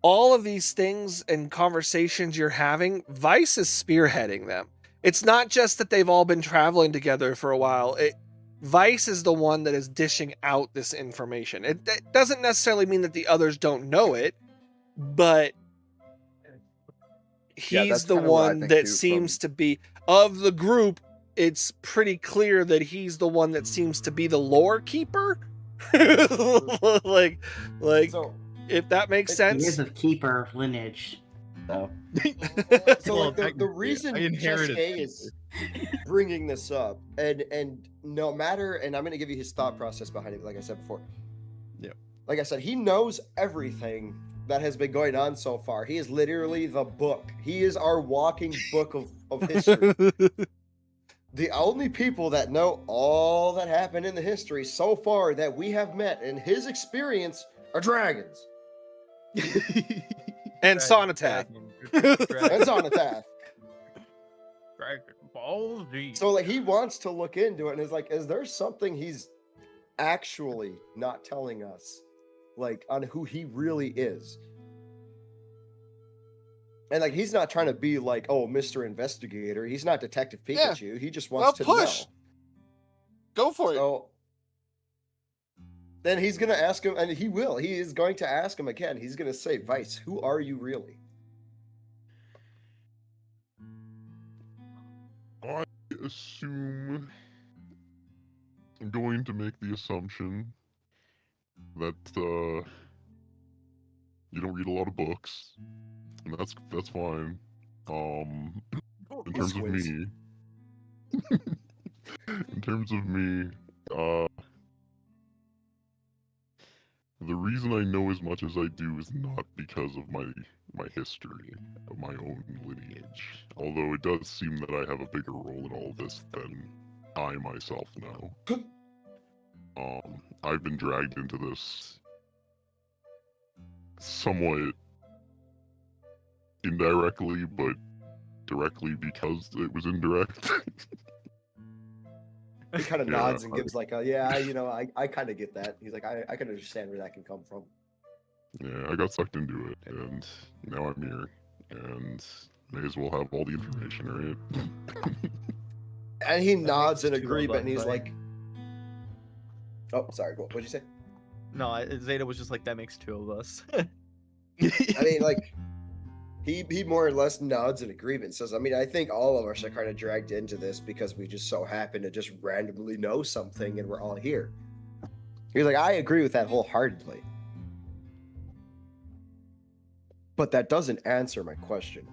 all of these things and conversations you're having, Vice is spearheading them. It's not just that they've all been traveling together for a while. Vice is the one that is dishing out this information. It doesn't necessarily mean that the others don't know it, but Yeah, he's that's the kinda what I one think that too, seems to be, of the group, it's pretty clear that he's the one that seems to be the lore keeper. like so if that makes He sense. is of keeper lineage, so So Well, like the technically, reason I inherited Cheske is bringing this up, and no matter, and I'm going to give you his thought process behind it, like I said before. Yeah. Like I said, he knows everything that has been going on so far. He is literally the book. He is our walking book of history. The only people that know all that happened in the history so far that we have met in his experience are dragons. And Dragon, Sonatat. And Zonatath. Dragon Ball Z. So like he wants to look into it and is like, is there something he's actually not telling us? Like on who he really is. And like he's not trying to be like, oh, Mr. Investigator. He's not Detective Yeah. Pikachu. He just Well, wants to push. know. Go for it. So then he's gonna ask him, and he will. He is going to ask him again. He's gonna say, Vice, who are you really? I assume I'm going to make the assumption that you don't read a lot of books, and that's fine. In terms of Squids. me, in terms of me, the reason I know as much as I do is not because of my history, of my own lineage. Although it does seem that I have a bigger role in all of this than I myself know. I've been dragged into this somewhat indirectly, but directly because it was indirect. He kind of Yeah, nods and gives like a, yeah, you know, I kind of get that. He's like, I can understand where that can come from. Yeah, I got sucked into it, and now I'm here, and may as well have all the information, right? And he That nods makes in two of agreement, us, and he's right? like, oh, sorry, what'd you say? No, Zeta was just like, that makes two of us. I mean, like, he more or less nods in agreement. Says, I mean, I think all of us are kind of dragged into this because we just so happen to just randomly know something, and we're all here. He's like, I agree with that wholeheartedly. But that doesn't answer my question.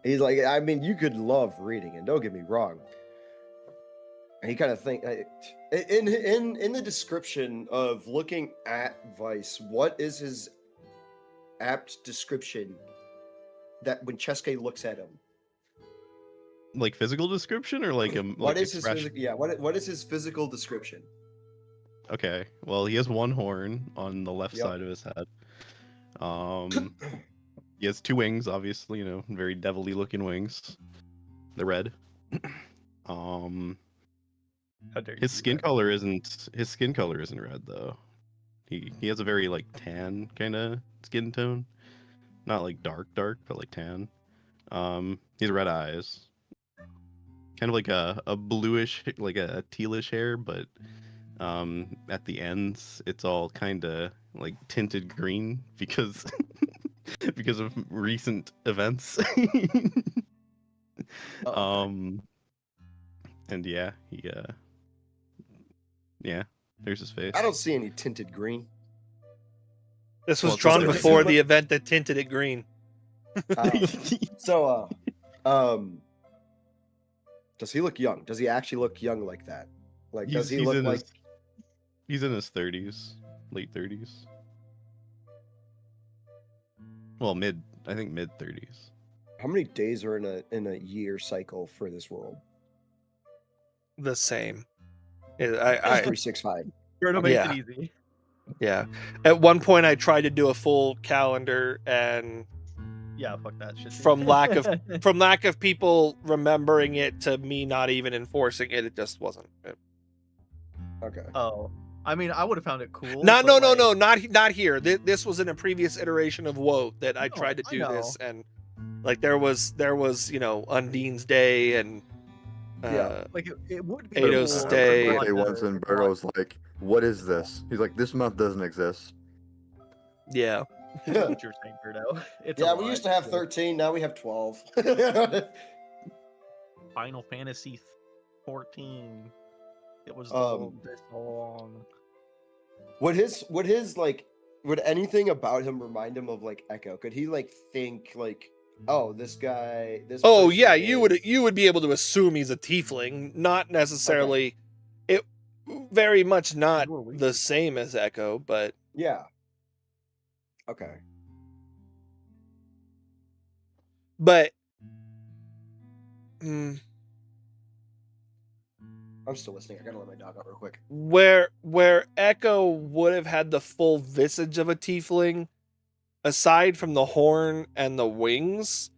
He's like, I mean, you could love reading, and don't get me wrong. And he kind of think in the description of looking at Vice, what is his apt description that when Cheske looks at him? Like physical description or like a What like is his expression? what is his physical description? Okay. Well, he has one horn on the left Yep. side of his head. He has 2 wings, obviously, very devilly looking wings. They're red. Um, How dare you his do skin that? color isn't red though. He has a very like tan kind of skin tone. Not like dark, but like tan. He has red eyes. Kind of like a bluish, like a tealish hair, but at the ends it's all kind of like tinted green because because of recent events. And yeah, there's his face. I don't see any tinted green. This was Well, drawn so- before the event that tinted it green. So, does he look young? Does he actually look young like that? Like, does he look like? He's in his 30s, late 30s. Well, I think mid 30s. How many days are in a year cycle for this world? The same. I 365. You're to make Yeah. it easy. yeah. At one point, I tried to do a full calendar, and Yeah, fuck that shit. dude. from lack of people remembering it to me not even enforcing it, it just wasn't. Okay. Oh, I mean, I would have found it cool. No, but, no, like, not here. This was in a previous iteration of WoW that I No, tried to I do know. this, and like there was Undine's Day and Yeah. Like it would be Ado's cool to Day. run Birthday once, the- and Berto's like, "What is this?" He's like, "This month doesn't exist." yeah. That's what you're saying, Birdo. It's a Yeah, we lot. used to have Yeah. 13. Now we have 12. Final Fantasy 14. It was this long. Would anything about him remind him of like Echo? Could he like think like, oh, this guy? This. Oh person yeah, is- you would be able to assume he's a tiefling, not necessarily. It very much not Who are we? the same as Echo, but Yeah. Okay. but I'm still listening. I gotta let my dog out real quick. where Echo would have had the full visage of a tiefling, aside from the horn and the wings,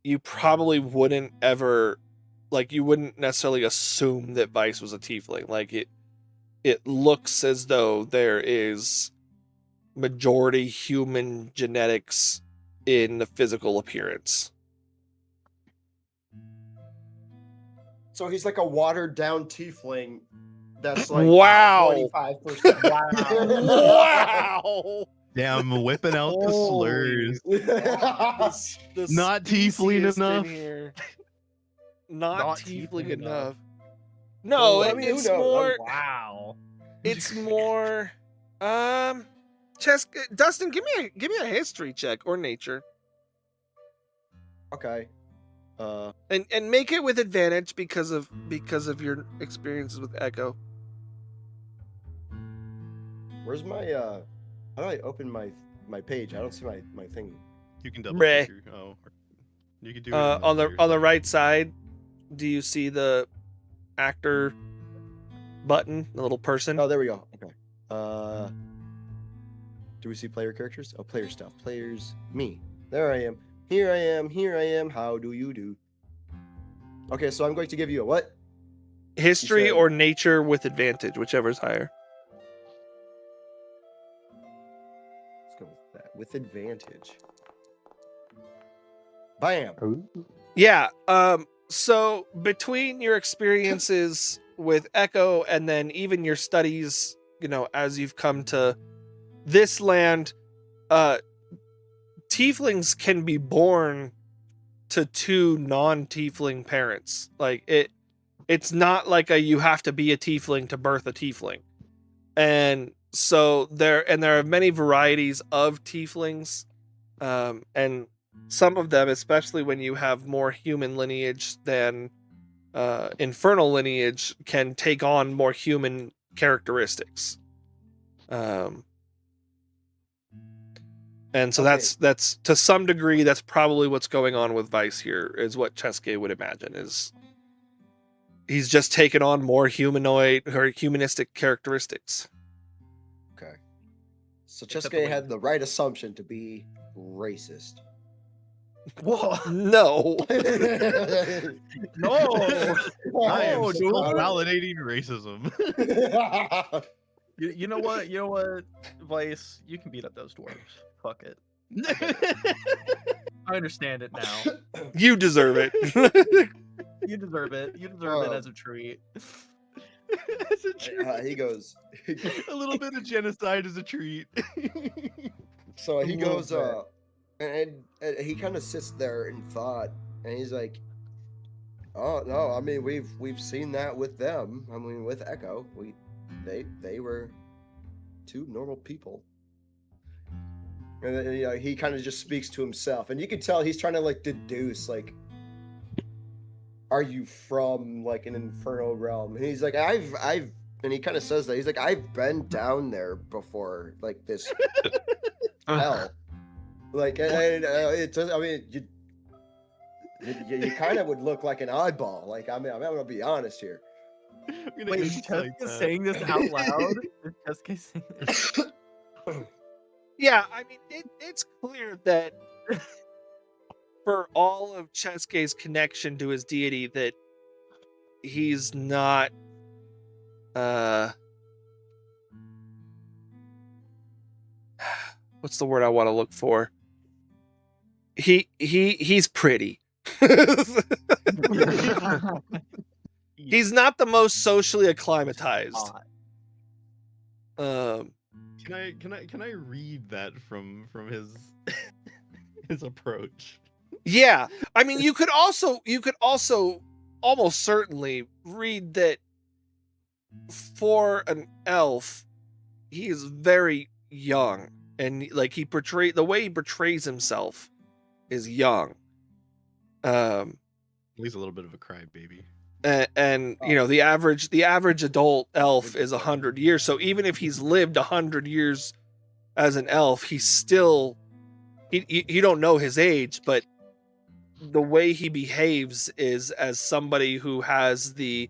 you probably wouldn't ever, like, you wouldn't necessarily assume that Vice was a tiefling. Like it looks as though there is majority human genetics in the physical appearance. So he's like a watered down tiefling. That's like Wow. 45%. Wow. Damn, whipping out the slurs. The Not tiefling speciest in enough. here. Not Not tiefling tiefling enough. enough. No, Well, I mean, who it's knows? more. Wow. It's more. Dustin, give me a history check or nature, Okay. and make it with advantage because of your experiences with Echo. Where's my how do I open my page? I don't see my thing. You can double Ray. check your, you can do it On the right side, do you see the actor button, the little person? Oh, there we go. Okay. Do we see player characters? Oh, player stuff. Players. Me. There I am. Here I am. Here I am. How do you do? Okay, so I'm going to give you a what? History said- or nature with advantage, whichever's higher. Let's go with that. With advantage. Bam. Ooh. Yeah. So between your experiences with Echo and then even your studies, as you've come to this land, tieflings can be born to 2 non-tiefling parents. Like it's not like you have to be a tiefling to birth a tiefling. And so there are many varieties of tieflings. And some of them, especially when you have more human lineage than infernal lineage, can take on more human characteristics. And so Okay. that's to some degree that's probably what's going on with Vice here, is what Cheske would imagine is He's just taken on more humanoid or humanistic characteristics. Okay. So Except Chesuke the had the right assumption to be racist. Whoa. No. No. I am No, still dude. validating racism. You know what? You know what, Vice? You can beat up those dwarves. Fuck it. I understand it now. You deserve it. You deserve it. You deserve it as a treat. As a treat. He goes. A little bit of genocide is a treat. So he little goes. And he kind of sits there in thought, and he's like, "Oh no, I mean we've seen that with them. I mean with Echo, they were two normal people." And then, you know, he kind of just speaks to himself, and you can tell he's trying to like deduce like, are you from like an infernal realm? And he's like, I've and he kind of says that he's like, I've been down there before, like this hell. Like, and it does. I mean, you kind of would look like an eyeball. Like, I'm gonna be honest here. Wait, is Chesuke saying this out loud? Is Chesuke saying this? Yeah, I mean, it's clear that for all of Chesuke's connection to his deity, that he's not, what's the word I want to look for? He's pretty. He's not the most socially acclimatized. Can I read that from his his approach? Yeah, I mean, you could also almost certainly read that for an elf, he is very young, and like the way he portrays himself is young. He's a little bit of a crybaby. And you know, the average adult elf is 100 years. So even if he's lived 100 years as an elf, he's still you don't know his age, but the way he behaves is as somebody who has the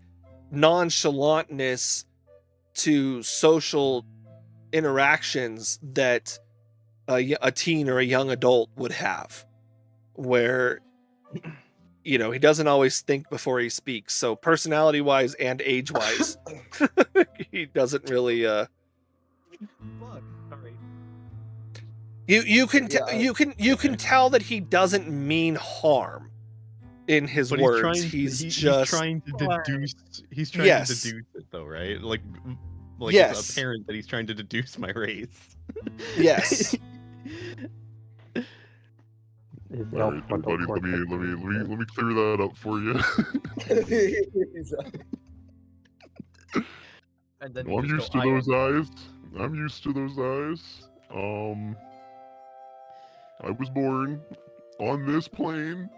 nonchalantness to social interactions that a teen or a young adult would have, where you know, he doesn't always think before he speaks. So personality wise and age wise, he doesn't really Fuck. Sorry. you can tell that he doesn't mean harm in his But words. he's just trying to deduce. He's trying Yes. to deduce it, though, right? Like Yes. it's apparent that he's trying to deduce my race. yes. His All elf right, frontal buddy, let cortex. me clear that up for you. And then Well, I'm you used just to go, those eyes. I'm used to those eyes. I was born on this plane.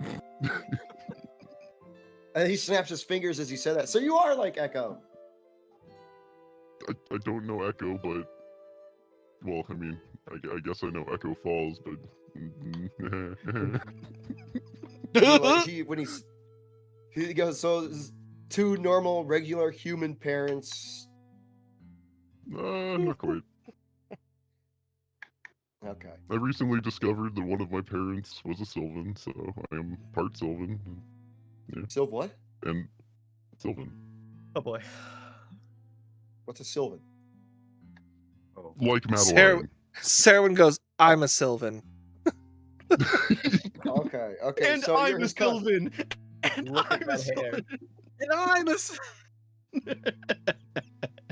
And he snaps his fingers as he said that. So you are like Echo. I don't know Echo, but well, I mean, I guess I know Echo Falls, but Like, he goes, so two normal, regular human parents. not quite. Okay. I recently discovered that one of my parents was a Sylvan, so I am part Sylvan. Sylv what? And Sylvan. oh boy. What's a Sylvan? Oh. Like Sarah, Madeline. Sarwin goes, I'm a Sylvan. Okay. Okay. And so you're I'm a his cousin. Sylvan. And Look at I'm a that hair. Sylvan. And I'm a...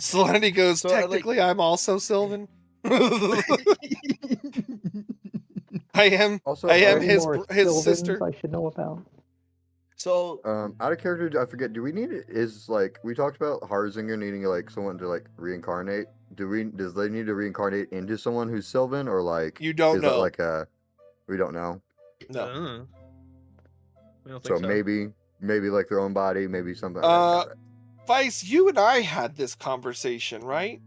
Selenity goes, So, like- technically, I'm also Sylvan. I am Also, I am Any his more his Sylvans sister. I should know about. So out of character, I forget. Do we need we talked about Harzinger needing like someone to like reincarnate? Does they need to reincarnate into someone who's Sylvan, or like You don't is know. that like a we don't know? No. We don't So, think maybe like their own body, maybe something. Vice, you and I had this conversation, right?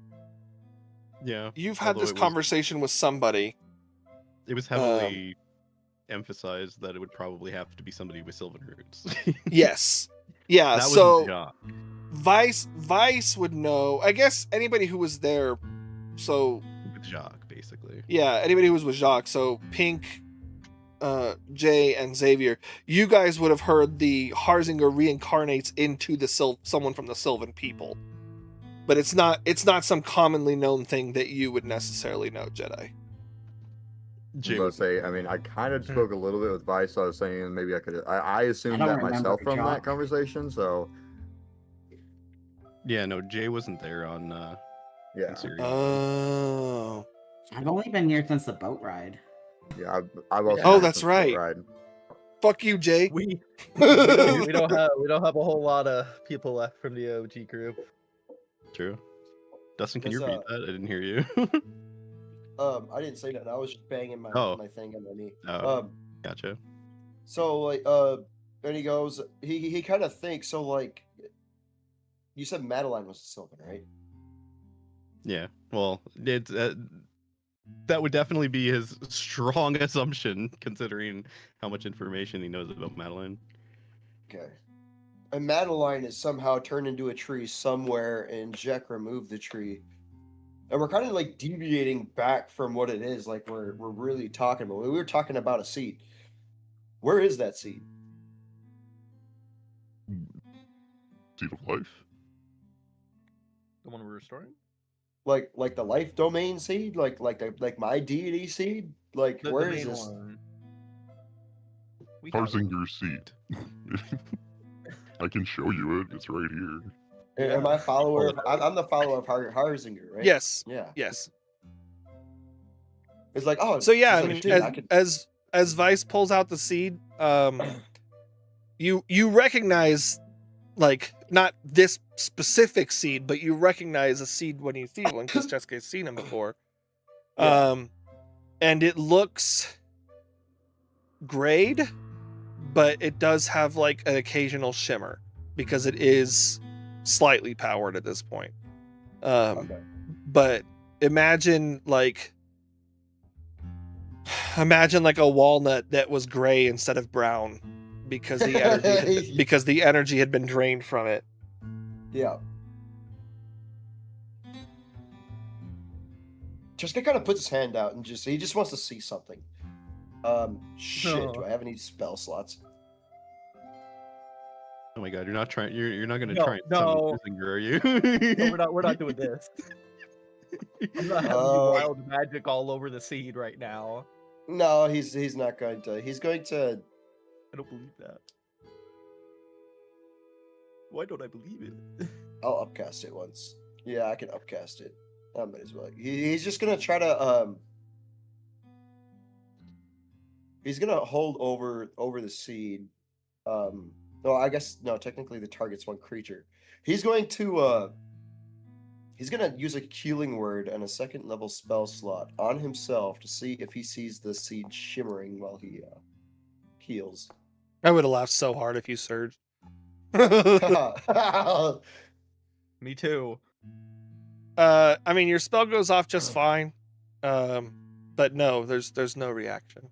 Yeah. You've had Although this it was- conversation with somebody. It was heavily emphasized that it would probably have to be somebody with Sylvan roots. Yes. Yeah, That was so Jock. Vice would know. I guess anybody who was there. So With Jock, basically. yeah, anybody who was with Jacques. So Pink, Jay, and Xavier, you guys would have heard the Harzinger reincarnates into the someone from the Sylvan people, but it's not some commonly known thing that you would necessarily know, Jedi. Jay I was was say, I mean, I kind of spoke a little bit with Vice. So I was saying maybe I could. I assumed don't that remember myself from that Jock. conversation. So Yeah, no, Jay wasn't there on yeah, Syria. Oh. I've only been here since the boat ride. yeah. I've also. Oh, had that's some boat right. ride. Fuck you, Jay. We don't have a whole lot of people left from the OG group. True. Dustin, can you Does, repeat that? I didn't hear you. I didn't say that. I was just banging my Oh. my thing on my knee. Oh, gotcha. So like and he goes, he kind of thinks, so like, you said Madeline was a Sylvan, right? Yeah. Well, it's that would definitely be his strong assumption, considering how much information he knows about Madeline. Okay. And Madeline is somehow turned into a tree somewhere, and Jack removed the tree. And we're kind of like deviating back from what it is, like we're really talking about. We were talking about a seed. Where is that seed? Seed of life. The one we're restoring? Like the life domain seed? Like my deity seed? Like The where is main this? one. We got it. Harzinger's seat. I can show you it. It's right here. Am I a follower of, I'm the follower of Harzinger, right? Yes. Yeah. Yes. It's like, oh, So yeah, I it's like, mean, dude, I could- as Vice pulls out the seed, you recognize, like, not this specific seed, but you recognize a seed when you see one because Jessica's seen him before. Yeah. And it looks grayed, but it does have like an occasional shimmer because it is slightly powered at this point. Okay. But imagine like a walnut that was gray instead of brown because the energy had been drained from it. Yeah. Jessica kind of puts his hand out and he just wants to see something. Shit, No. do I have any spell slots? Oh my god, you're not trying. You're not gonna No, try and no. summon Harzinger, are you? No, we're not doing this. I'm not having wild magic all over the seed right now. No, he's not going to. He's going to. I don't believe that. Why don't I believe it? I'll upcast it once. Yeah, I can upcast it. I might as well. He's just gonna try to. He's gonna hold over the seed. No, I guess no. Technically, the target's one creature. He's going to. He's gonna use a healing word and a second level spell slot on himself to see if he sees the seed shimmering while he heals. I would have laughed so hard if you surged. Me too. I mean, your spell goes off just fine, but no, there's no reaction.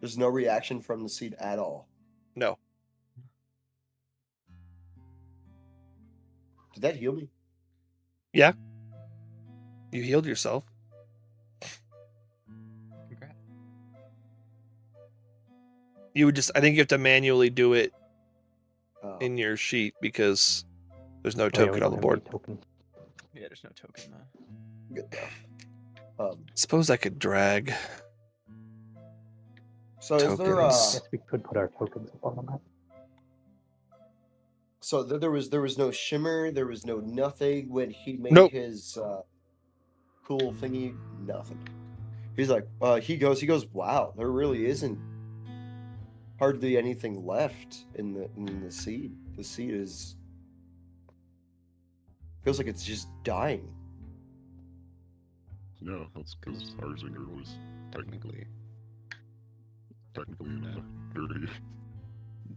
There's no reaction from the seed at all. No. Did that heal me? Yeah. You healed yourself. Congrats. You would just, I think you have to manually do it Oh. in your sheet because there's no Oh, yeah, we token don't on the have board. any tokens. Yeah, there's no token though. Good enough. Suppose I could drag. So is there Tokens. Yes, we could put our tokens up on the map. so there was no shimmer, there was no nothing when he made Nope. his cool thingy, nothing. He's like he goes, wow, there really isn't hardly anything left in the seed. The seed is feels like it's just dying. Yeah, that's because Harzinger was technically in a very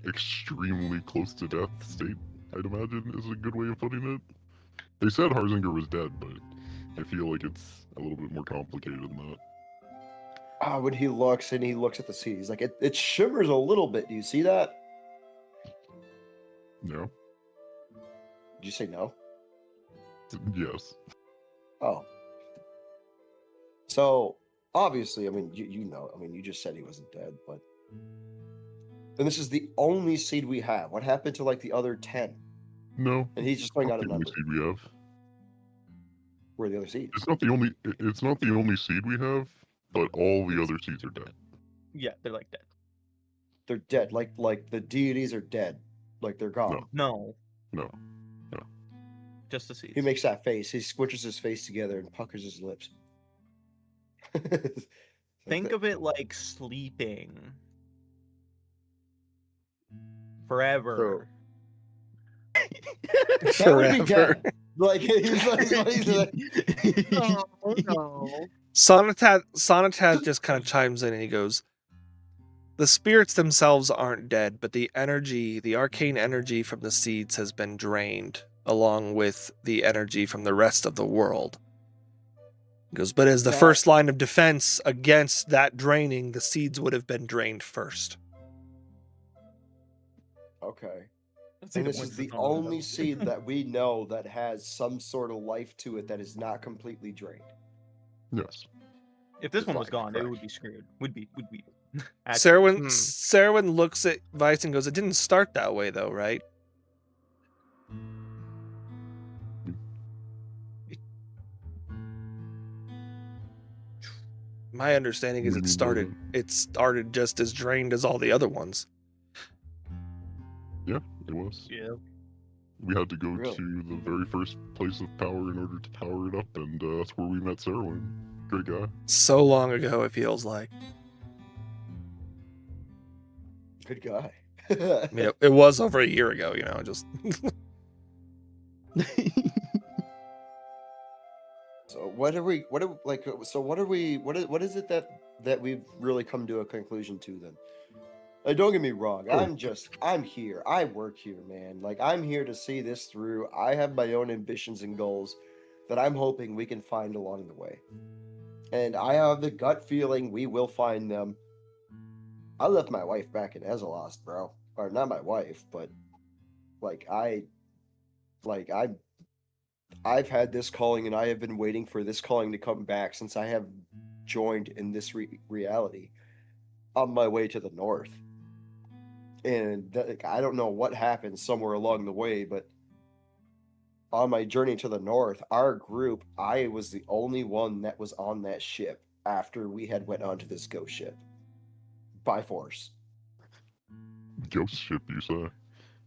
extremely close to death state, I'd imagine is a good way of putting it. They said Harzinger was dead, but I feel like it's a little bit more complicated than that. When he looks at the seed, he's like, it shimmers a little bit. Do you see that? No. Did you say no? Yes. Oh. So, obviously, I mean, you know, I mean, you just said he wasn't dead, but... And this is the only seed we have. What happened to, like, the other 10? No. And he's just going Not out of the only number. seed we have. Where are the other seeds? It's not the only. It's not the only seed we have, but all the other seeds are dead. Yeah, they're like dead. They're dead. Like the deities are dead. Like they're gone. No, No. just the seeds. He makes that face. He squishes his face together and puckers his lips. Think of it like sleeping forever. That would be Forever. dead. Like he's like Oh no. Sonatad just kind of chimes in and he goes, the spirits themselves aren't dead, but the energy, the arcane energy from the seeds has been drained, along with the energy from the rest of the world. He goes, but as the That- first line of defense against that draining, the seeds would have been drained first. okay. Let's And see this is Winston's the on only though. seed that we know that has some sort of life to it that is not completely drained. Yes. If this one was Like, gone, it fresh. would be screwed. Would be. Actually, Sarwin looks at Vice and goes, it didn't start that way though, right? My understanding is What do you mean by it started just as drained as all the other ones. Yeah, it was. yeah. We had to go Really? to the very first place of power in order to power it up, and that's where we met Sarwin. Great guy. So long ago, it feels like. Good guy. I mean, it was over a year ago, you know, just. So what is it that we've really come to a conclusion to then? Like, don't get me wrong, I'm here. I work here, man. Like, I'm here to see this through. I have my own ambitions and goals that I'm hoping we can find along the way. And I have the gut feeling we will find them. I left my wife back in Ezelost, bro. Or not my wife, but I've had this calling and I have been waiting for this calling to come back since I have joined in this reality on my way to the north. And I don't know what happened somewhere along the way, but on my journey to the north, our group, I was the only one that was on that ship after we had went onto this ghost ship by force. Ghost ship, you say?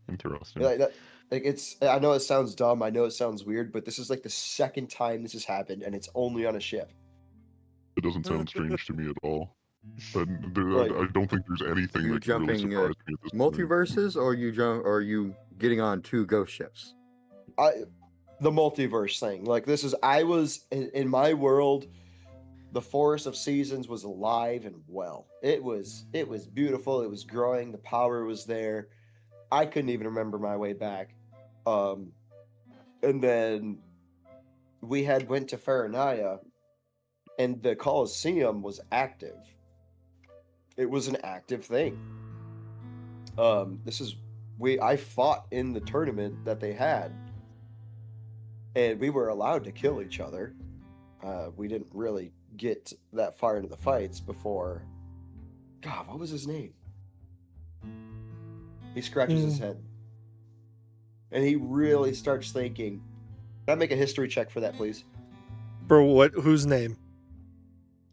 Interesting. I know it sounds dumb, I know it sounds weird, but this is like the second time this has happened, and it's only on a ship. It doesn't sound strange to me at all. And Like- I don't think there's anything You that can really jumping, surprise me at this point. Multiverses, or are you getting on 2 ghost ships? The multiverse thing. Like, I was in my world, the Forest of Seasons was alive and well. It was beautiful. It was growing. The power was there. I couldn't even remember my way back. And then we had went to Faranaya, and the Colosseum was active. It was an active thing. I fought in the tournament that they had, and we were allowed to kill each other. We didn't really get that far into the fights before. God, what was his name? He scratches his head. And he really starts thinking. Can I make a history check for that, please? For what? Whose name?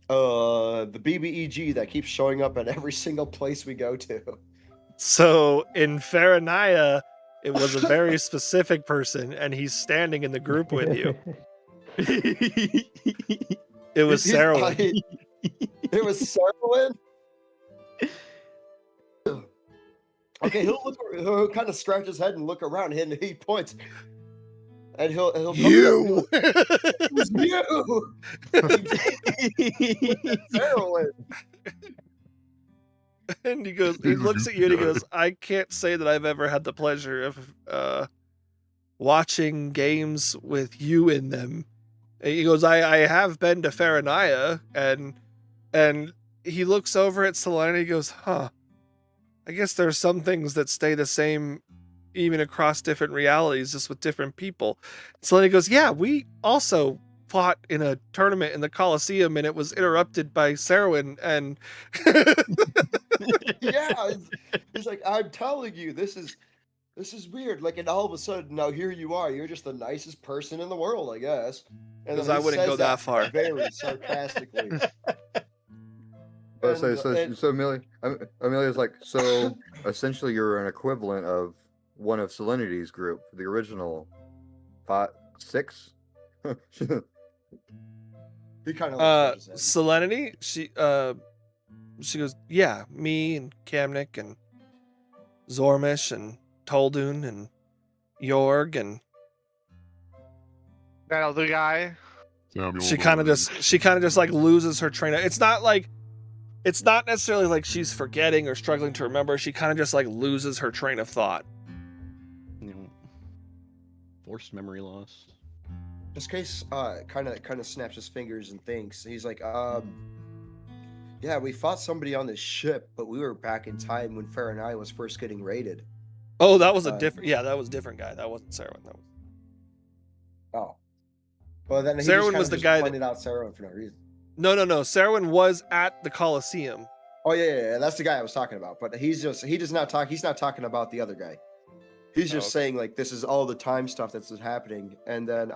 The BBEG that keeps showing up at every single place we go to. So in Faranaya, it was a very specific person, and he's standing in the group with you. It was Sarwin. It was Sarwin? Okay, he'll kind of scratch his head and look around, and he points. And he'll come You! It was you! Sarwin. And he looks at you and he goes, I can't say that I've ever had the pleasure of watching games with you in them. And he goes, I have been to Faranaya, and he looks over at Selena and he goes, huh, I guess there's some things that stay the same even across different realities, just with different people. Selene goes, yeah, we also fought in a tournament in the Colosseum, and it was interrupted by Serwin, and Yeah, he's like, I'm telling you, this is weird. Like, and all of a sudden, now here you are. You're just the nicest person in the world, I guess. And because then I he wouldn't says go that far. very sarcastically. So Amelia's like, so essentially you're an equivalent of one of Selenity's group, the original 6. He kind of Selenity, she goes, yeah, me and Kamnik and Zormish and Toldun and Jorg, and That other guy. Samuel she kind of just like loses her train of, it's not necessarily like she's forgetting or struggling to remember. She kind of just like loses her train of thought. You know, forced memory loss. This case kind of snaps his fingers and thinks. He's like, yeah, we fought somebody on this ship, but we were back in time when Fahrenheit was first getting raided. Oh, that was a different. Yeah, that was a different guy. That wasn't Serwin. That was. Oh, well then he Serwin was the guy pointed out Serwin for no reason. No. Serwin was at the Colosseum. Oh yeah, that's the guy I was talking about. But he's not talking about the other guy. He's just saying like this is all the time stuff that's happening, and then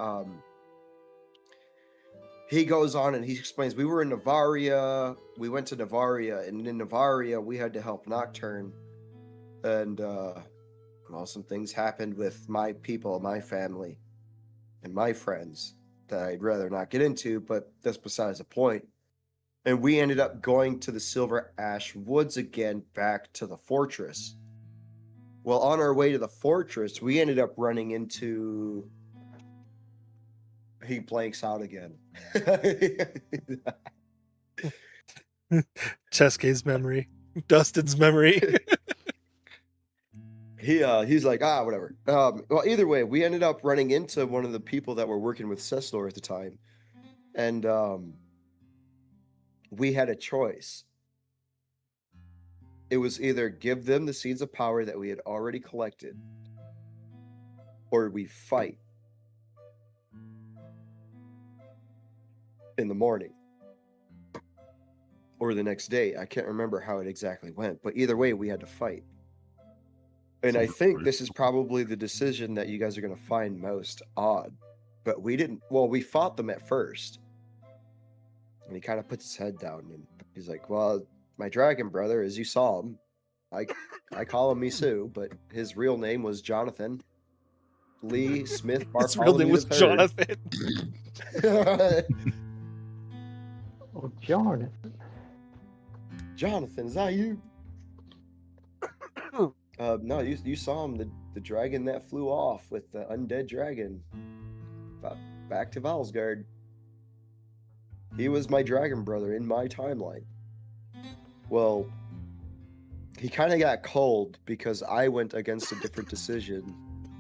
he goes on and he explains we were in Navaria. We went to Navaria, and in Navaria we had to help Nocturne, and well, some things happened with my people, my family, and my friends that I'd rather not get into, but that's besides the point. And we ended up going to the Silver Ash Woods again, back to the fortress. Well, on our way to the fortress, we ended up running into... He blanks out again. Chesky's memory. Dustin's memory. He's like, whatever. Well, either way, we ended up running into one of the people that were working with Ceslor at the time. And we had a choice. It was either give them the seeds of power that we had already collected, or we fight in the morning or the next day. I can't remember how it exactly went, but either way, we had to fight. And I think this is probably the decision that you guys are going to find most odd. But we didn't, well, we fought them at first. And he kind of puts his head down and he's like, well, my dragon brother, as you saw him, I call him Misu, but his real name was Jonathan Lee Smith Bartholomew. His real name was Jonathan. Oh, Jonathan. Jonathan, is that you? No, you saw him, the dragon that flew off with the undead dragon back to Valsgard. He was my dragon brother in my timeline. Well, he kind of got cold because I went against a different decision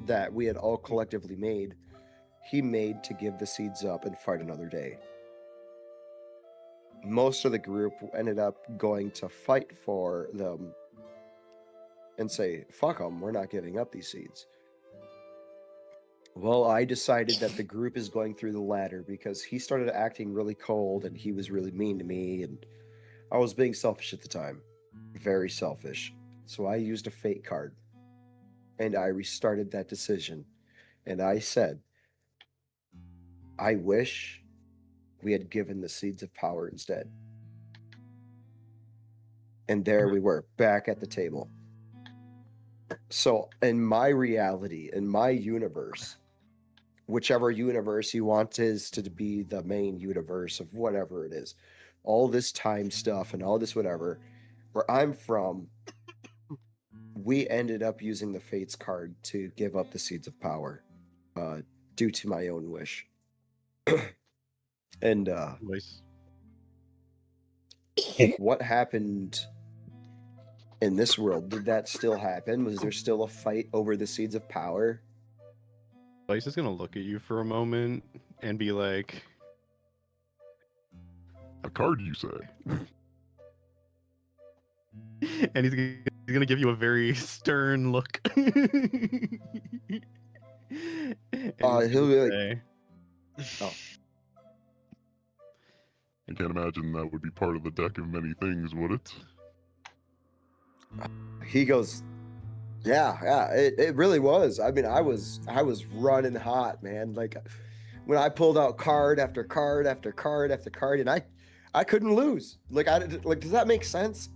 that we had all collectively made. He made to give the seeds up and fight another day. Most of the group ended up going to fight for them and say, fuck them, we're not giving up these seeds. Well, I decided that the group is going through the ladder because he started acting really cold and he was really mean to me, and I was being selfish at the time. Very selfish. So I used a fate card and I restarted that decision. And I said, I wish we had given the seeds of power instead. And there we were, back at the table. So in my reality, in my universe, whichever universe you want is to be the main universe of whatever it is, all this time stuff and all this whatever, where I'm from, we ended up using the Fates card to give up the seeds of power due to my own wish. And Nice. what happened in this world? Did that still happen? Was there still a fight over the seeds of power? Vice is gonna look at you for a moment and be like, A card, you say? and he's gonna He's gonna give you a very stern look. And he's He'll gonna be like, say, I can't imagine that would be part of the deck of many things, would it? he goes, yeah, it really was. I mean, I was running hot, man. Like when I pulled out card after card after card after card, and I couldn't lose. Like does that make sense?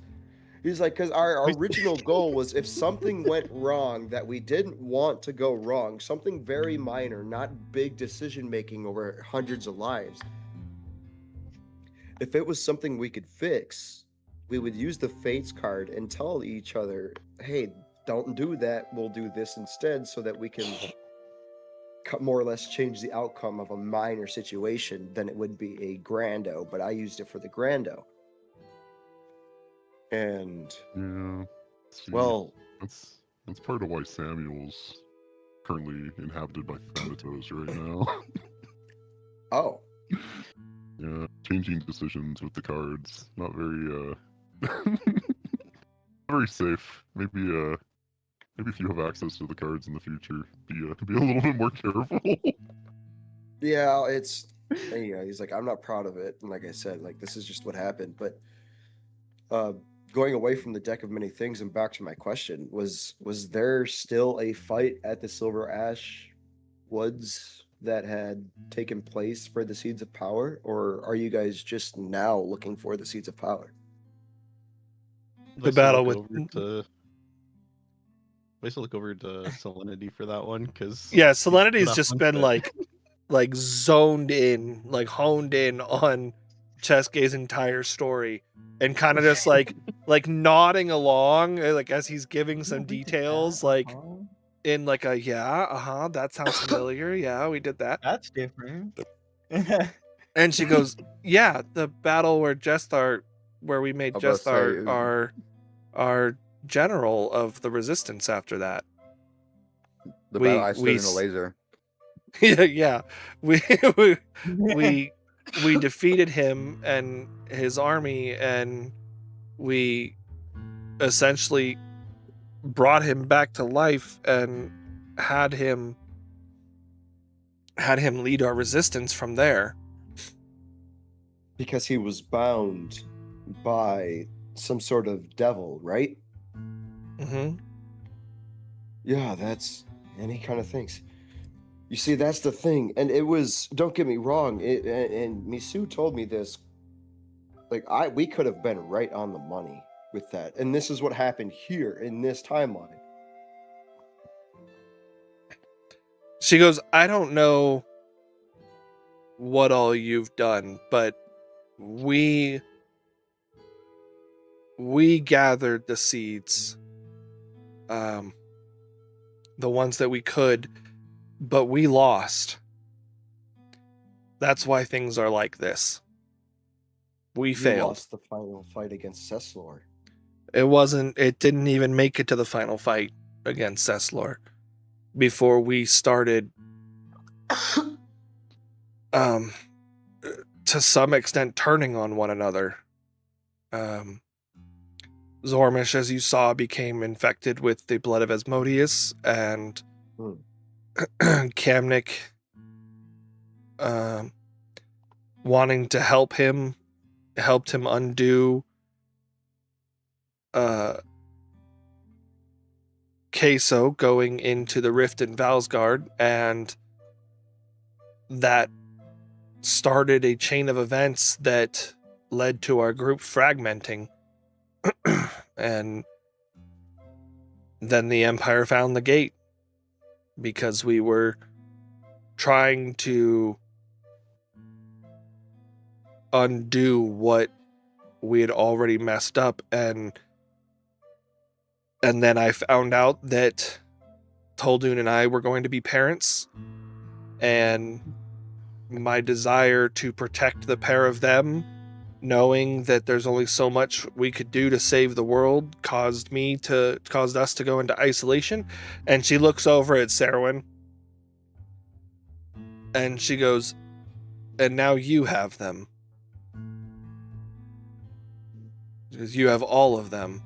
He's like, because our original goal was if something went wrong that we didn't want to go wrong, something very minor, not big decision making over hundreds of lives. If it was something we could fix, we would use the Fates card and tell each other, hey, don't do that. We'll do this instead so that we can more or less change the outcome of a minor situation than it would be a grando. But I used it for the grando. And Yeah. See, well, that's part of why Samuel's currently inhabited by Thanatos right now. oh, Yeah, changing decisions with the cards, not very very safe. Maybe if you have access to the cards in the future, be a little bit more careful. yeah, it's he's like, I'm not proud of it, and like I said, like this is just what happened. But going away from the deck of many things and back to my question, was there still a fight at the Silver Ash Woods that had taken place for the Seeds of Power, or are you guys just now looking for the Seeds of Power? The battle with I look over to Salinity for that one, because yeah, Salenity's just been like zoned in, like honed in on Chesky's entire story, and kind of just like nodding along, like as he's giving some details, like in like a that sounds familiar. Yeah, we did that. That's different. And she goes, yeah, the battle where we made I was about to Jestar our general of the resistance after that. The We- battle I stood we in a laser. Yeah, we defeated him and his army, and we essentially brought him back to life and had him lead our resistance from there. Because he was bound by some sort of devil, right? Mm-hmm. Yeah, and he kind of thinks. You see, that's the thing. And it was, don't get me wrong, and Misu told me this, like, we could have been right on the money with that. And this is what happened here in this timeline. She goes, I don't know what all you've done, but we gathered the seeds, the ones that we could, but we lost. That's why things are like this. We You failed. lost the final fight against Ceslor. It didn't even make it to the final fight against Ceslor before we started to some extent turning on one another. Zormish, as you saw, became infected with the blood of Asmodeus, and Kamnik, wanting to helped him undo Queso going into the rift in Valsgard, and that started a chain of events that led to our group fragmenting. And then the Empire found the gate because we were trying to undo what we had already messed up, and then I found out that Toldun and I were going to be parents, and my desire to protect the pair of them, knowing that there's only so much we could do to save the world, caused us to go into isolation. And she looks over at Serwin and she goes, and now you have them. Because you have all of them.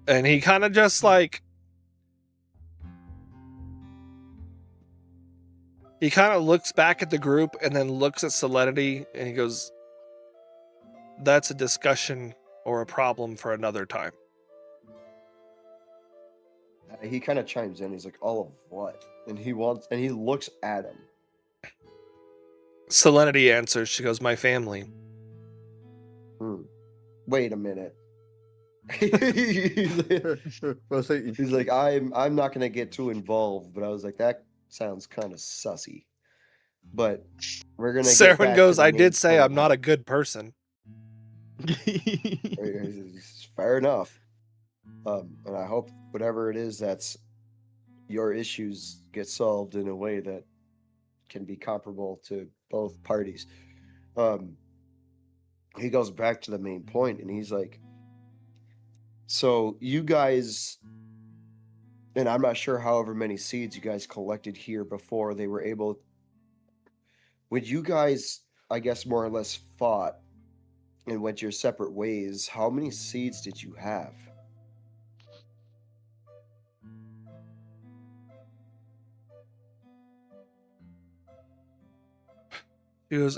And he kind of just like, he kind of looks back at the group and then looks at Selenity and he goes, that's a discussion or a problem for another time. He kind of chimes in. He's like, all of what? And he looks at him. Selenity answers. She goes, my family. Wait a minute. He's like, I'm not gonna get too involved, but I was like, that sounds kind of sussy. But we're gonna. Serwyn goes, I did say I'm not a good person. Fair enough. And I hope whatever it is that's your issues get solved in a way that can be comparable to both parties. He goes back to the main point and he's like, so you guys, and I'm not sure however many seeds you guys collected here before they were able, when you guys, I guess, more or less fought and went your separate ways, how many seeds did you have? He goes,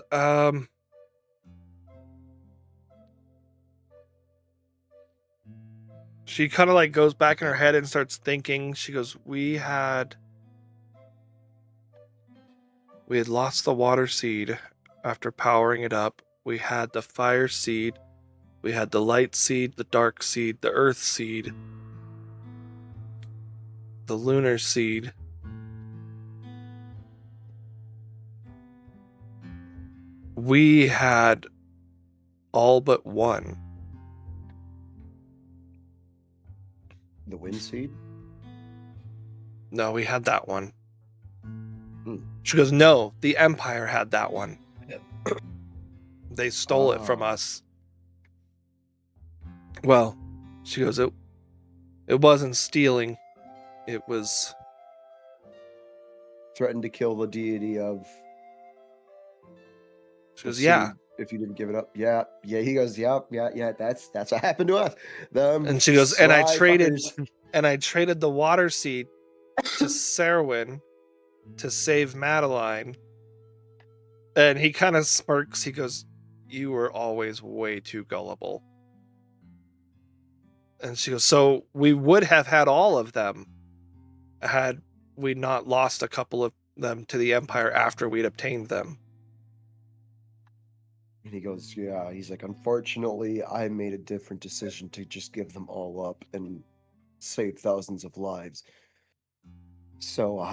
she kind of like goes back in her head and starts thinking. She goes, we had lost the water seed after powering it up. We had the fire seed. We had the light seed, the dark seed, the earth seed, the lunar seed. We had all but one. The wind seed? No, we had that one. She goes, no, the Empire had that one. They stole it from us. Well, she goes, it wasn't stealing. It was... Threatened to kill the deity of... She goes, yeah. If you didn't give it up. Yeah. He goes, yeah. That's what happened to us. And she goes, and I traded the water seed to Serwyn to save Madeline. And he kind of smirks. He goes, you were always way too gullible. And she goes, so we would have had all of them had we not lost a couple of them to the Empire after we'd obtained them. And he goes, yeah. He's like, unfortunately, I made a different decision to just give them all up and save thousands of lives. So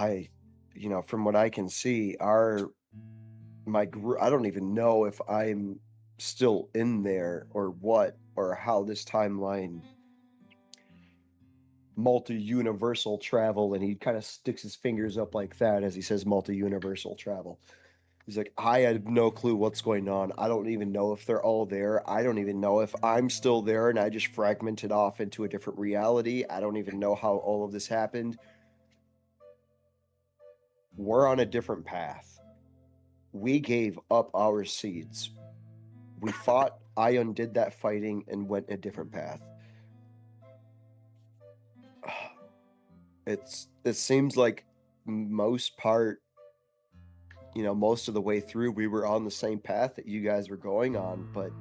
from what I can see, my group, I don't even know if I'm still in there or what, or how this timeline multi-universal travel, and he kind of sticks his fingers up like that as he says multi-universal travel. He's like, I have no clue what's going on. I don't even know if they're all there. I don't even know if I'm still there and I just fragmented off into a different reality. I don't even know how all of this happened. We're on a different path. We gave up our seeds. We fought, I undid that fighting and went a different path. It seems like most of the way through, we were on the same path that you guys were going on, but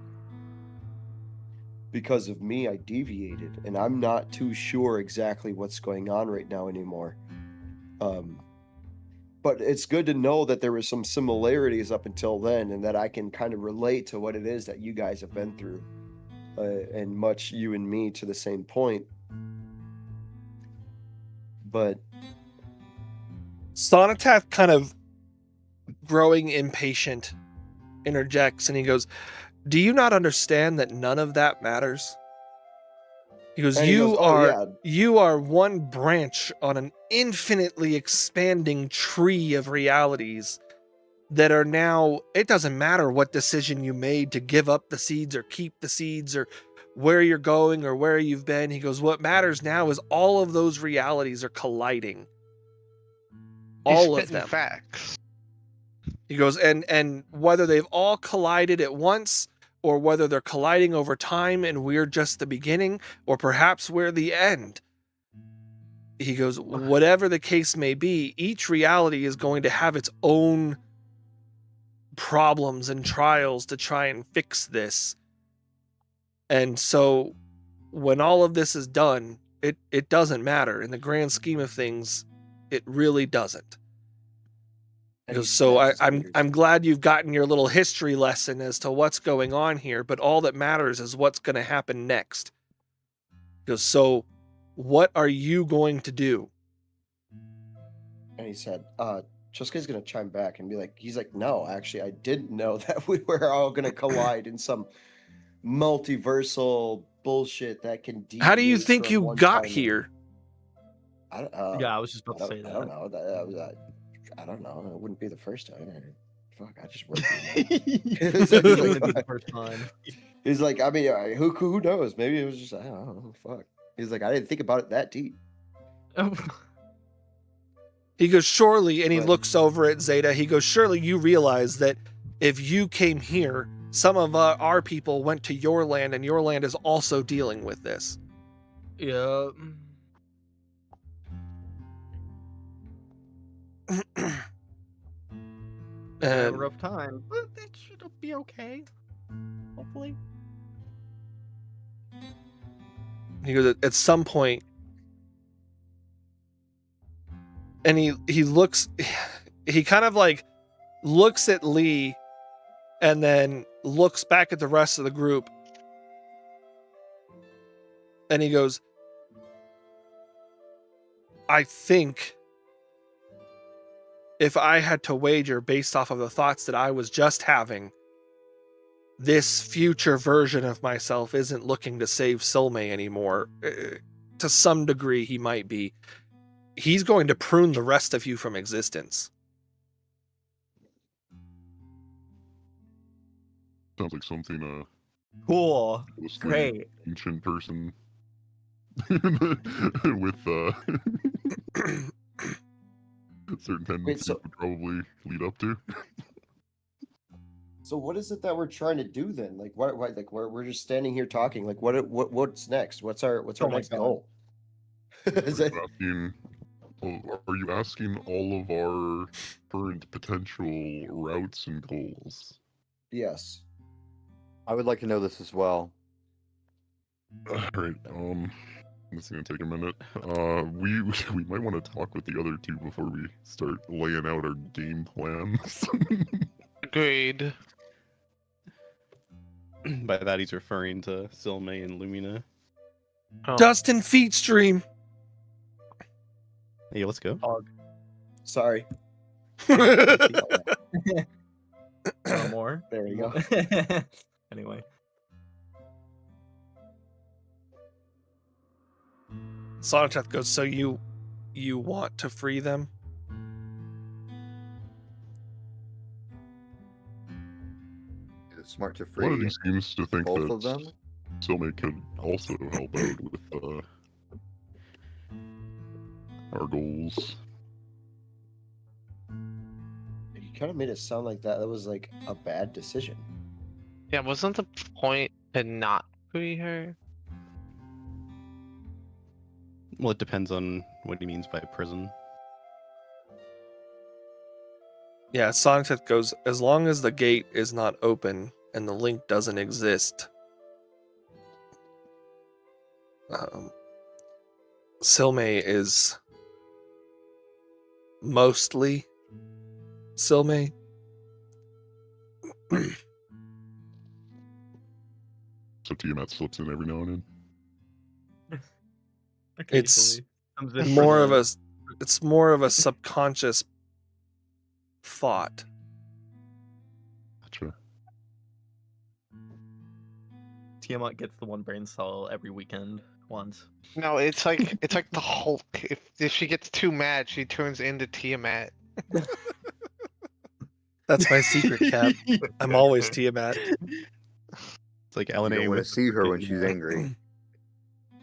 because of me, I deviated, and I'm not too sure exactly what's going on right now anymore. But it's good to know that there was some similarities up until then, and that I can kind of relate to what it is that you guys have been through, and much you and me to the same point. But Sonatath kind of growing impatient interjects and he goes, do you not understand that none of that matters? He goes, you are one branch on an infinitely expanding tree of realities that are now, it doesn't matter what decision you made to give up the seeds or keep the seeds or where you're going or where you've been. He goes, what matters now is all of those realities are colliding. All of them. Facts. He goes, and whether they've all collided at once or whether they're colliding over time and we're just the beginning, or perhaps we're the end. He goes, whatever the case may be, each reality is going to have its own problems and trials to try and fix this. And so when all of this is done, it doesn't matter. In the grand scheme of things, it really doesn't. And he So snaps his I'm fingers. glad you've gotten your little history lesson as to what's going on here, but all that matters is what's going to happen next. So what are you going to do? And he said, Chosuke's gonna chime back and be like, he's like, no, actually, I didn't know that we were all gonna collide in some multiversal bullshit that can How do you deviate think from you one got timeline. here? I don't, Yeah, I was just about to I say don't, I don't that. know. I don't know. It wouldn't be the first time. Fuck, I just worked. It's gonna be the first time. He's like, I mean, who knows? Maybe it was just, I don't know. Fuck. He's like, I didn't think about it that deep. He goes, surely, and he Right. looks over at Zeta. He goes, surely you realize that if you came here, some of our people went to your land, and your land is also dealing with this. Yeah. Have a And rough time, but it should be okay. Hopefully. he goes, at some point, and he looks, he kind of like looks at Lee and then looks back at the rest of the group. And he goes, I think if I had to wager based off of the thoughts that I was just having, this future version of myself isn't looking to save Silme anymore. To some degree, he might be. He's going to prune the rest of you from existence. Sounds like something Cool. mostly Great. ancient person with certain tendencies so- would probably lead up to. So what is it that we're trying to do then? Like what like we're just standing here talking. Like what's next? What's our Oh my next God. goal? Is it- Are you asking all of our current potential routes and goals? yes. I would like to know this as well. Alright, this is gonna take a minute. We might want to talk with the other two before we start laying out our game plans. Agreed. By that, he's referring to Silme and Lumina. Oh. Dustin Feetstream. Hey, let's go. Sorry. No more. There you go. Anyway. Sonateth goes, so you want to free them? It's smart to One of free these seems to think both of that them. Silme could also help out with our goals. You kind of made it sound like that was like a bad decision. Yeah, wasn't the point to not free her? Well, it depends on what he means by prison. Yeah, Sonateth goes, as long as the gate is not open and the link doesn't exist, Silme is mostly Silme. So Tiamat slips in every now and then. It's Occasionally. Comes in for more of the- it's more of a subconscious thought. Gotcha. Tiamat gets the one brain cell every weekend once. No, it's like the Hulk. If she gets too mad, she turns into Tiamat. That's my secret, Cap. I'm always Tiamat. It's like You don't LNA want to with see her when she's angry.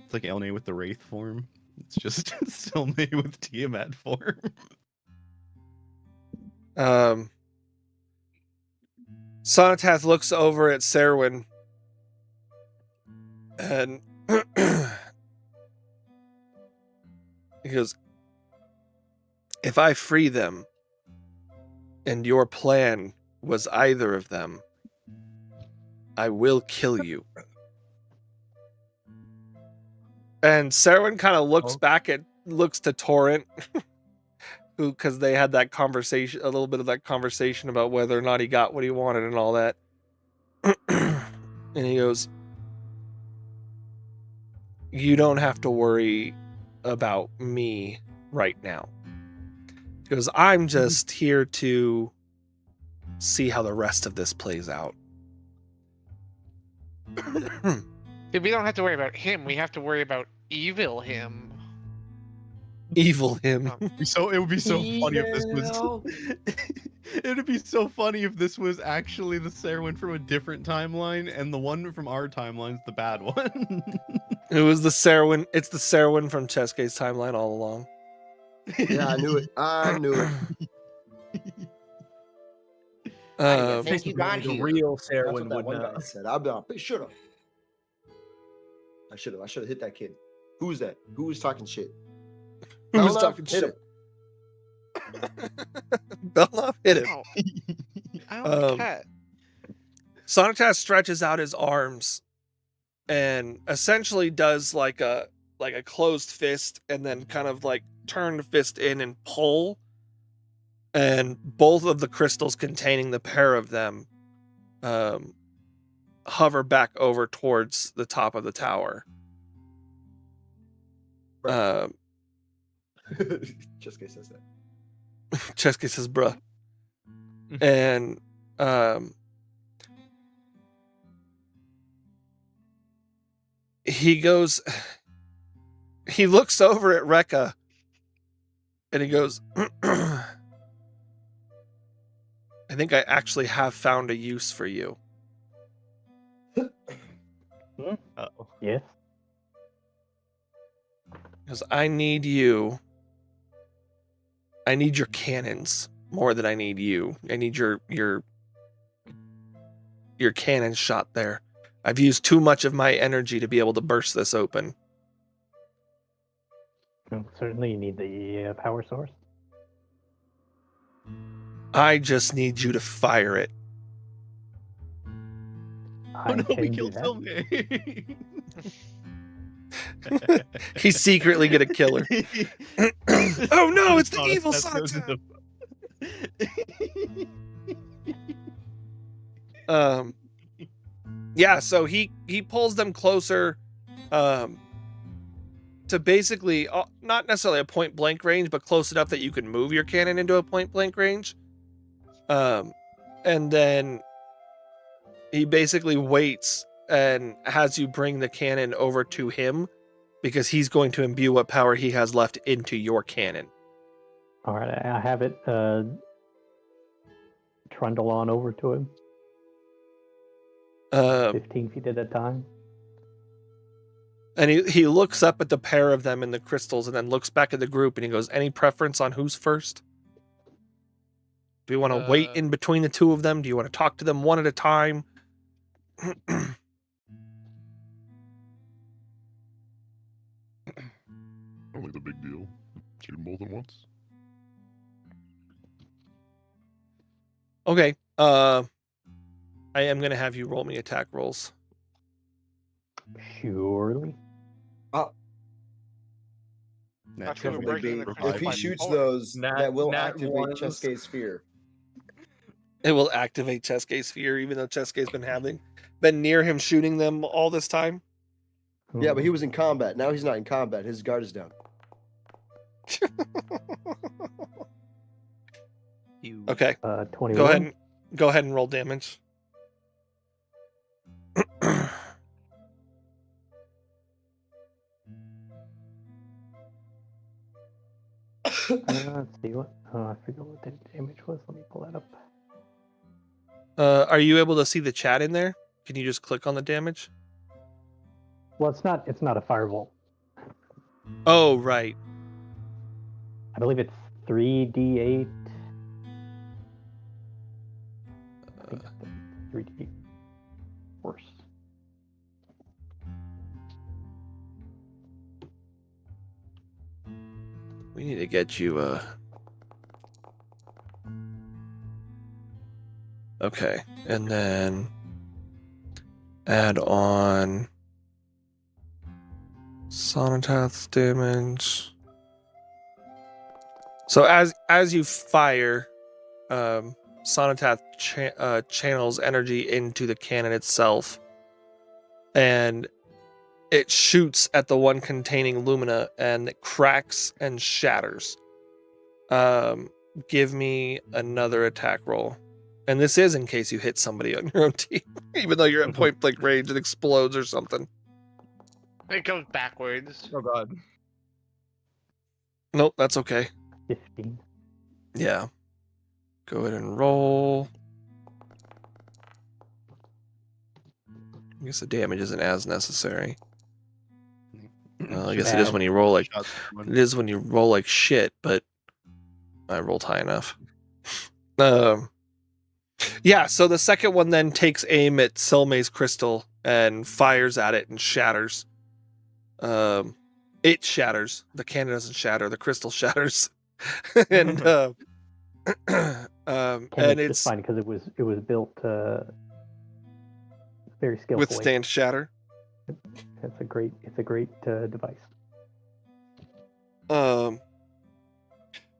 it's like LNA with the Wraith form. It's just Silme with Tiamat form. Sonatath looks over at Serwin And he goes, if I free them, and your plan was either of them, I will kill you. And Serwyn kind of looks looks to Torrent, who, because they had that conversation, a little bit of that conversation about whether or not he got what he wanted and all that. And he goes, you don't have to worry about me right now. He goes, I'm just here to see how the rest of this plays out. We don't have to worry about him. We have to worry about evil him. Evil him. Um, It would be so funny if this was. It would be so funny if this was actually the Serwyn from a different timeline, and the one from our timeline's the bad one. It was the Serwyn. It's the Serwyn from Chesky's timeline all along. Yeah, I knew it. I knew it. Think you got The here. real That's Serwyn what that would one guy know. said. Shut up. I should have hit that kid. Who was that? Who was talking shit? Who was Belknap, talking hit shit? Belknap hit him. Ow. Ow, Um, cat. Sonic stretches out his arms and essentially does like a closed fist and then kind of like turn the fist in and pull, and both of the crystals containing the pair of them hover back over towards the top of the tower. Chesuke says that. Chesky says, bruh. And he looks over at Rekka and he goes, I think I actually have found a use for you. Uh-oh. Yes. Because I need you. I need your cannons more than I need you. I need your cannon shot there. I've used too much of my energy to be able to burst this open. Well, certainly you need the power source. I just need you to fire it. I no, we can do killed that. Silme. He's secretly gonna kill her. Oh no, it's the evil Sonic. Yeah, so he pulls them closer to basically not necessarily a point blank range, but close enough that you can move your cannon into a point blank range. And then he basically waits and has you bring the cannon over to him because he's going to imbue what power he has left into your cannon. All right, I have it trundle on over to him. 15 feet at a time. And he looks up at the pair of them in the crystals and then looks back at the group and he goes, any preference on who's first? Do you want to wait in between the two of them? Do you want to talk to them one at a time? Only the big deal. Shoot them both at once. Okay. I am going to have you roll me attack rolls. Surely. Actually, we're If breaking the crystal he by shoots power. those, that will nat activate ones. Chesky's sphere. It will activate Chesky's fear, even though Chesky's been near him shooting them all this time. Yeah, but he was in combat. Now he's not in combat. His guard is down. Okay. 21. Go ahead and roll damage. Let's see what. I forget what the damage was. Let me pull that up. Are you able to see the chat in there? Can you just click on the damage? Well, it's not a firebolt. Oh, right. I believe it's 3d8. I think it's 3d8 worse. We need to get you okay, and then add on Sonatath's damage. So as you fire, Sonatath channels energy into the cannon itself, and it shoots at the one containing Lumina, and it cracks and shatters. Give me another attack roll. And this is in case you hit somebody on your own team, even though you're at point blank range, it explodes or something. It goes backwards. Oh god. Nope, that's okay. 15. Yeah. Go ahead and roll. I guess the damage isn't as necessary. Well, I guess it is when you roll like shit, but I rolled high enough. Yeah, so the second one then takes aim at Silme's crystal and fires at it and shatters. It shatters. The cannon doesn't shatter. The crystal shatters. And and it's fine because it was built very skillfully. Withstand shatter. It's a great device.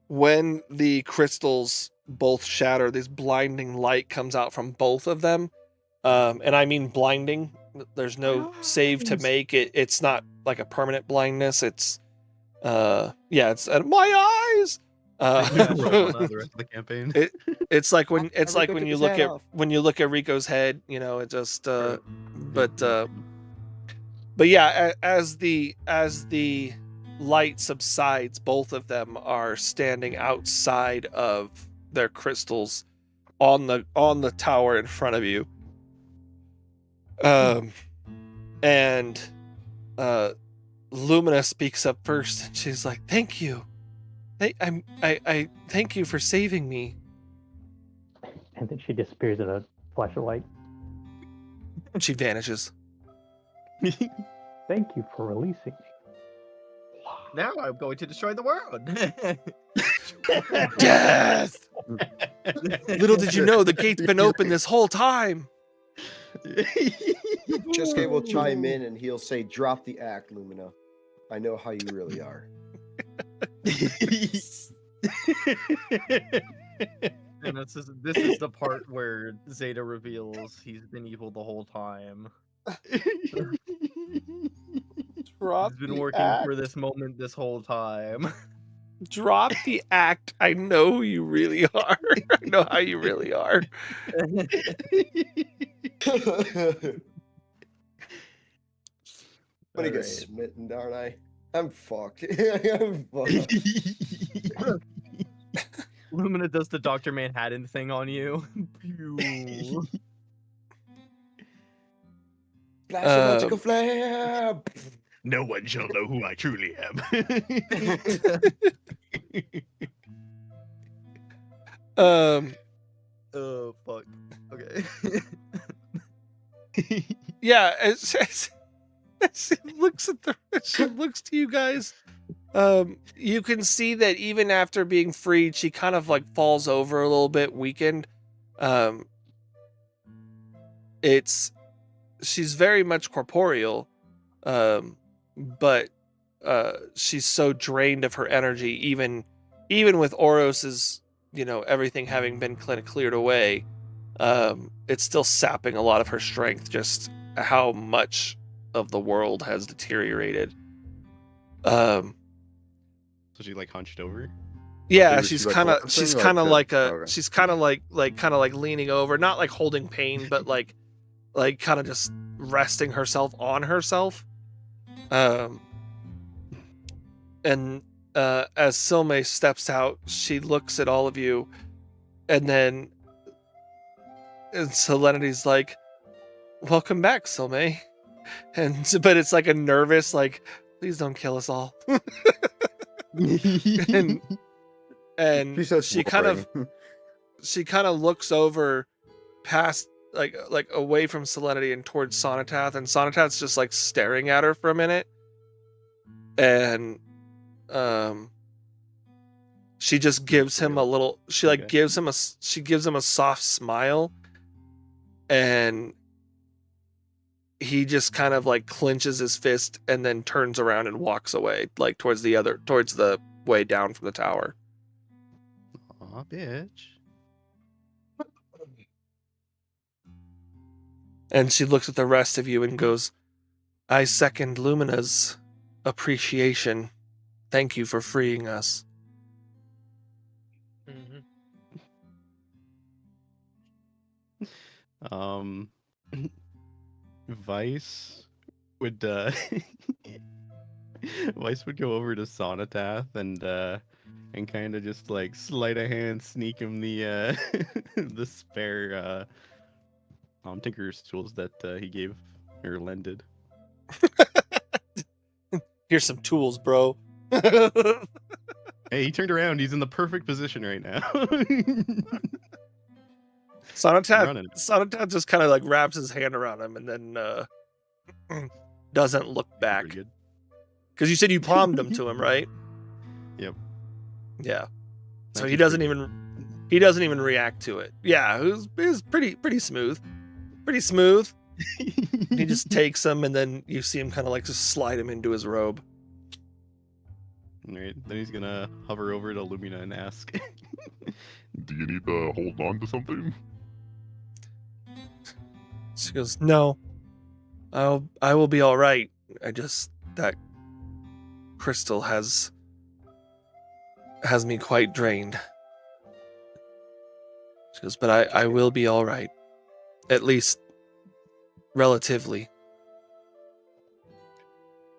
When the crystals both shatter, this blinding light comes out from both of them, and I mean blinding. There's no save to make it. It's not like a permanent blindness. It's it's my eyes. The rest of the campaign. It's like when Rico you took look his at hat off. when you look at Rico's head, you know, it just but yeah, as the light subsides, both of them are standing outside of their crystals on the tower in front of you. And Lumina speaks up first, and she's like, "Thank you. I thank you for saving me." And then she disappears in a flash of light. She vanishes. Thank you for releasing me. Now I'm going to destroy the world. Death! Little did you know the gate's been open this whole time. Chesuke will chime in and he'll say, "Drop the act, Lumina. I know how you really are." And this is the part where Zeta reveals he's been evil the whole time. Drop He's been the working act. for this moment this whole time. Drop the act. I know you really are. I know how you really are. I'm gonna get smitten, aren't I? I'm fucked. I'm fucked. Lumina does the Dr. Manhattan thing on you. Pew. Flash a magical flare. No one shall know who I truly am. Oh fuck. Okay. Yeah, as she looks she looks to you guys. You can see that even after being freed, she kind of like falls over a little bit, weakened. She's very much corporeal, but she's so drained of her energy, even with Oros's, everything having been cleared away, it's still sapping a lot of her strength, just how much of the world has deteriorated. So she like hunched over? Yeah, Maybe she's she's like kind of focusing, she's like, kind of like a okay. she's kind of like leaning over, not like holding pain, but like kind of just resting herself on herself. And as Silme steps out, she looks at all of you, and Selenity's like, "Welcome back, Silme." But it's like a nervous, like, "Please don't kill us all." and She says she kind of looks over past like away from Selenity and towards Sonatath, and Sonatath's just like staring at her for a minute, and she just gives him a little. She like Okay. gives him a. She gives him a soft smile, and he just kind of like clenches his fist and then turns around and walks away, like towards the way down from the tower. Aw, bitch. And she looks at the rest of you and goes, "I second Lumina's appreciation. Thank you for freeing us." Vice would Vice would go over to Sonatath and kind of just like sleight of hand sneak him the the spare Tinker's tools that he gave or lended. Here's some tools, bro. Hey, he turned around. He's in the perfect position right now. Running. Sonatath just kind of like wraps his hand around him and then doesn't look back. Pretty good. Because you said you palmed him to him, right? Yep. Yeah. So That's he just doesn't even react to it. Yeah, it was pretty smooth. Pretty smooth. He just takes him and then you see him kind of like just slide him into his robe. All right, then he's gonna hover over to Lumina and ask, Do you need to hold on to something? She goes, "No. I will be all right. That crystal has me quite drained." She goes, "But I will be all right. At least relatively."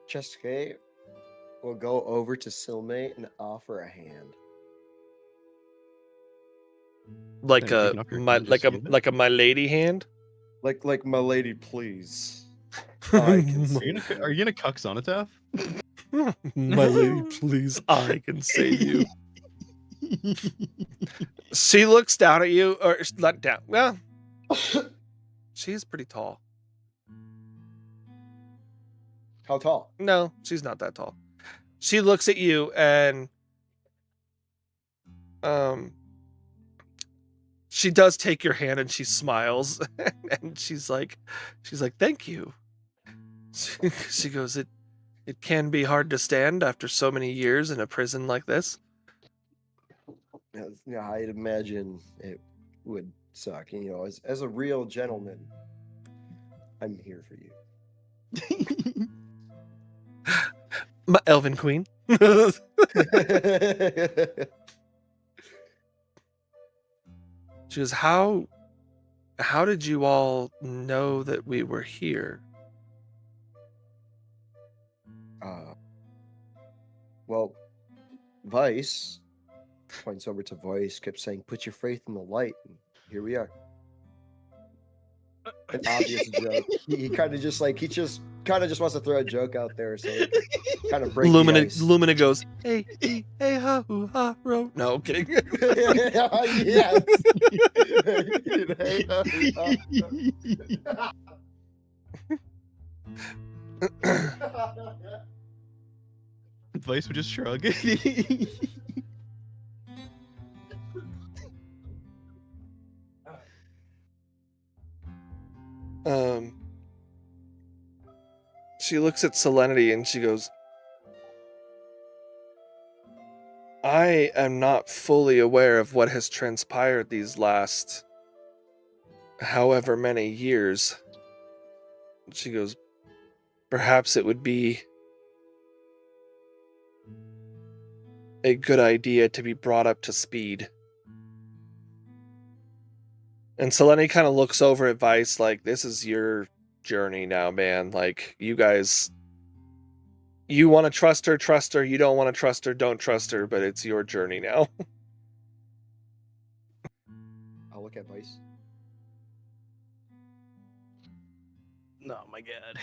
Chesuke will go over to Silmate and offer a hand. Like Yeah, a taking off your my hand, like just a use it. like a my lady hand. Like my lady, please. I can see. Are you gonna cuck Sonatath? My lady, please, I can save you. She looks down at you, or not down. Well, she's pretty tall. How tall? No, she's not that tall. She looks at you and she does take your hand and she smiles and she's like, "Thank you." She goes, it can be hard to stand after so many years in a prison like this." Yeah, I'd imagine it would suck. You know, as a real gentleman, I'm here for you. My elven queen. She goes, how did you all know that we were here? Well, Vice points over to Vice, kept saying, "Put your faith in the light," and here we are. An obvious joke. He kind of just wants to throw a joke out there, so kind of break the ice. Lumina goes, "Hey, ha, hoo, ha, ro." No, kidding. Yes. Vice would just shrug. She looks at Selenity and she goes, "I am not fully aware of what has transpired these last however many years." She goes, "Perhaps it would be a good idea to be brought up to speed." And Selenity kind of looks over at Vice like, "This is your journey now, man. Like, you guys, you want to trust her. You don't want to trust her, don't trust her, but it's your journey now." I'll look at Vice. Oh my god.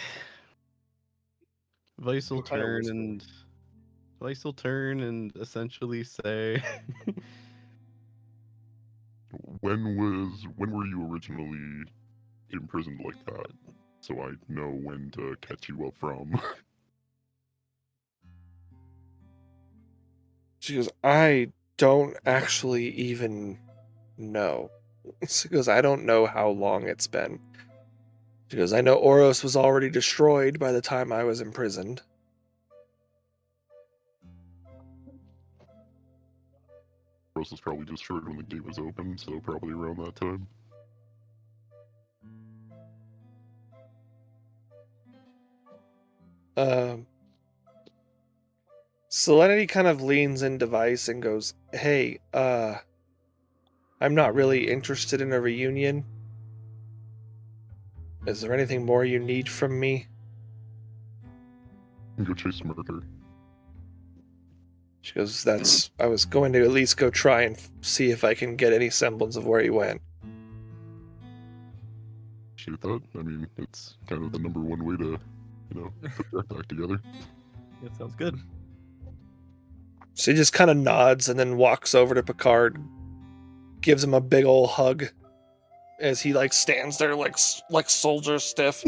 Vice will What kind of turn and essentially say, When were you originally imprisoned like that? So I know when to catch you up from. She goes, I don't actually even know. She goes, I don't know how long it's been. She goes, I know Oros was already destroyed by the time I was imprisoned. Oros was probably destroyed when the gate was open, so probably around that time. Selenity kind of leans into Vice and goes, hey, I'm not really interested in a reunion. Is there anything more you need from me? You can go chase Murder. She goes, I was going to at least go try and see if I can get any semblance of where he went. Shoot that. I mean, it's kind of the number one way to, put that back together. It sounds good. She just kind of nods and then walks over to Picard, gives him a big ol' hug as he stands there like soldier stiff.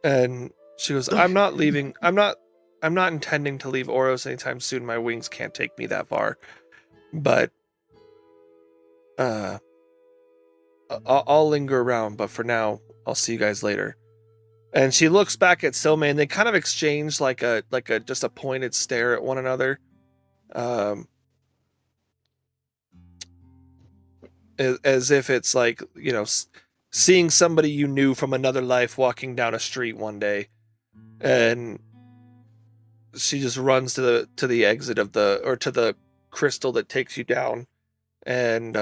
And she goes, I'm not leaving. I'm not intending to leave Oros anytime soon. My wings can't take me that far. But I'll linger around, but for now, I'll see you guys later. And she looks back at Silme, and they kind of exchange like a just a pointed stare at one another. As if it's like, seeing somebody you knew from another life walking down a street one day. And she just runs to the exit of to the crystal that takes you down and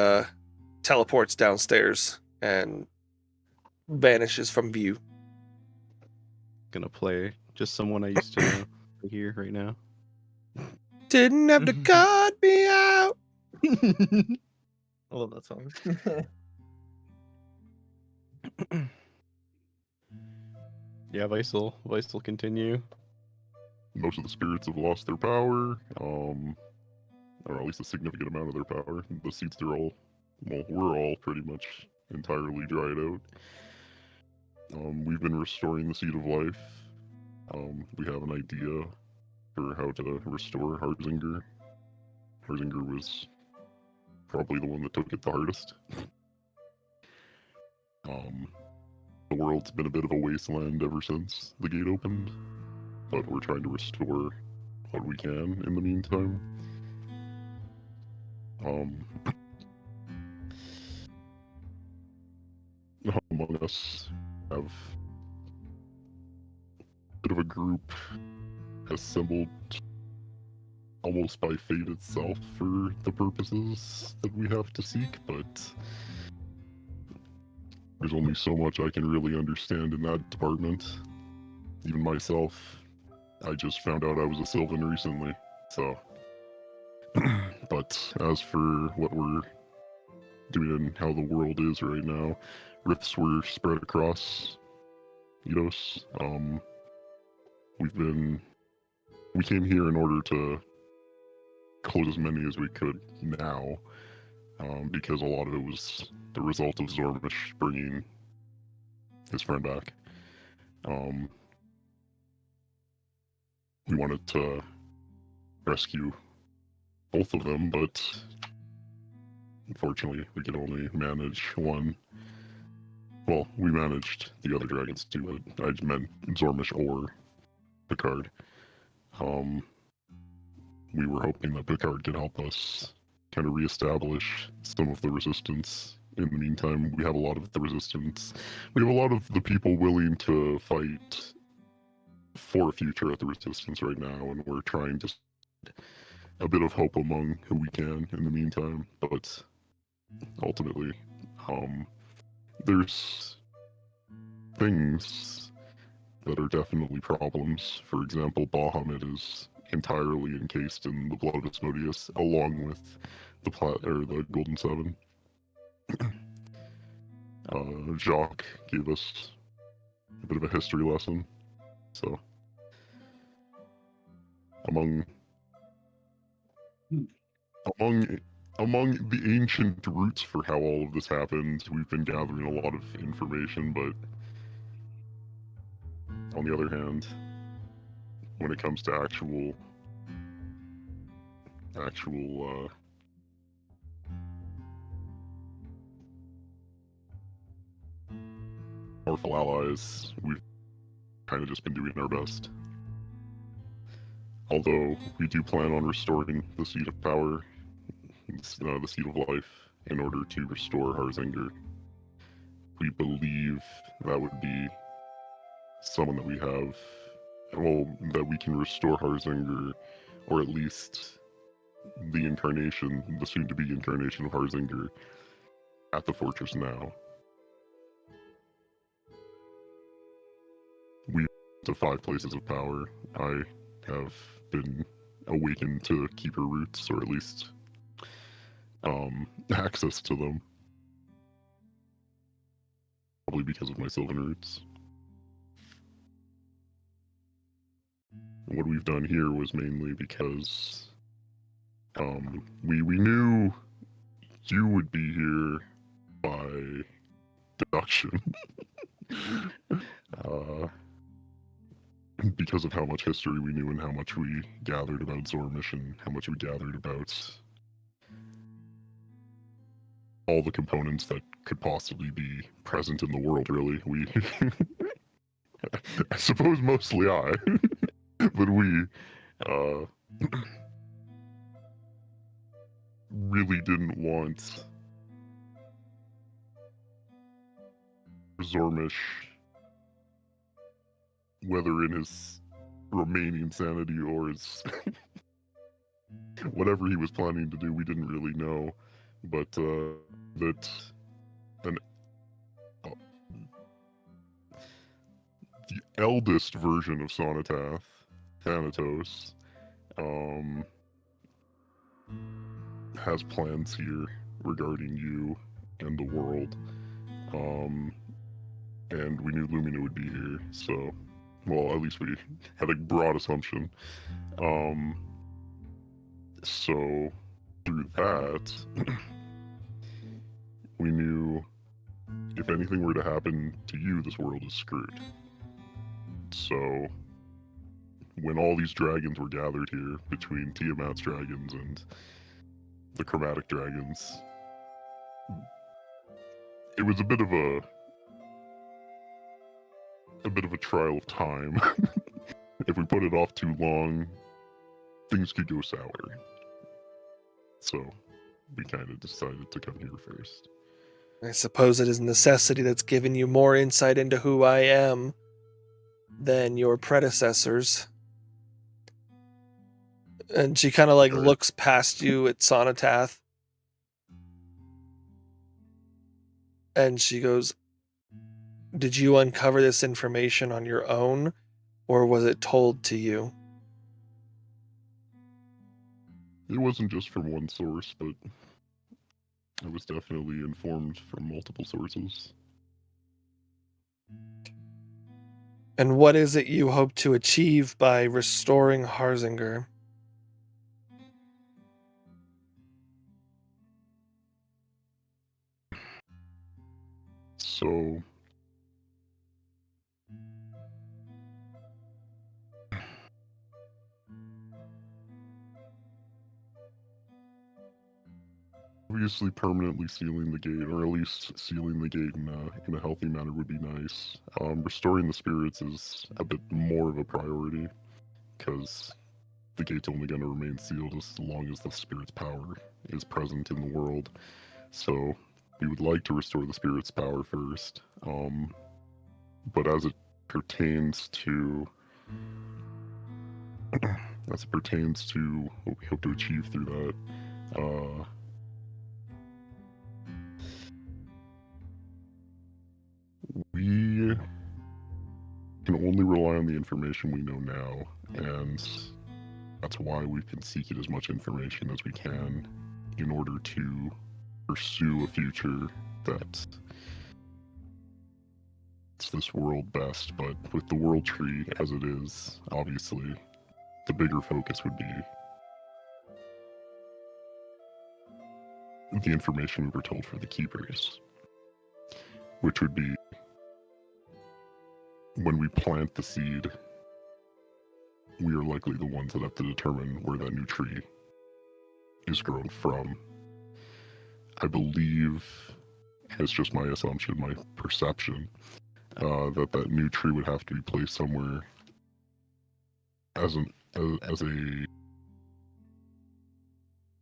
teleports downstairs and vanishes from view. Gonna play just someone I used to know here right now. Didn't have to cut me out. I love that song. Yeah, Vice will continue. Most of the spirits have lost their power, or at least a significant amount of their power. The seeds are all, we're all pretty much entirely dried out. We've been restoring the Seed of Life. We have an idea for how to restore Harzinger. Harzinger was probably the one that took it the hardest. The world's been a bit of a wasteland ever since the gate opened, but we're trying to restore what we can in the meantime. Among us have a bit of a group assembled almost by fate itself for the purposes that we have to seek, but there's only so much I can really understand in that department. Even myself, I just found out I was a Sylvan recently, so. But as for what we're doing and how the world is right now, rifts were spread across Eidos. We came here in order to close as many as we could now, because a lot of it was the result of Zormish bringing his friend back. We wanted to rescue both of them, but unfortunately we could only manage one. Well, we managed the other dragons too, but I meant Zormish or Picard. We were hoping that Picard could help us kind of reestablish some of the resistance. In the meantime, we have a lot of the resistance. We have a lot of the people willing to fight for a future at the resistance right now, and we're trying to a bit of hope among who we can in the meantime. But ultimately, there's things that are definitely problems. For example, Bahamut is entirely encased in the blood of Asmodeus, along with the Golden Seven. Jacques gave us a bit of a history lesson. So, among the ancient roots for how all of this happened, we've been gathering a lot of information, but on the other hand, when it comes to actual powerful allies, we've kind of just been doing our best. Although we do plan on restoring the Seed of Power, the Seed of Life, in order to restore Harzinger. We believe that would be someone that we have, well, that we can restore Harzinger, or at least the incarnation, the soon-to-be incarnation of Harzinger, at the fortress now. We to 5 places of power. I have been awakened to Keeper roots, or at least access to them. Probably because of my Sylvan roots. What we've done here was mainly because we knew you would be here by deduction. Because of how much history we knew and how much we gathered about Zormish and how much we gathered about all the components that could possibly be present in the world, really. We, I suppose mostly I, but we really didn't want Zormish, whether in his remaining sanity or his whatever he was planning to do, we didn't really know. But that the eldest version of Sonatath, Thanatos, has plans here regarding you and the world. And we knew Lumina would be here, so, well, at least we had a broad assumption. So, through that, we knew if anything were to happen to you, this world is screwed. So, when all these dragons were gathered here, between Tiamat's dragons and the chromatic dragons, it was a bit of a trial of time. If we put it off too long, things could go sour. So, we kind of decided to come here first. I suppose it is necessity that's given you more insight into who I am than your predecessors. And she kind of like looks past you at Sonatath. And she goes, did you uncover this information on your own, or was it told to you? It wasn't just from one source, but I was definitely informed from multiple sources. And what is it you hope to achieve by restoring Harzinger? So, obviously permanently sealing the gate, or at least sealing the gate in a healthy manner would be nice. Restoring the spirits is a bit more of a priority, because the gate's only going to remain sealed as long as the spirit's power is present in the world. So, we would like to restore the spirit's power first, but as it pertains to what we hope to achieve through that, we can only rely on the information we know now, and that's why we've been seeking as much information as we can in order to pursue a future that it's this world best. But with the world tree as it is, obviously, the bigger focus would be the information we were told for the Keepers, which would be when we plant the seed we are likely the ones that have to determine where that new tree is grown from. I believe, it's just my assumption, my perception, that new tree would have to be placed somewhere as a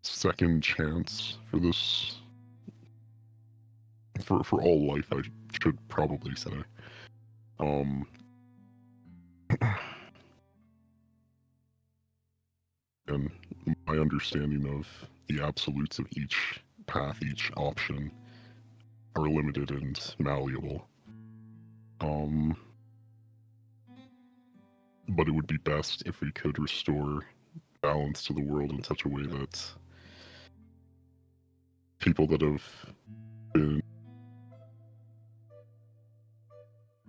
second chance for this, for all life, I should probably say. And my understanding of the absolutes of each path, each option, are limited and malleable. But it would be best if we could restore balance to the world in such a way that people that have been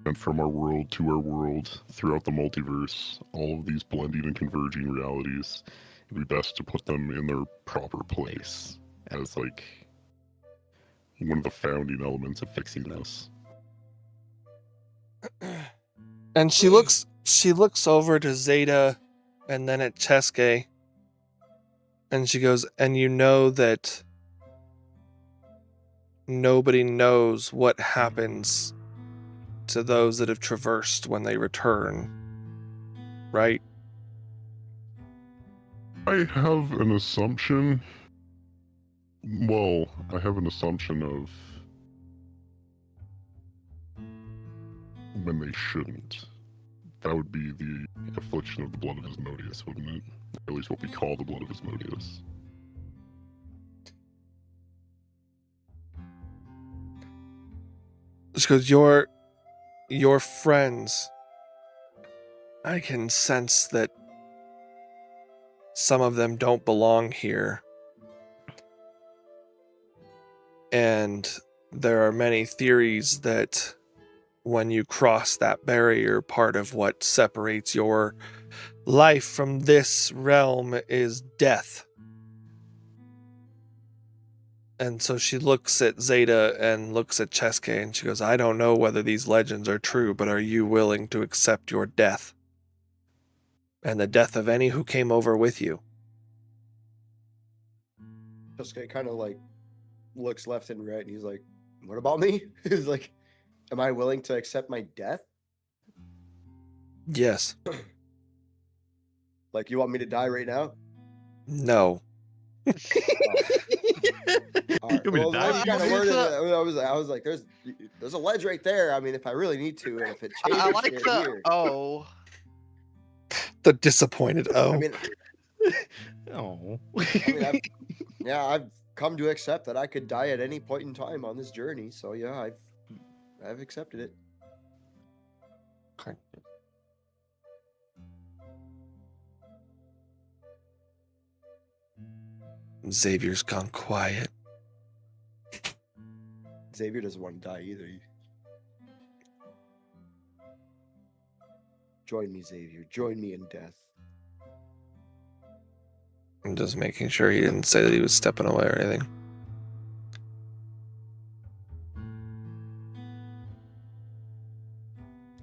sent from our world to our world throughout the multiverse, all of these blending and converging realities, it'd be best to put them in their proper place as like one of the founding elements of fixing this. And she looks over to Zeta and then at Cheske, and she goes, and you know that nobody knows what happens to those that have traversed when they return, right? I have an assumption. Well, I have an assumption of when they shouldn't. That would be the affliction of the blood of Asmodeus, wouldn't it? Or at least what we call the blood of Asmodeus. Just because your friends, I can sense that some of them don't belong here. And there are many theories that when you cross that barrier, part of what separates your life from this realm is death. And so she looks at Zeta and looks at Cheske and she goes, I don't know whether these legends are true, but are you willing to accept your death? And the death of any who came over with you? Cheske kind of like looks left and right and he's like, what about me? He's like, am I willing to accept my death? Yes. Like, you want me to die right now? No. Right. You want me to Well, die? that's kind of worded it. I was like, there's a ledge right there. I mean, if I really need to, and if it changes I like the here. oh. The disappointed I mean, Oh. I've come to accept that I could die at any point in time on this journey. So yeah, I've accepted it. Okay. Xavier's gone quiet. Xavier doesn't want to die either. Join me, Xavier. Join me in death. I'm just making sure he didn't say that he was stepping away or anything.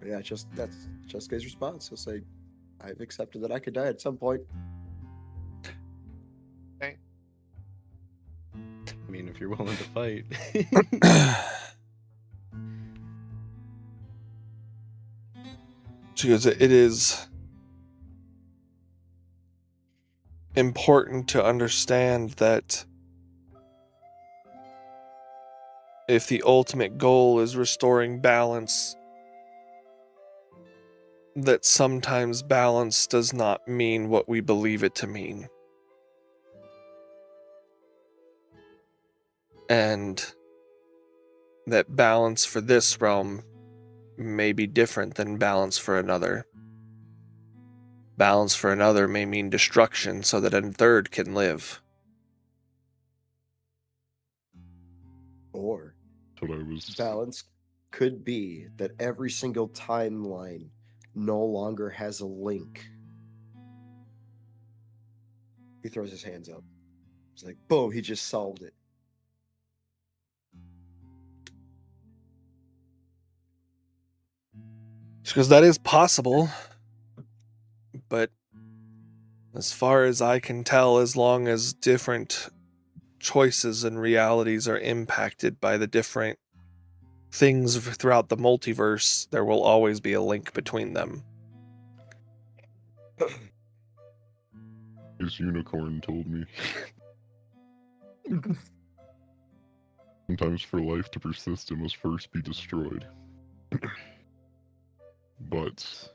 Yeah, that's Cheska's response. He'll say, I've accepted that I could die at some point. Okay. I mean, if you're willing to fight. She goes, it is important to understand that if the ultimate goal is restoring balance, that sometimes balance does not mean what we believe it to mean. And that balance for this realm may be different than balance for another. Balance for another may mean destruction so that a third can live. Or That's what I was. balance could be that every single timeline no longer has a link. He throws his hands up. It's like, boom, he just solved it. She goes, that is possible, but As far as I can tell, as long as different choices and realities are impacted by the different things throughout the multiverse, there will always be a link between them. His unicorn told me. Sometimes for life to persist, it must first be destroyed. But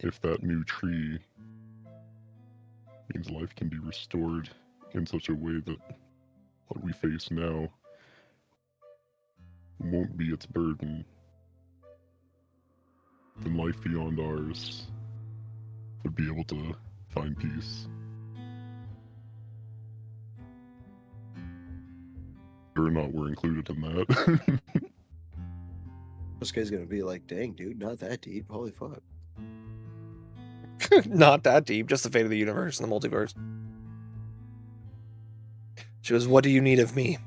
if that new tree means life can be restored in such a way that what we face now won't be its burden, then life beyond ours would be able to find peace. Or not, we're included in that. This guy's gonna be like, dang, dude, not that deep. Holy fuck. Not that deep, just the fate of the universe and the multiverse. She goes, what do you need of me?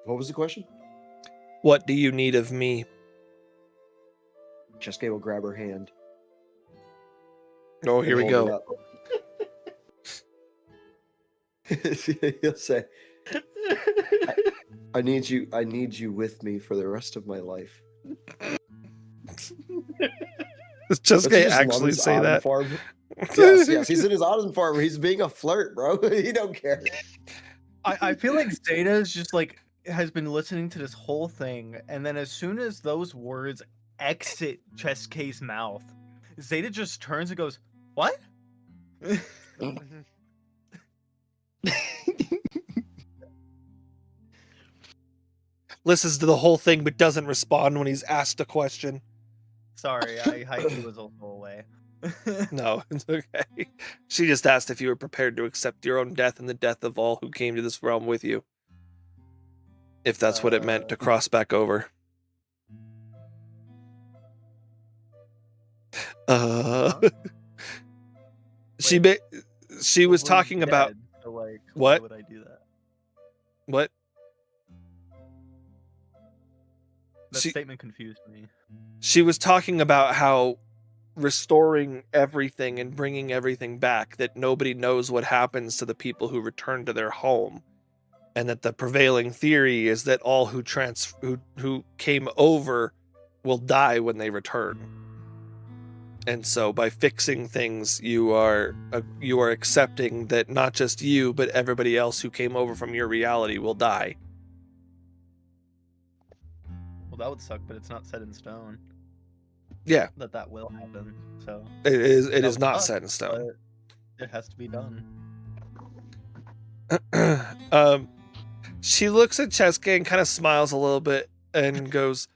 What was the question? What do you need of me? Chesuke will grab her hand. Oh, here we hold it go. up. He'll say, I need you with me for the rest of my life. Does Chesuke actually say that? Farm. Yes, he's in his autumn farm. He's being a flirt, bro. He don't care. I feel like Zeta's just like has been listening to this whole thing, and then as soon as those words exit Chesuke's mouth, Zeta just turns and goes, "What?" Listens to the whole thing but doesn't respond when he's asked a question. Sorry, Haiku was also away. No, it's okay. She just asked if you were prepared to accept your own death and the death of all who came to this realm with you. If that's what it meant to cross back over. She was talking about dead, so like, what? Why would I do that? What? That statement confused me. She was talking about how restoring everything and bringing everything back, that nobody knows what happens to the people who return to their home, and that the prevailing theory is that all who came over will die when they return. And so by fixing things, you are accepting that not just you, but everybody else who came over from your reality will die. Well, that would suck, but it's not set in stone. Yeah, That will happen. So it is. It that is would not suck, set in stone. but it has to be done. She looks at Chesuke and kind of smiles a little bit and goes,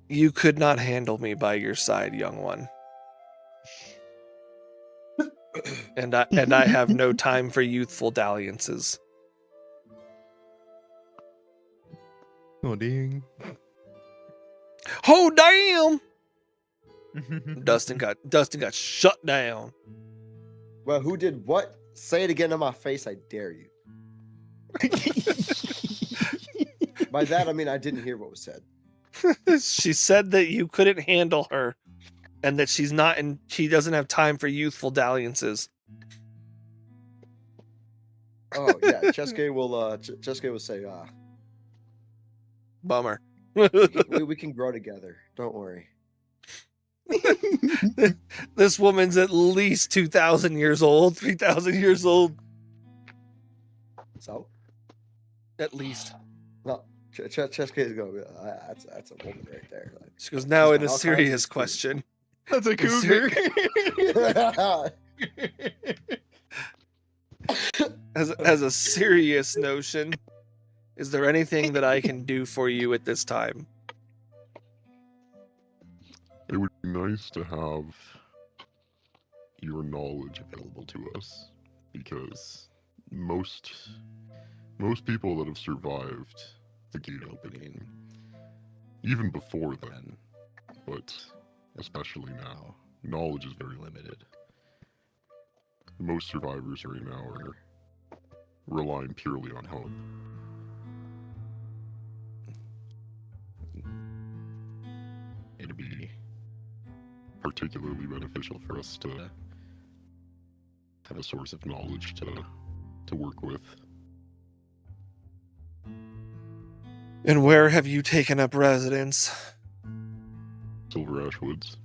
"You could not handle me by your side, young one. And I have no time for youthful dalliances." Oh, dang. Oh, damn! Dustin got shut down. Well, who did what? Say it again to my face, I dare you. By that, I mean I didn't hear what was said. She said that you couldn't handle her, and that she doesn't have time for youthful dalliances. Oh yeah, Chesuke will say, Bummer. we can grow together. Don't worry. This woman's at least 2,000 years old, 3,000 years old. So? At least. No, Chesuke is going to be, that's a woman right there. Like, She goes, now in a all kinds serious of question. That's a cougar. As a serious notion, is there anything that I can do for you at this time? It would be nice to have your knowledge available to us, because most people that have survived the gate opening, even before then, but especially now, knowledge is very limited. most survivors right now are relying purely on hope. It'd be particularly beneficial for us to have a source of knowledge to work with. And where have you taken up residence? Silver Ash Woods.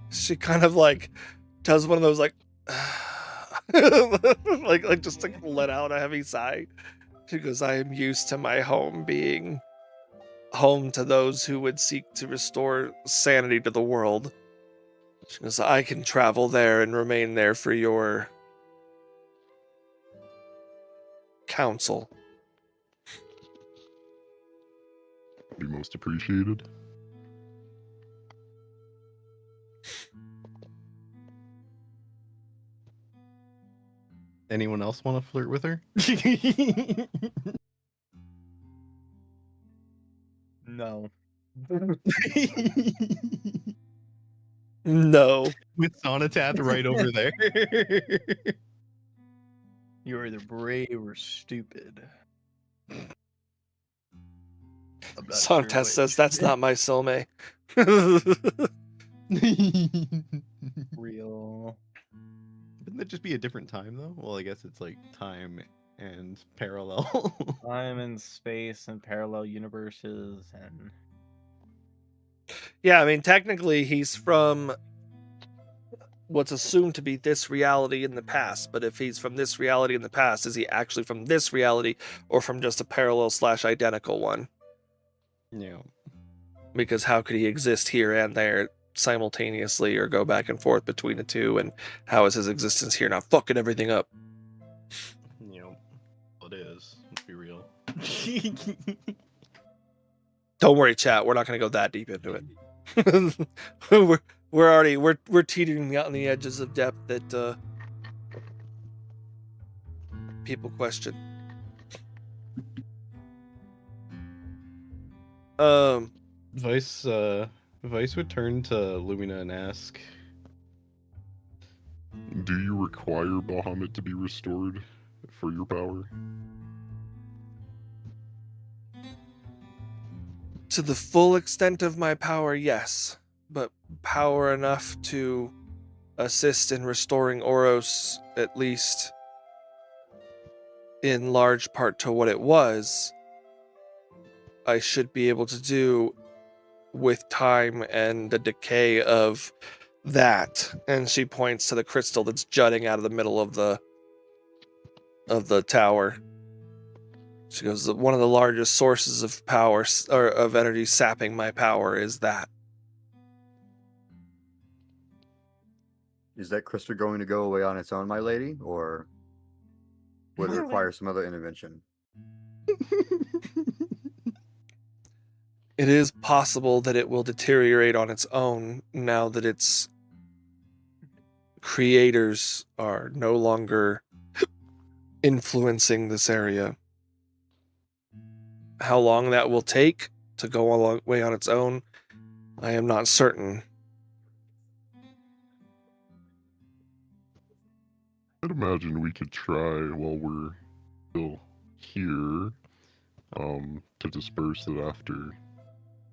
She kind of like does one of those like like just like let out a heavy sigh. She goes, I am used to my home being home to those who would seek to restore sanity to the world. She goes, I can travel there and remain there for your counsel. Be most appreciated. Anyone else want to flirt with her? No. No. With Sonatat right over there. You're either brave or stupid. Sonatat says, that's not my Silme. Real. Wouldn't that just be a different time, though? Well, I guess it's like time and parallel. Time and space and parallel universes and... Yeah, I mean, technically he's from what's assumed to be this reality in the past, but if he's from this reality in the past, is he actually from this reality or from just a parallel / identical one? Yeah. Because how could he exist here and there simultaneously or go back and forth between the two, and how is his existence here not fucking everything up? You know, it is. Let's be real. Don't worry, chat. We're not going to go that deep into it. we're teetering out on the edges of depth that people question. Vice would turn to Lumina and ask, Do you require Bahamut to be restored for your power? To the full extent of my power, yes. But power enough to assist in restoring Oros, at least in large part to what it was, I should be able to do with time and the decay of that. And she points to the crystal that's jutting out of the middle of the tower. She goes, one of the largest sources of power, or of energy sapping my power, is that. Is that crystal going to go away on its own, my lady, or would it require some other intervention? It is possible that it will deteriorate on its own now that its creators are no longer influencing this area. How long that will take to go a long way on its own, I am not certain. I'd imagine we could try while we're still here to disperse it after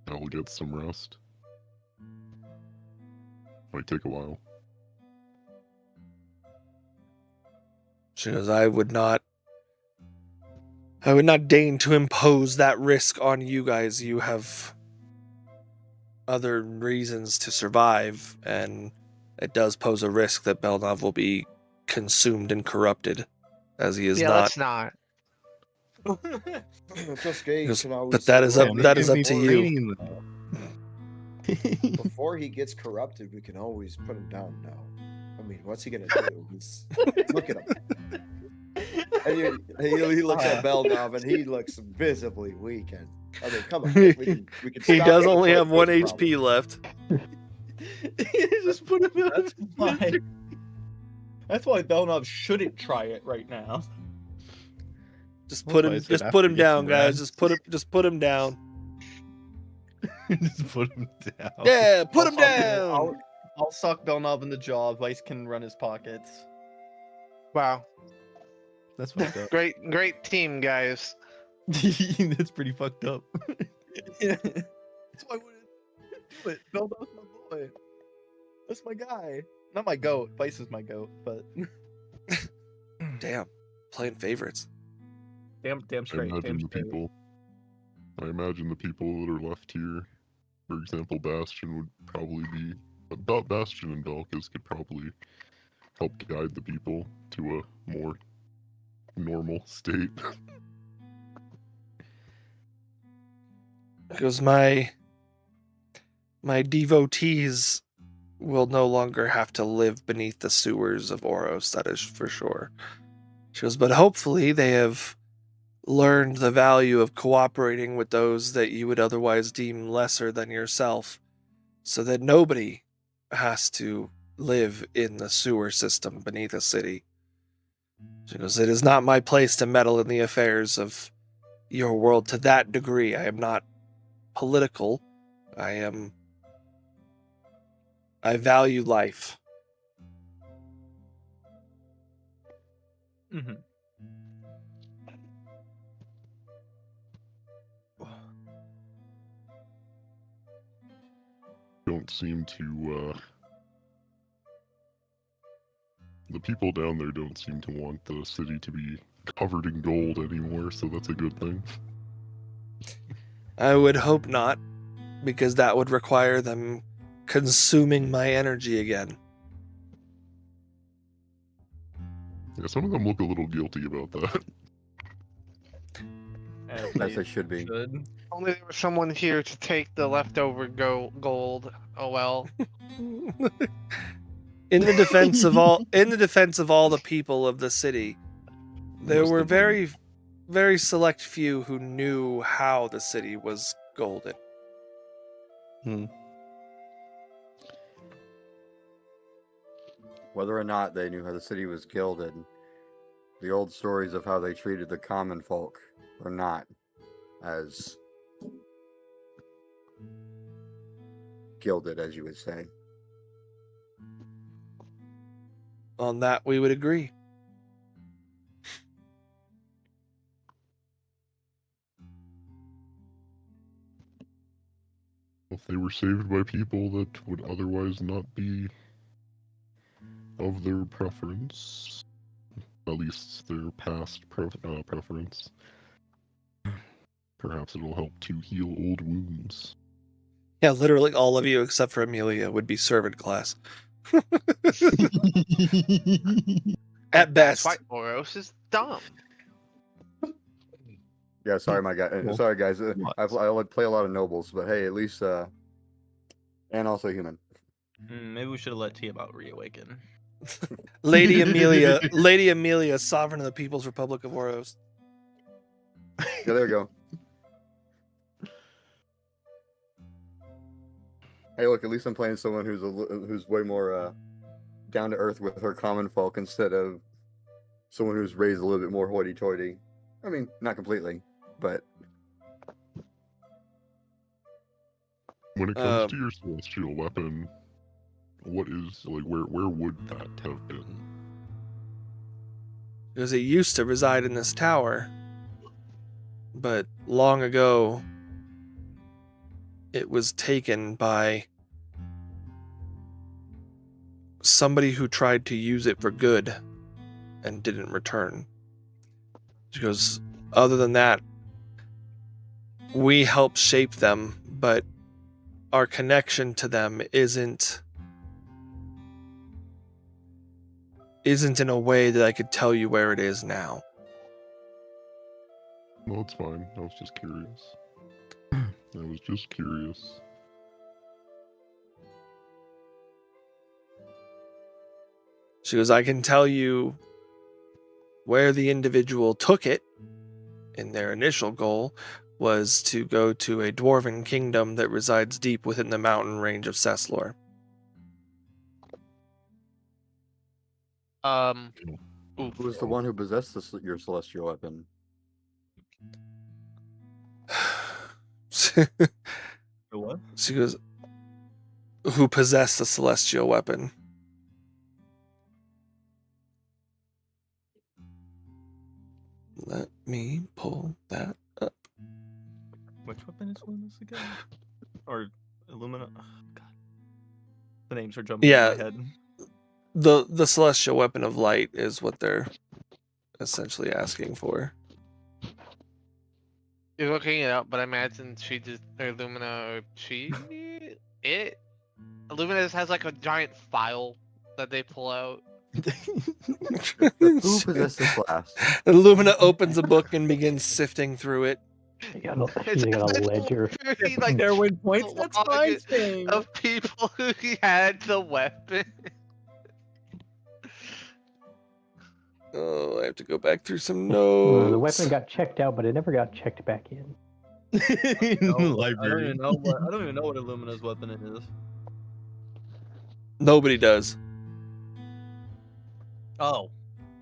I'll get some rest. Might take a while. She goes, I would not deign to impose that risk on you guys. You have other reasons to survive, and it does pose a risk that Belnov will be consumed and corrupted, as he is Yeah, not. let's not. But that is up to you. Before he gets corrupted, we can always put him down now. I mean, what's he gonna do? Look at him. And he looks at Belnov, and he looks visibly weak. And I mean, come on, we can He stop does him only before have it 1 becomes a HP left. Just put him out. That's why Belnov shouldn't try it right now. Just put him down, guys. Just put him down. Just put him down. Yeah, put him down. I'll suck Belknap in the jaw. Vice can run his pockets. Wow. That's fucked up. Great team, guys. That's pretty fucked up. Yeah. That's why I wouldn't do it. Belknap's my boy. That's my guy. Not my goat. Vice is my goat, but Damn, playing favorites. damn I straight. imagine Damn the straight. people. I imagine the people that are left here. For example, Bastion would probably be. Bastion and Belkas could probably help guide the people to a more normal state. Because my devotees will no longer have to live beneath the sewers of Oros, that is for sure. She goes, but hopefully they have learned the value of cooperating with those that you would otherwise deem lesser than yourself, so that nobody has to live in the sewer system beneath a city. She goes, it is not my place to meddle in the affairs of your world to that degree. I am not political. I value life. Mm-hmm. Don't seem to. The people down there don't seem to want the city to be covered in gold anymore, so that's a good thing. I would hope not, because that would require them consuming my energy again. Yeah, some of them look a little guilty about that. As they should be. Only there was someone here to take the leftover gold. Oh well. In the defense of all the people of the city, there Most were of them. very, very select few who knew how the city was golden. Whether or not they knew how the city was gilded, the old stories of how they treated the common folk were not as gilded as you would say. On that, we would agree. If they were saved by people that would otherwise not be of their preference, at least their past preference, perhaps it'll help to heal old wounds. Yeah, literally all of you except for Amelia would be servant class. At That's best. why Oros is dumb. Yeah, sorry, my guy. Well, Sorry, guys. I play a lot of nobles, but hey, at least and also human. Maybe we should have let T about reawaken. Lady Amelia, sovereign of the People's Republic of Oros. Yeah, there we go. Hey, look, at least I'm playing someone who's way more down to earth with her common folk instead of someone who's raised a little bit more hoity-toity. I mean, not completely, but When it comes to your celestial weapon, what is where would that have been? Because it used to reside in this tower, but long ago it was taken by somebody who tried to use it for good and didn't return. She goes, other than that, we help shape them, but our connection to them isn't in a way that I could tell you where it is now. No, it's fine. I was just curious. She goes, I can tell you where the individual took it in their initial goal was to go to a dwarven kingdom that resides deep within the mountain range of Ceslor. who was the one who possessed your celestial weapon? What? She goes, who possess the celestial weapon. Let me pull that up. Which weapon is Luminous again? Or Illumina? Oh, God. The names are jumping in my head. The celestial weapon of light is what they're essentially asking for. You're looking it up, but I imagine she just or Illumina or Illumina just has like a giant file that they pull out. Who possessed this last? Illumina opens a book and begins sifting through it. She's got a ledger. Very, like, There win points. That's log fine thing. of people who had the weapon. Oh, I have to go back through some Well, notes. the weapon got checked out, but it never got checked back in. In the I don't library. even know what Illumina's weapon is. Nobody does. Oh.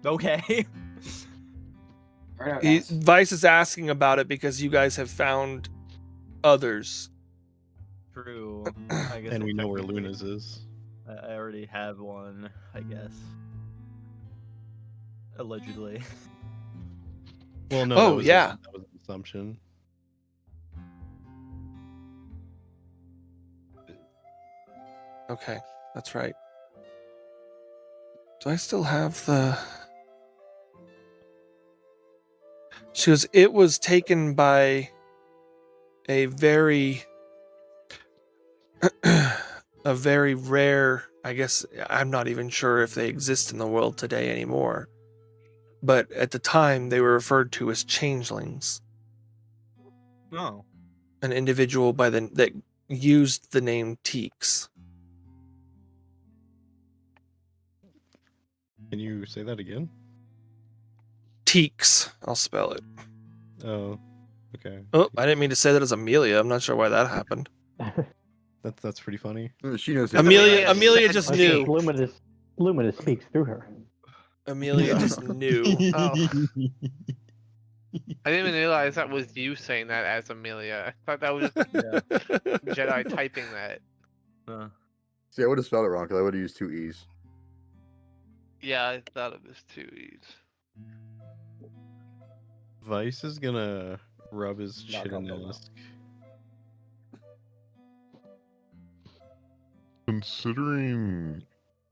Okay. Vice is asking about it because you guys have found others. True. I guess And we know where technically Luna's is. I already have one, I guess. Allegedly. Well, no. Oh, that was yeah. that was an assumption. Okay, that's right. Do I still have the... She goes, it was taken by a very rare, I guess, I'm not even sure if they exist in the world today anymore. But at the time, they were referred to as changelings. No. An individual that used the name Teeks. Can you say that again? Teeks. I'll spell it. Oh, okay. Oh, I didn't mean to say that as Amelia. I'm not sure why that happened. That's pretty funny. She knows. Amelia just I knew. think Luminous speaks through her. Amelia just knew. Oh. I didn't even realize that was you saying that as Amelia. I thought that was just Jedi typing that. See, I would have spelled it wrong because I would have used 2 E's. Yeah, I thought it was 2 E's. Vice is gonna rub his chin and ask. Considering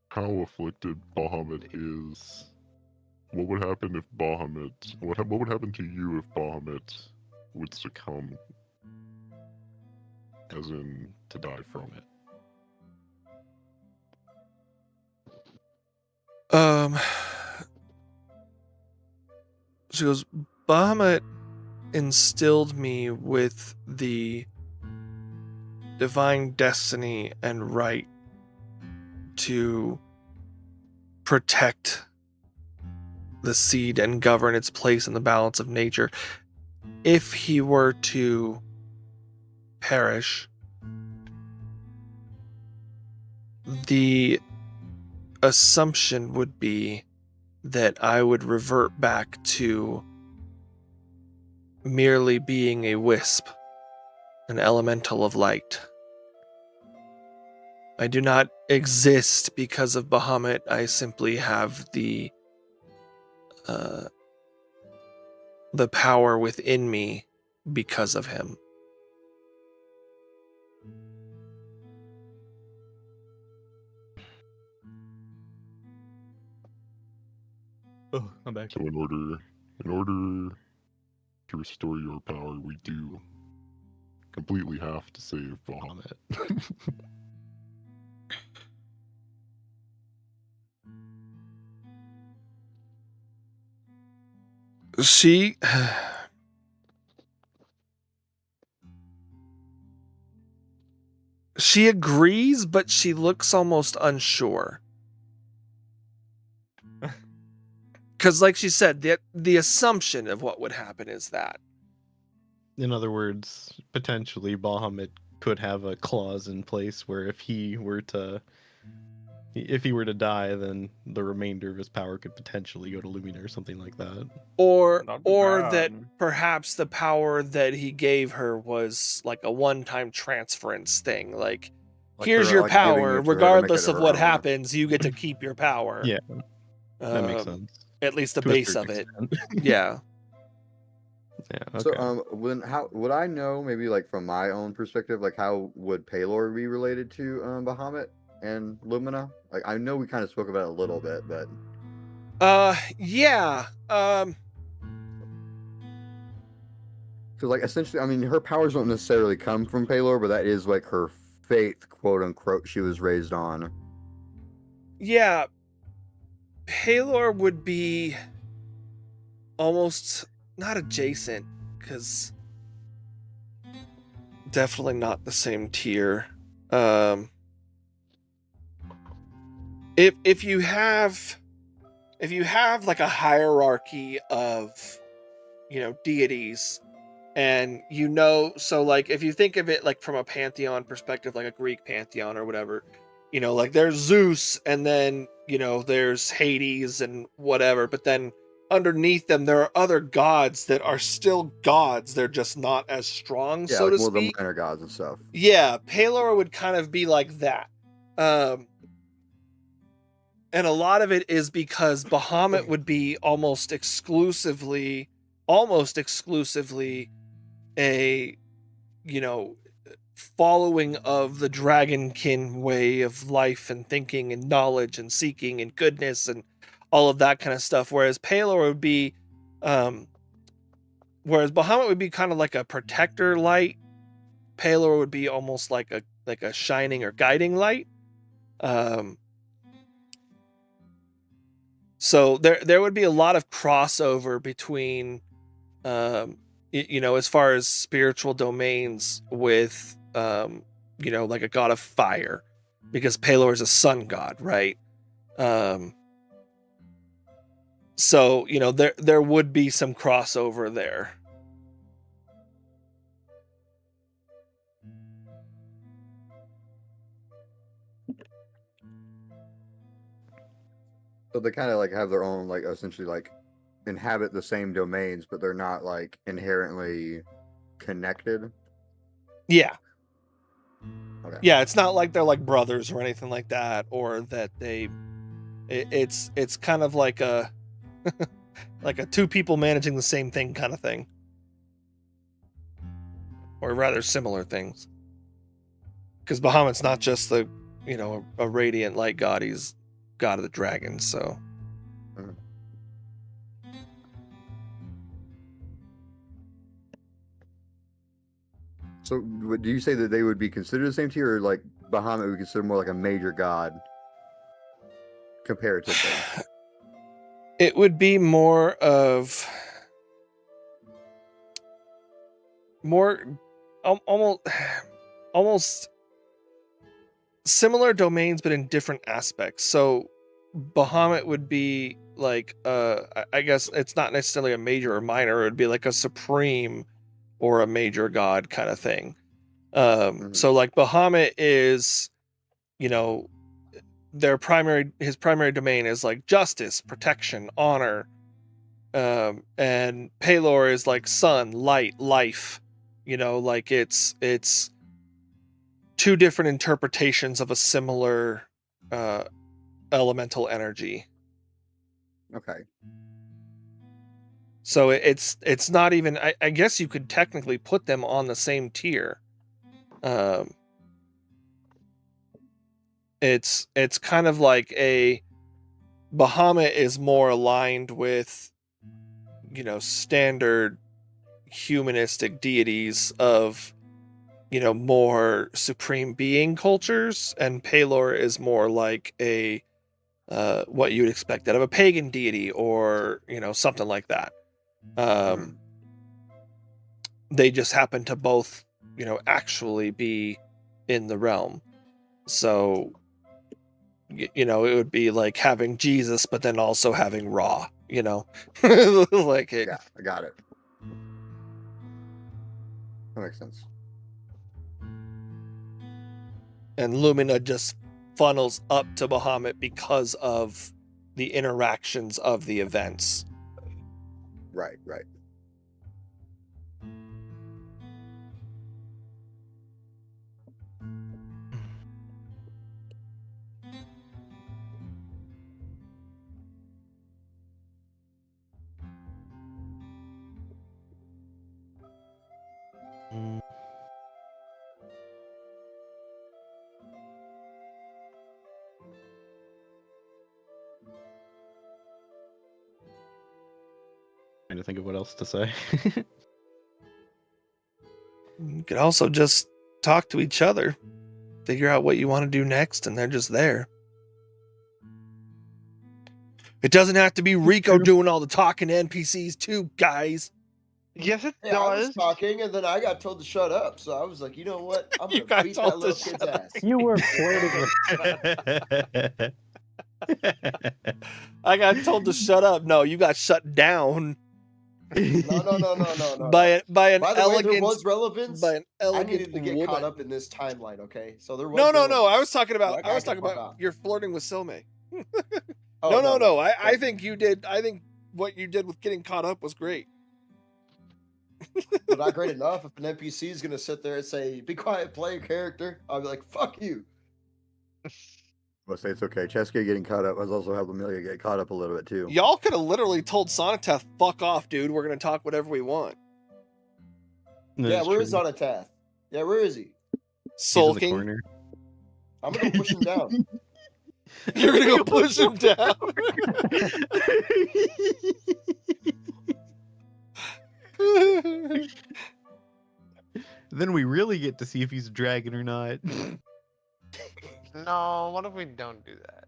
how afflicted Bahamut is, what would happen if Bahamut? What would happen to you if Bahamut would succumb? As in, to die from it. She goes, Bahamut instilled me with the divine destiny and right to protect the seed and govern its place in the balance of nature. If he were to perish, the assumption would be that I would revert back to merely being a wisp, an elemental of light. I do not exist because of Bahamut. I simply have the power within me because of him. Oh, I'm back. So in order to restore your power, we do completely have to save Bahamut. She agrees, but she looks almost unsure. Because, like she said, the assumption of what would happen is that. In other words, potentially Bahamut could have a clause in place where if he were to die, then the remainder of his power could potentially go to Lumina or something like that. Or Not that bad. perhaps the power that he gave her was like a one-time transference thing. Like Like, here's they're, your like, giving you power, to her to make regardless it of her what own. happens, you get to keep your power. Yeah, that makes Um, sense. At least the To a base certain of it. extent. Yeah. Yeah. So, Okay. how would I know, maybe like from my own perspective, like how would Palor be related to Bahamut and Lumina? Like, I know we kind of spoke about it a little bit, but Yeah. because like essentially, I mean, her powers don't necessarily come from Palor, but that is like her faith, quote unquote, she was raised on. Yeah. Palor would be almost not adjacent, because definitely not the same tier. If you have like a hierarchy of, you know, deities, and so like if you think of it like from a pantheon perspective, like a Greek pantheon or whatever, you know, like there's Zeus, and then, you know, there's Hades and whatever, but then underneath them there are other gods that are still gods, they're just not as strong, Yeah, so like to more of the speak. minor gods and stuff. Yeah, Palor would kind of be like that. And a lot of it is because Bahamut would be almost exclusively a, you know, following of the dragonkin way of life and thinking and knowledge and seeking and goodness and all of that kind of stuff. Whereas Palor would be, whereas Bahamut would be kind of like a protector light. Palor would be almost like a shining or guiding light. So there would be a lot of crossover between, you know, as far as spiritual domains with, you know, like a god of fire, because Palor is a sun god, right? So, you know, there would be some crossover there. So they kind of like have their own, like essentially like inhabit the same domains, but they're not like inherently connected. Yeah. Okay. Yeah, it's not like they're like brothers or anything like that, or that it's kind of like a like a two people managing the same thing kind of thing, or rather similar things, because Bahamut's not just the, you know, a radiant light god, he's god of the dragons. So So do you say that they would be considered the same tier, or like Bahamut would consider more like a major god comparatively? it would be more of almost similar domains, but in different aspects. So Bahamut would be like, I guess it's not necessarily a major or minor, it would be like a supreme or a major god kind of thing. So like Bahamut is, you know, his primary domain is like justice, protection, honor. And Palor is like sun, light, life. You know, like it's two different interpretations of a similar elemental energy. Okay. So it's not even, I guess you could technically put them on the same tier. It's kind of like a Bahamut is more aligned with, you know, standard humanistic deities of, you know, more supreme being cultures, and Palor is more like a what you would expect out of a pagan deity, or, you know, something like that. They just happen to both, you know, actually be in the realm. So, you know, it would be like having Jesus, but then also having Ra, you know, like it. Yeah, I got it. That makes sense. And Lumina just funnels up to Bahamut because of the interactions of the events. Right, right. Trying to think of what else to say. You could also just talk to each other, figure out what you want to do next, and they're just there. It doesn't have to be Rico doing all the talking to NPCs too, guys. Yes, it Yeah, I was does. talking, and then I got told to shut up. So I was like, you know what? I'm You gonna got beat that told to little kid's shut up. ass. You were flirting with. I got told to shut up. No, you got shut down No. by an By the way, elegant there was relevance. by an I elegant needed to get woman. caught up in this timeline, okay? So there was No. I relevance. was talking about. That guy I was can talking fuck about off. you're flirting with Silme. Oh, No. I think you did. I think what you did with getting caught up was great. But not great enough. If an NPC is gonna sit there and say, "Be quiet, play your character," I'll be like, "Fuck you." Let's say it's okay. Cheska getting caught up was also helping Amelia get caught up a little bit too. Y'all could have literally told Sonatath, "Fuck off, dude. We're gonna talk whatever we want." Yeah, where is Zonatath? Yeah, where is he? Sulking. Corner. I'm gonna go push him down. You're gonna go push him down. Then we really get to see if he's a dragon or not. No, what if we don't do that?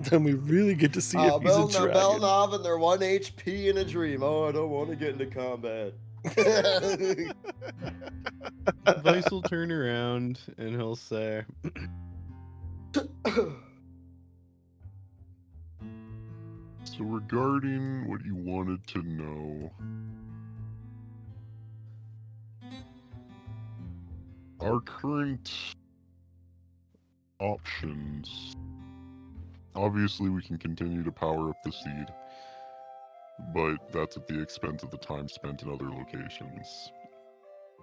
Then we really get to see if he's a dragon. Belnov and they're 1 HP in a dream. Oh, I don't want to get into combat. Vice will turn around and he'll say, So regarding what you wanted to know, our current options, obviously we can continue to power up the seed, but that's at the expense of the time spent in other locations.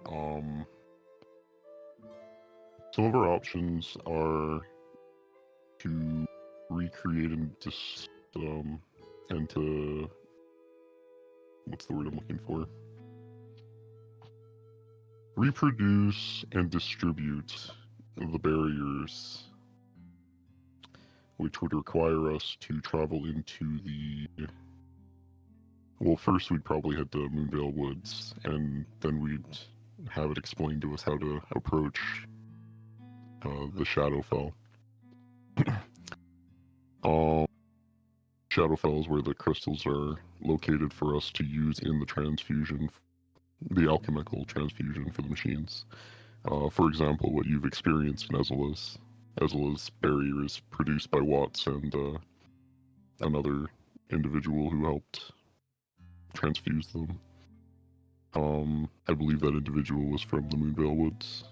Some of our options are to recreate and to what's the word I'm looking for? Reproduce and distribute the barriers, which would require us to travel into the... Well, first we'd probably head to Moonvale Woods, and then we'd have it explained to us how to approach the Shadowfell. Shadowfell is where the crystals are located for us to use in the transfusion, the alchemical transfusion for the machines. For example, what you've experienced in Ezela's. Ezela's barrier is produced by Watts and another individual who helped transfuse them. I believe that individual was from the Moonvale Woods.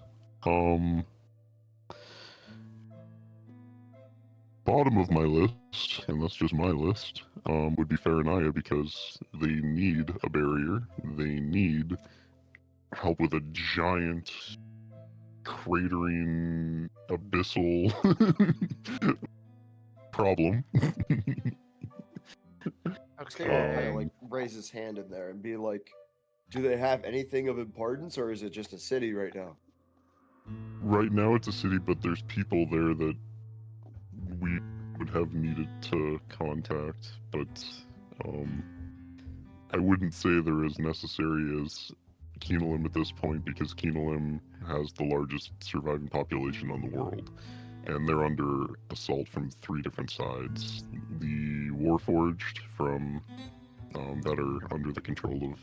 Bottom of my list, and that's just my list, would be Farinaya, because they need a barrier. They need help with a giant cratering abyssal problem. Kind of like raise his hand in there and be like, do they have anything of importance, or is it just a city right now? Right now it's a city, but there's people there that we would have needed to contact, but I wouldn't say they're as necessary as Keenelim at this point, because Keenelim has the largest surviving population on the world, and they're under assault from 3 different sides. The Warforged from that are under the control of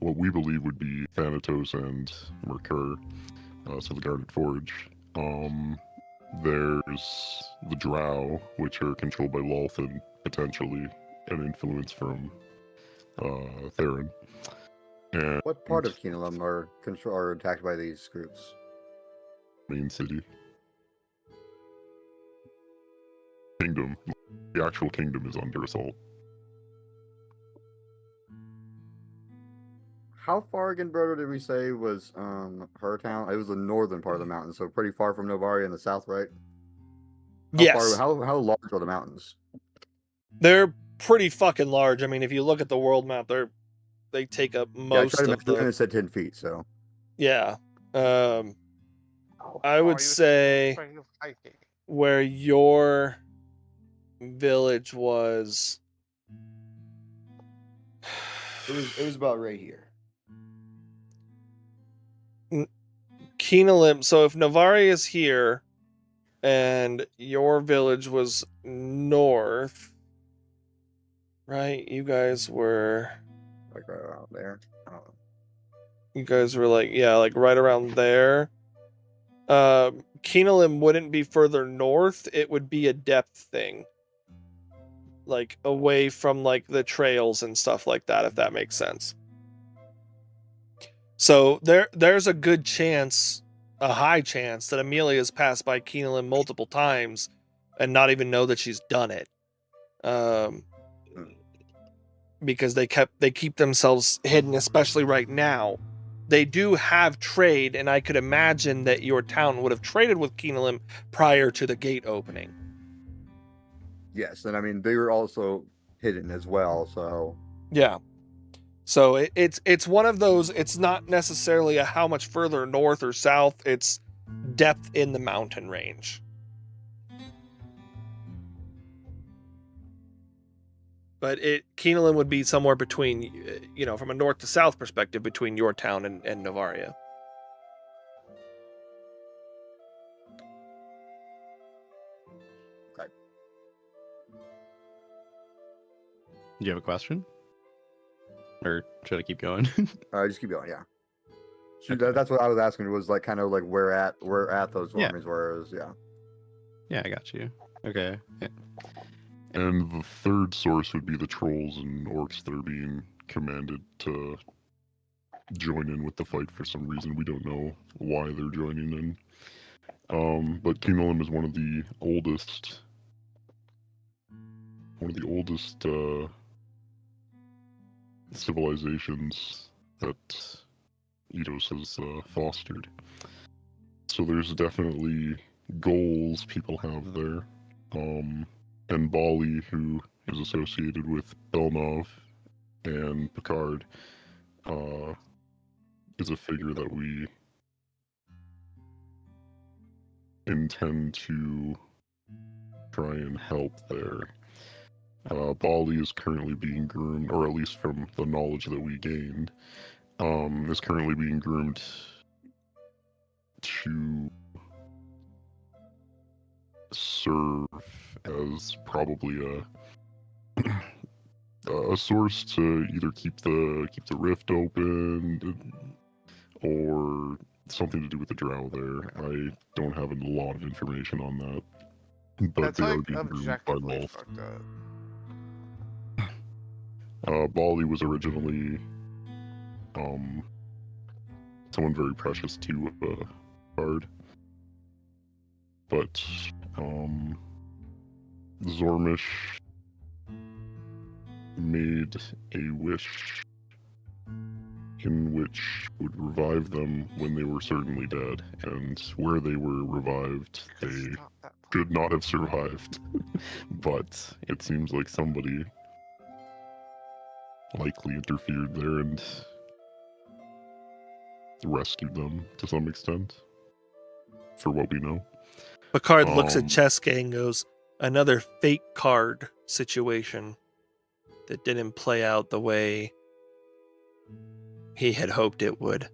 what we believe would be Thanatos and Merkur, so the Guarded Forge. There's the Drow, which are controlled by Lolth and potentially an influence from Theron. And What part of Keenelim are attacked by these groups? main city. Kingdom. The actual kingdom is under assault. How far again, Brodo, did we say was her town? It was the northern part of the mountain, so pretty far from Novaria in the south, right? Yes. How large are the mountains? They're pretty fucking large. I mean, if you look at the world map, they take up most I tried to of measure it and the. it said 10 feet, so. Yeah. I Oh, would say where your village was It was about right here. Keenelim. So if Navari is here, and your village was north, right? You guys were Like right around there. You guys were like, yeah, like right around there. Keenelim wouldn't be further north. It would be a depth thing. Like away from like the trails and stuff like that, if that makes sense. So there's a good chance, a high chance, that Amelia's passed by Keenelim multiple times and not even know that she's done it. Because they keep themselves hidden, especially right now. They do have trade, and I could imagine that your town would have traded with Keenelim prior to the gate opening. Yes, and I mean they were also hidden as well, so Yeah. So it's one of those. It's not necessarily a how much further north or south. It's depth in the mountain range. But Keenelim would be somewhere between, from a north to south perspective, between your town and Novaria. okay. Do you have a question? Or should I keep going? Just keep going, yeah. So that's what I was asking. Was like kind of like where at those Yeah. armies were. Yeah. Yeah, I got you. Okay. Yeah. And the third source would be the trolls and orcs that are being commanded to join in with the fight for some reason. We don't know why they're joining in. But Keenelim is one of the oldest civilizations that Eidos has fostered. So there's definitely goals people have there. And Bali, who is associated with Belnov and Picard, is a figure that we intend to try and help there. Bali is currently being groomed, or at least from the knowledge that we gained, is currently being groomed to serve as probably a source to either keep the rift open or something to do with the drow there. I don't have a lot of information on that, but That's they are like being groomed by objectively Lolth. fucked up. Bali was originally someone very precious to Bard, but Zormish made a wish in which would revive them when they were certainly dead, and where they were revived, they Stop that should not have survived. But it seems like somebody likely interfered there and rescued them to some extent, for what we know. Picard looks at Cheska and goes, another fate card situation that didn't play out the way he had hoped it would.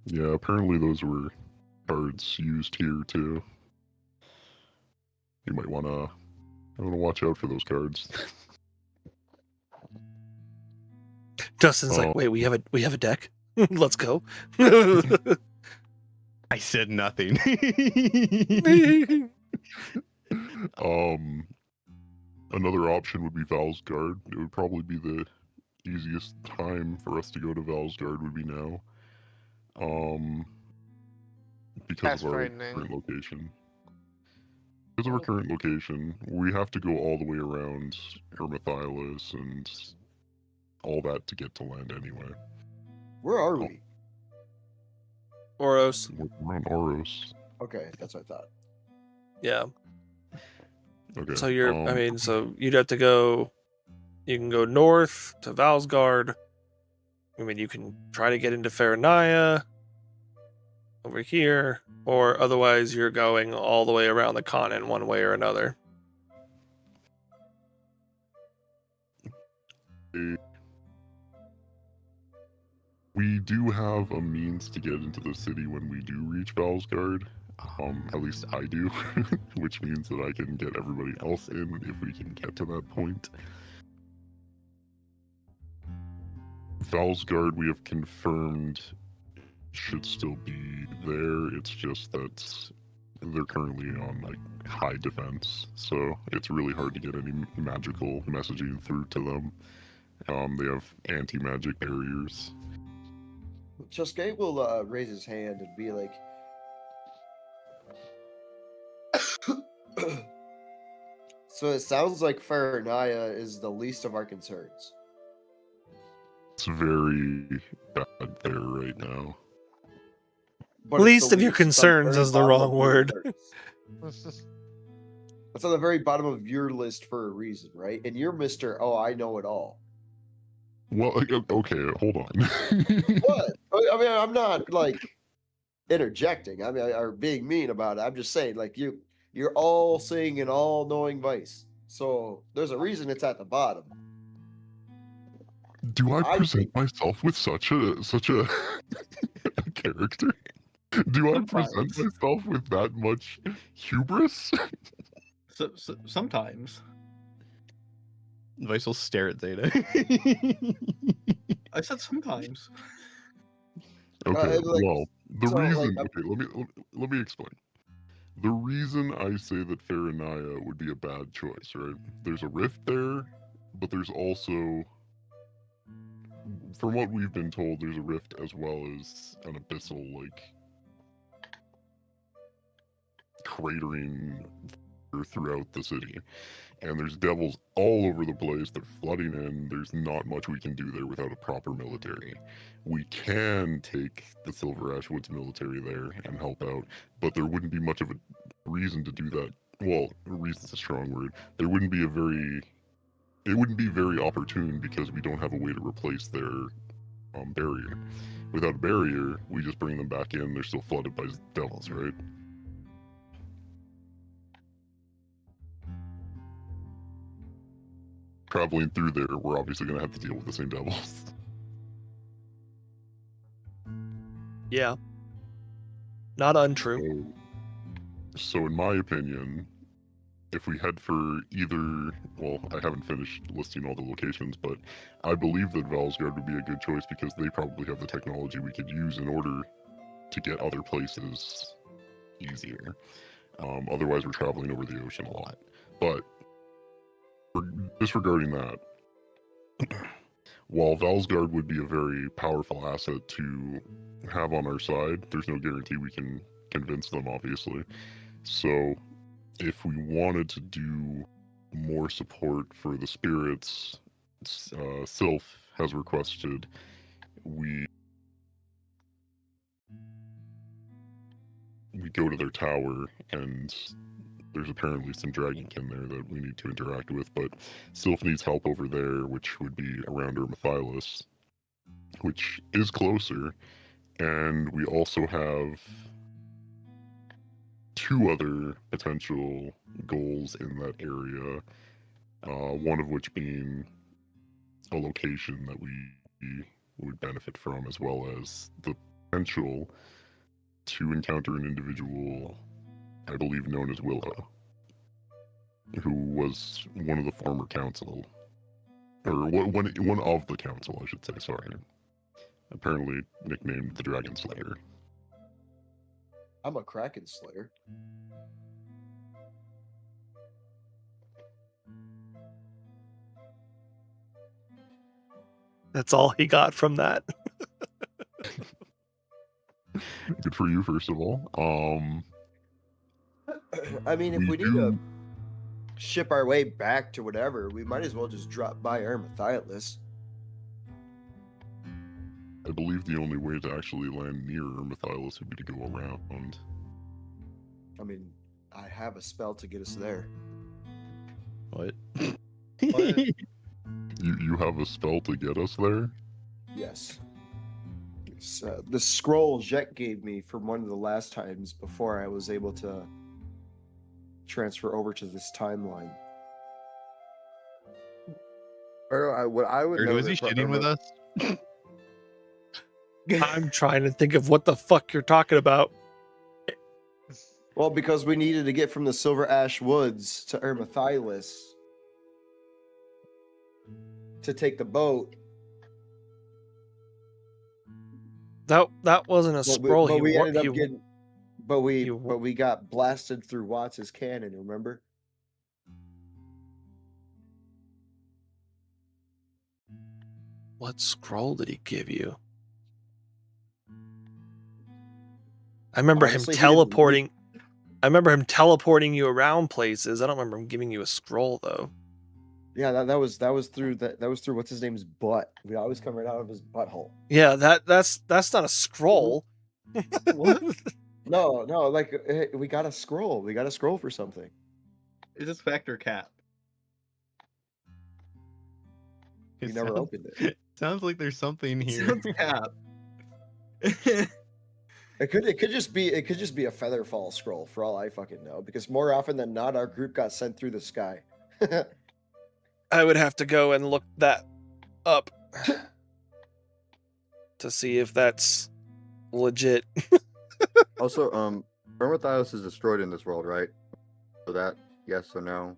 Yeah, apparently those were cards used here too. You might wanna watch out for those cards. Dustin's like, wait, we have a deck? Let's go. I said nothing. Another option would be Valsgard. It would probably be the easiest time for us to go to Valsgard would be now. Because That's of our frightening. current location. Because of our current location, we have to go all the way around Hermathylis and all that to get to land anyway. Where are we? Oros. We're on Oros. Okay, that's what I thought. Yeah. Okay. So so you'd have to go. You can go north to Valsgard. I mean, you can try to get into Faranaya over here, or otherwise you're going all the way around the continent one way or another. We do have a means to get into the city when we do reach Valsgard. At least I do, which means that I can get everybody else in if we can get to that point. Valsgard, we have confirmed, should still be there. It's just that they're currently on like high defense, so it's really hard to get any magical messaging through to them. They have anti-magic barriers. Chosuke will raise his hand and be like, so it sounds like Faranaya is the least of our concerns. It's very bad there right now. But it's Least the of your least on the concerns very is the bottom wrong of your word. list. It's on the very bottom of your list for a reason, right? And you're Mr. Oh, I know it all. Well, okay, hold on. What? I mean, I'm not like interjecting. I mean, or being mean about it. I'm just saying, like you're all seeing an all-knowing vice. So there's a reason it's at the bottom. Do I I present think- myself with such a a character? Do I present Sometimes. myself with that much hubris? So, sometimes. Vice will stare at Zeta. I said sometimes. Okay, like, well, the so, like, reason. I'm- Okay, let me explain. The reason I say that Faranaya would be a bad choice, right? There's a rift there, but there's also, from what we've been told, there's a rift as well as an abyssal, like, cratering throughout the city. And there's devils all over the place. They're flooding in. There's not much we can do there without a proper military. We can take the Silver Ash Woods military there and help out, but there wouldn't be much of a reason to do that. Well, reason's a strong word. There wouldn't be it wouldn't be very opportune because we don't have a way to replace their barrier. Without a barrier, we just bring them back in. They're still flooded by devils, right? Traveling through there, we're obviously going to have to deal with the same devils. Yeah. Not untrue. So in my opinion, if we head for either, well, I haven't finished listing all the locations, but I believe that Valsgard would be a good choice because they probably have the technology we could use in order to get other places easier. Otherwise, we're traveling over the ocean a lot. But disregarding that, while Valsgard would be a very powerful asset to have on our side, there's no guarantee we can convince them, obviously. So if we wanted to do more support for the spirits, Sylph has requested we go to their tower, and there's apparently some dragonkin there that we need to interact with, but Sylph needs help over there, which would be around Ermathylos, which is closer, and we also have two other potential goals in that area, one of which being a location that we would benefit from, as well as the potential to encounter an individual, I believe known as Wilha, who was one of the former council, or one of the council, I should say, sorry. Apparently nicknamed the Dragon Slayer. I'm a Kraken Slayer. That's all he got from that. Good for you, first of all. I mean, if we need do- to ship our way back to whatever, we might as well just drop by Ermathylos. I believe the only way to actually land near Ermathylos would be to go around. I mean, I have a spell to get us there. What? You have a spell to get us there? Yes. It's, the scroll Jet gave me from one of the last times before I was able to transfer over to this timeline. What I would know Is he that for shitting with Irma- us? I'm trying to think of what the fuck you're talking about. Well, because we needed to get from the Silver Ash Woods to Ermathylis to take the boat. That wasn't a scroll. But we ended up he, getting. But he- we got blasted through Watts' cannon. Remember? What scroll did he give you? I remember Honestly, him he didn't- teleporting. I remember him teleporting you around places. I don't remember him giving you a scroll though. Yeah, that was through that was through what's his name's butt. We always come right out of his butthole. Yeah, that's not a scroll. No, like we got a scroll. We got a scroll for something. Is this factor cap? You It never sounds- opened it. Sounds like there's something here. Sounds cap. It could just be a Featherfall scroll for all I fucking know. Because more often than not, our group got sent through the sky. I would have to go and look that up to see if that's legit. Also, Ermathylis is destroyed in this world, right? So that, yes or no?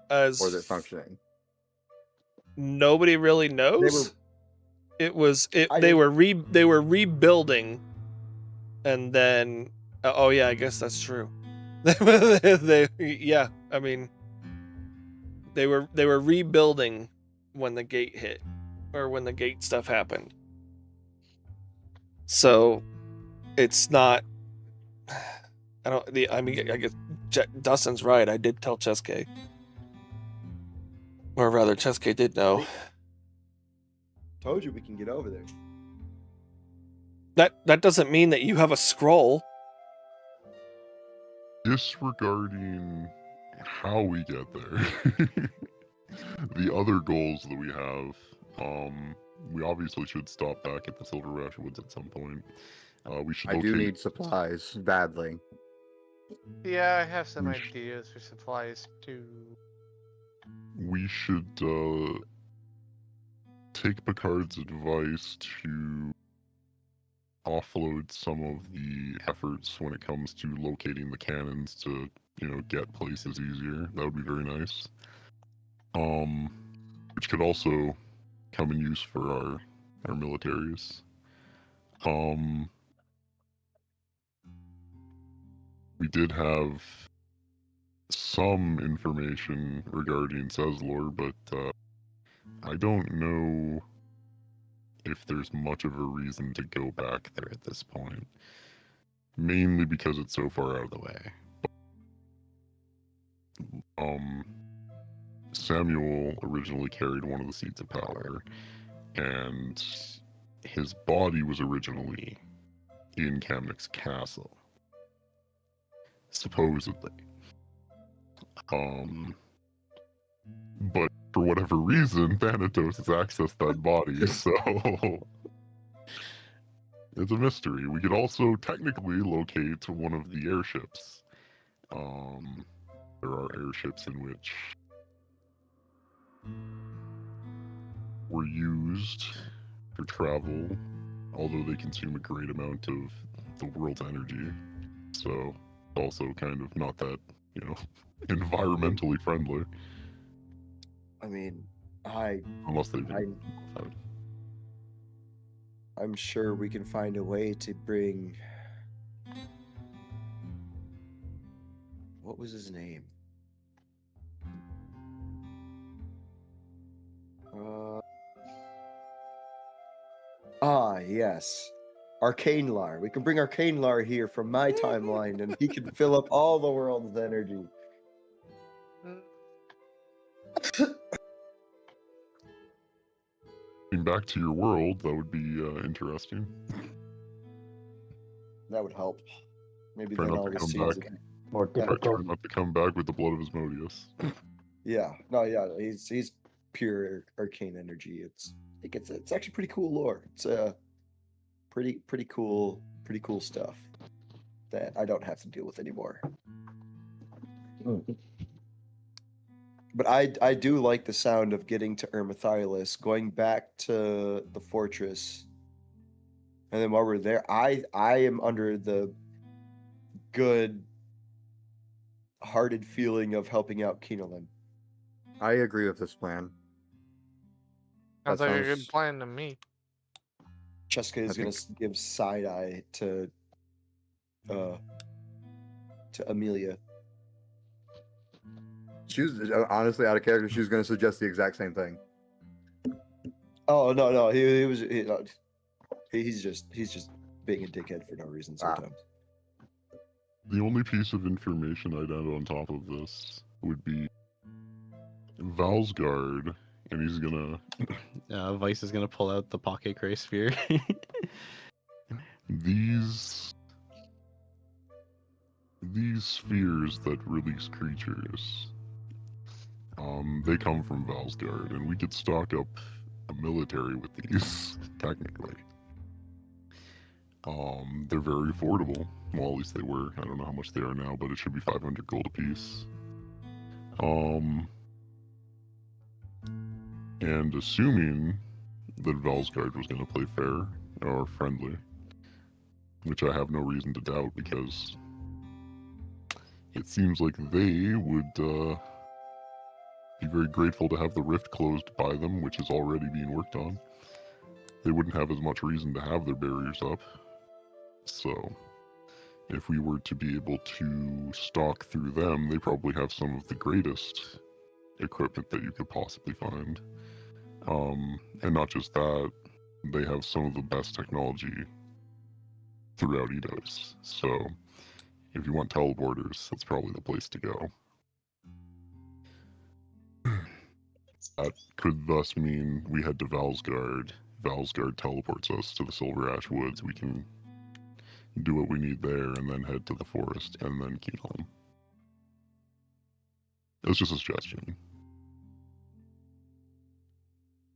As Or is it functioning? nobody really knows. They were rebuilding, and then oh yeah, I guess that's true. Yeah, I mean, they were rebuilding when the gate hit, or when the gate stuff happened. So it's not. I guess Dustin's right. I did tell Cheske, or rather, Cheske did know. Told you we can get over there. That doesn't mean that you have a scroll. Disregarding how we get there, the other goals that we have, we obviously should stop back at the Silver Ash Woods at some point. We should I do locate- need supplies badly. Yeah, I have some We sh- ideas for supplies too. We should take Picard's advice to offload some of the efforts when it comes to locating the cannons to, get places easier. That would be very nice. Which could also come in use for our militaries. We did have some information regarding Seslor, but I don't know if there's much of a reason to go back there at this point. Mainly because it's so far out of the way. Samuel originally carried one of the seeds of power, and his body was originally in Kamnik's castle. Supposedly. But for whatever reason, Thanatos has accessed that body, so it's a mystery. We could also technically locate one of the airships. There are airships in which were used for travel, although they consume a great amount of the world's energy. So, also kind of not that, environmentally friendly. I mean, Unless they've been modified. I'm sure we can find a way to bring. What was his name? Yes. Arcanelar. We can bring Arcanelar here from my timeline, and he can fill up all the world's energy. Getting back to your world, that would be interesting. That would help. Maybe Try then not all to the come seeds. back. More Try difficult. not to come back with the blood of Asmodeus. Yeah. No. Yeah. He's pure arcane energy. It's actually pretty cool lore. It's pretty cool stuff that I don't have to deal with anymore. Mhm. But I do like the sound of getting to Ermathylis, going back to the fortress, and then while we're there, I am under the good-hearted feeling of helping out Kinolin. I agree with this plan. Sounds That like a good sounds- plan to me. Cheska is I gonna think- give side eye to Amelia. She was honestly out of character. She was going to suggest the exact same thing. Oh no, he's just being a dickhead for no reason sometimes. The only piece of information I'd add on top of this would be Valsgard, and he's gonna. Vice is gonna pull out the Pocket Gray Sphere. These spheres that release creatures, they come from Valsgard, and we could stock up a military with these, technically. They're very affordable. Well, at least they were. I don't know how much they are now, but it should be 500 gold apiece. And assuming that Valsgard was going to play fair or friendly, which I have no reason to doubt because it seems like they would be very grateful to have the rift closed by them, which is already being worked on. They wouldn't have as much reason to have their barriers up. So, if we were to be able to stalk through them, they probably have some of the greatest equipment that you could possibly find. And not just that, they have some of the best technology throughout Eidos. So, if you want teleporters, that's probably the place to go. That could thus mean we head to Valsgard. Valsgard teleports us to the Silver Ash Woods. We can do what we need there and then head to the forest and then Kinolin. That's just a suggestion.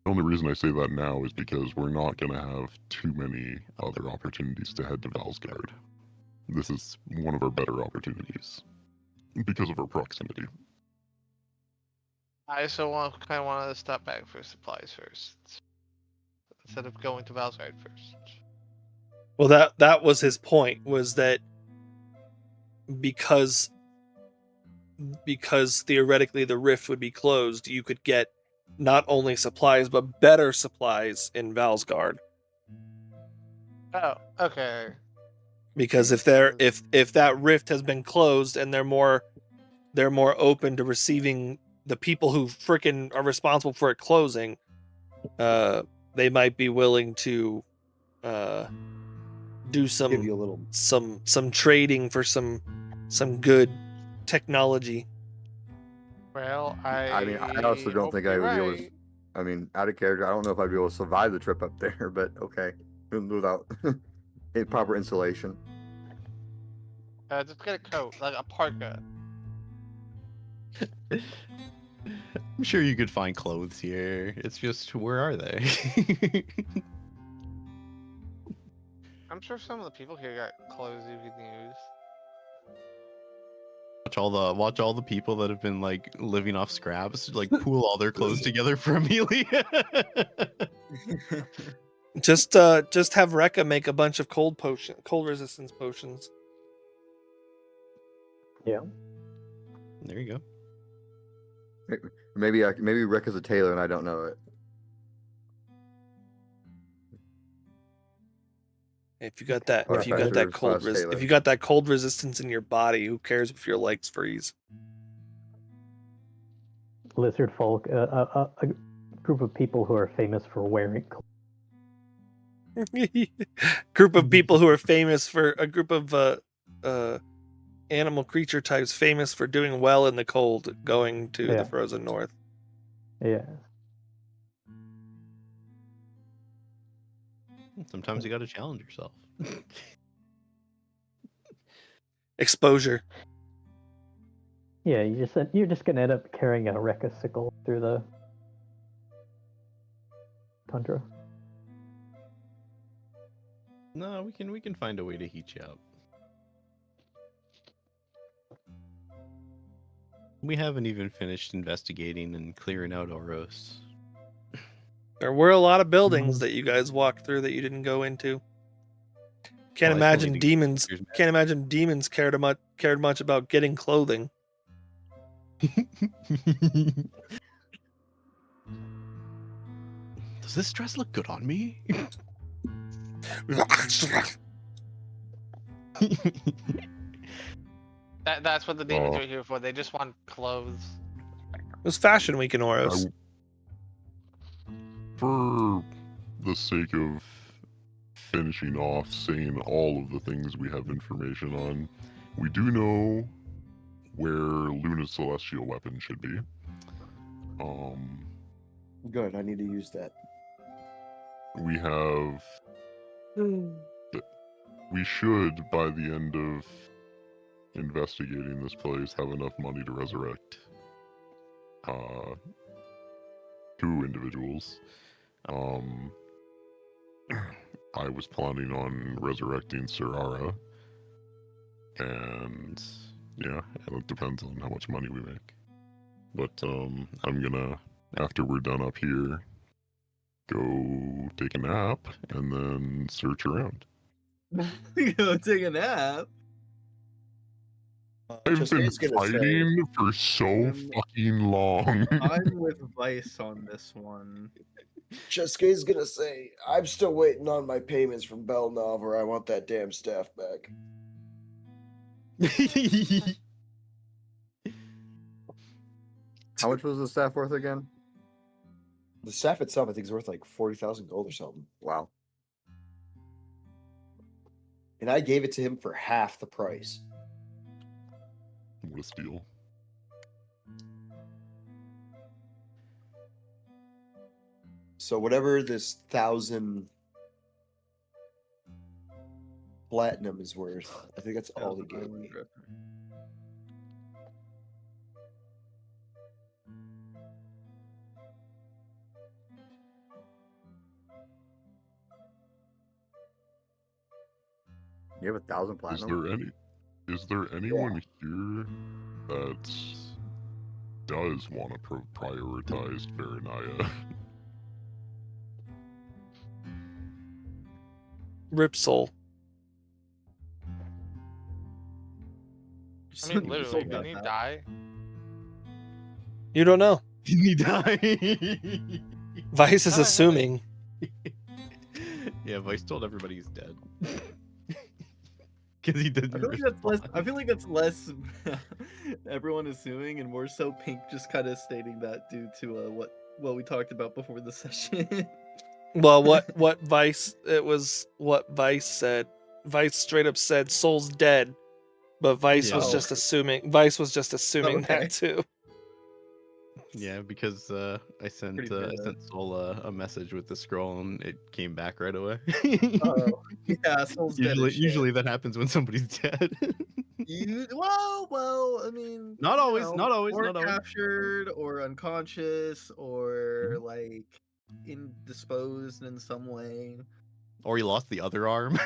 The only reason I say that now is because we're not going to have too many other opportunities to head to Valsgard. This is one of our better opportunities because of our proximity. I still kind of wanted to stop back for supplies first, instead of going to Valsgard first. Well, that was his point, was that because theoretically the rift would be closed, you could get not only supplies but better supplies in Valsgard. Oh, okay. Because if that rift has been closed and they're more open to receiving the people who frickin' are responsible for it closing, they might be willing to do Give you a little. some trading for some good technology. Well, I mean, I also don't hope think I you're would be able to. right. I mean, out of character, I don't know if I'd be able to survive the trip up there, but okay, without proper insulation. Just get a coat, like a parka. I'm sure you could find clothes here. It's just, where are they? I'm sure some of the people here got clothes you can use. Watch all the people that have been like living off scraps, like pool all their clothes together for Amelia. Just have Rekka make a bunch of cold resistance potions. Yeah. There you go. Maybe Rick is a tailor and I don't know it. If you got that, Or if you got that Professor cold, Taylor. if you got that cold resistance in your body, who cares if your legs freeze? Lizard folk, a group of people who are famous for wearing. Group of people who are famous for a group of animal creature types famous for doing well in the cold, going to Yeah. the frozen north. Yeah. Sometimes you got to challenge yourself. Exposure. Yeah, you're just gonna end up carrying a Rekka sickle through the tundra. No, we can find a way to heat you up. We haven't even finished investigating and clearing out Oros. There were a lot of buildings that you guys walked through that you didn't go into. Can't Well, I still imagine need to get demons. pictures, man. Can't imagine demons cared much about getting clothing. Does this dress look good on me? That's what the demons Oh. are here for. They just want clothes. It was Fashion Week in Oros. For the sake of finishing off saying all of the things we have information on, we do know where Luna's celestial weapon should be. Good. I need to use that. We have. We should, by the end of investigating this place, have enough money to resurrect 2 individuals. I was planning on resurrecting Serara, and yeah, it depends on how much money we make. But I'm gonna, after we're done up here, go take a nap and then search around. Go take a nap. I've Just been was gonna say- fighting for so fucking long. I'm with Vice on this one. Cheska's gonna say, I'm still waiting on my payments from Belnov, or I want that damn staff back. How much was the staff worth again? The staff itself, I think, is worth like 40,000 gold or something. Wow. And I gave it to him for half the price. What a steal. So whatever this 1,000 platinum is worth, I think that's all he gave me. You have 1,000 platinum? Is there anyone here that does want to prioritize Varanaya? Ripsol. I mean, literally, didn't he die? You don't know. Didn't he die? Vice is Oh, assuming. Yeah, Vice told everybody he's dead. Because he didn't. I feel like that's less. I feel like that's less. Everyone assuming, and more so Pink just kind of stating that due to what we talked about before the session. Well, what Vice, it was what Vice said. Vice straight up said Soul's dead, but Vice Yeah. was Oh, just assuming. Vice was just assuming Okay. that too. Yeah, because I sent Pretty I bad. sent Soul a message with the scroll and it came back right away. Oh, yeah, Soul's dead. Usually that happens when somebody's dead. Well, I mean, Not you always, know, not always, or not always. captured, or unconscious, or like indisposed in some way. Or he lost the other arm.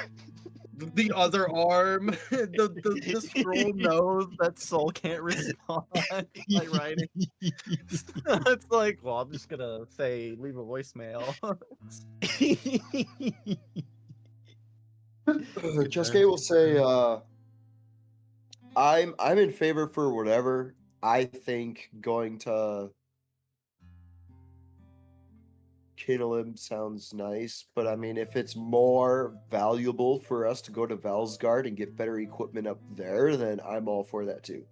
The other arm, the scroll knows that Soul can't respond by writing. It's like, well, I'm just gonna say leave a voicemail. Cheska will say, I'm in favor for whatever. I think going to Kinolim sounds nice, but I mean, if it's more valuable for us to go to Valsgard and get better equipment up there, then I'm all for that too.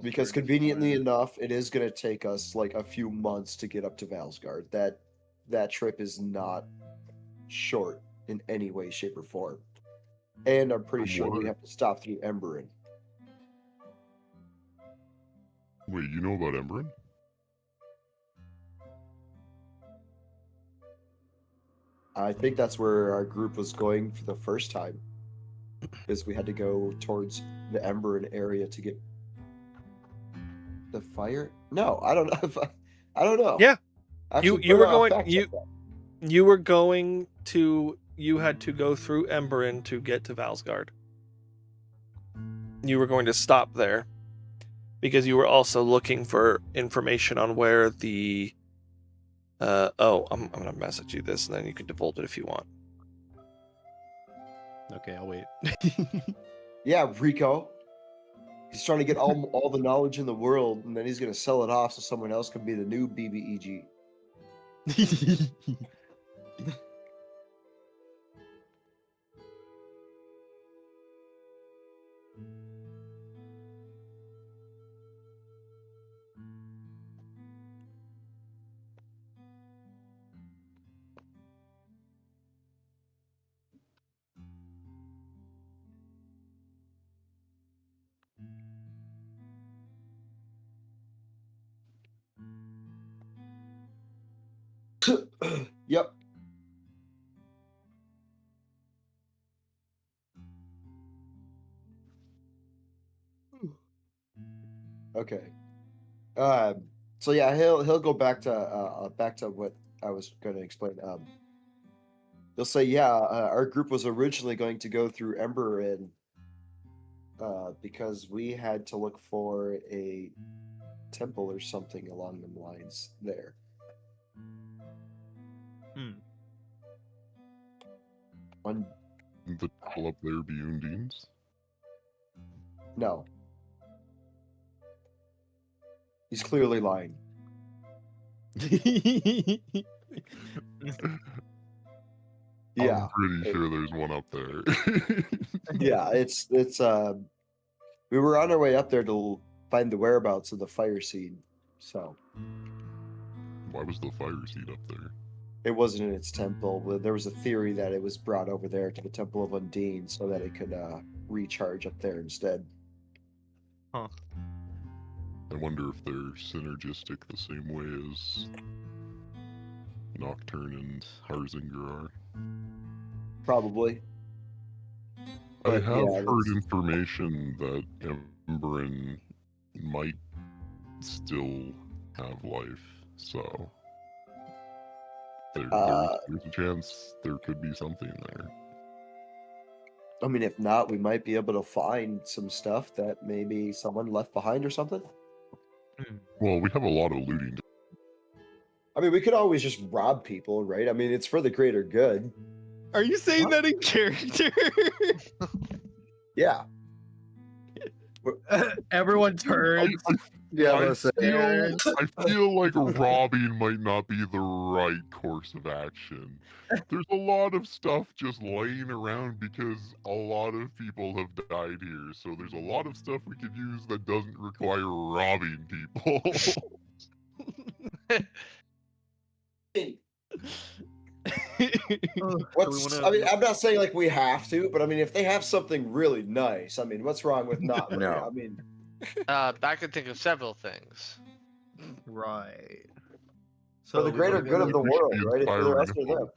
Because conveniently enough, it is going to take us like a few months to get up to Valsgard. That trip is not short in any way, shape, or form. And I'm pretty sure we What? have to stop through Emberin. Wait, you know about Emberin? I think that's where our group was going for the first time. Because we had to go towards the Emberin area to get the fire. No, I don't know. I don't know. Yeah. Actually, You were I'll going fact check that. you were going to you had to go through Emberin to get to Valsgard. you were going to stop there because you were also looking for information on where the. I'm gonna message you this, and then you can divulge it if you want. Okay, I'll wait. Yeah, Rico. He's trying to get all the knowledge in the world, and then he's gonna sell it off so someone else can be the new BBEG. Yep. Okay. So yeah, he'll go back to what I was going to explain. He'll say, yeah, our group was originally going to go through Emberin because we had to look for a temple or something along them lines there. On The temple up there be Undine's? No. He's clearly lying. Yeah. I'm pretty sure there's one up there. Yeah, it's we were on our way up there to find the whereabouts of the fire seed. So Why was the fire seed up there? it wasn't in its temple. But there was a theory that it was brought over there to the Temple of Undine so that it could recharge up there instead. Huh. I wonder if they're synergistic the same way as Nocturne and Harzinger are. Probably. I But, have yeah, heard that's- information that Emberin might still have life, so there's a chance there could be something there. I mean, if not, we might be able to find some stuff that maybe someone left behind or something. Well, we have a lot of looting. I mean, we could always just rob people, right? I mean, it's for the greater good. Are you saying that in character? Yeah. Everyone turns. Yeah, I let's say. I feel like robbing might not be the right course of action. There's a lot of stuff just laying around because a lot of people have died here. So there's a lot of stuff we could use that doesn't require robbing people. I mean, I'm not saying like we have to, but I mean, if they have something really nice, I mean, what's wrong with not? No. I mean, I can think of several things. Right. for the we greater wanna good go- of the we should world, be right? It's for the rest of inspiring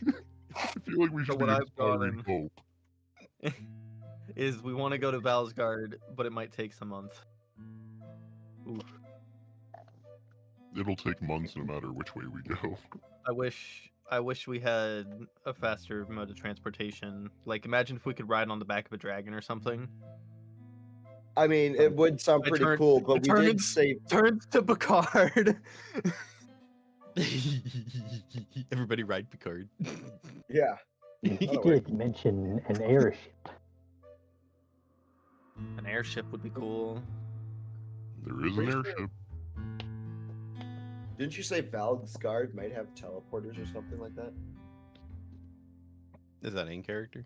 them. I feel like we should what be I've inspiring gotten- hope. is we want to go to Valsgard, but it might take some months. Oof. It'll take months no matter which way we go. I wish we had a faster mode of transportation. Like, imagine if we could ride on the back of a dragon or something. I mean, it would sound I pretty turned- cool, I but we did turned- say Turns to Picard. Everybody ride Picard. yeah. You By the way. did mention an airship. An airship would be cool. There is an Pretty sure- airship. Didn't you say Valsgard might have teleporters or something like that? Is that in character?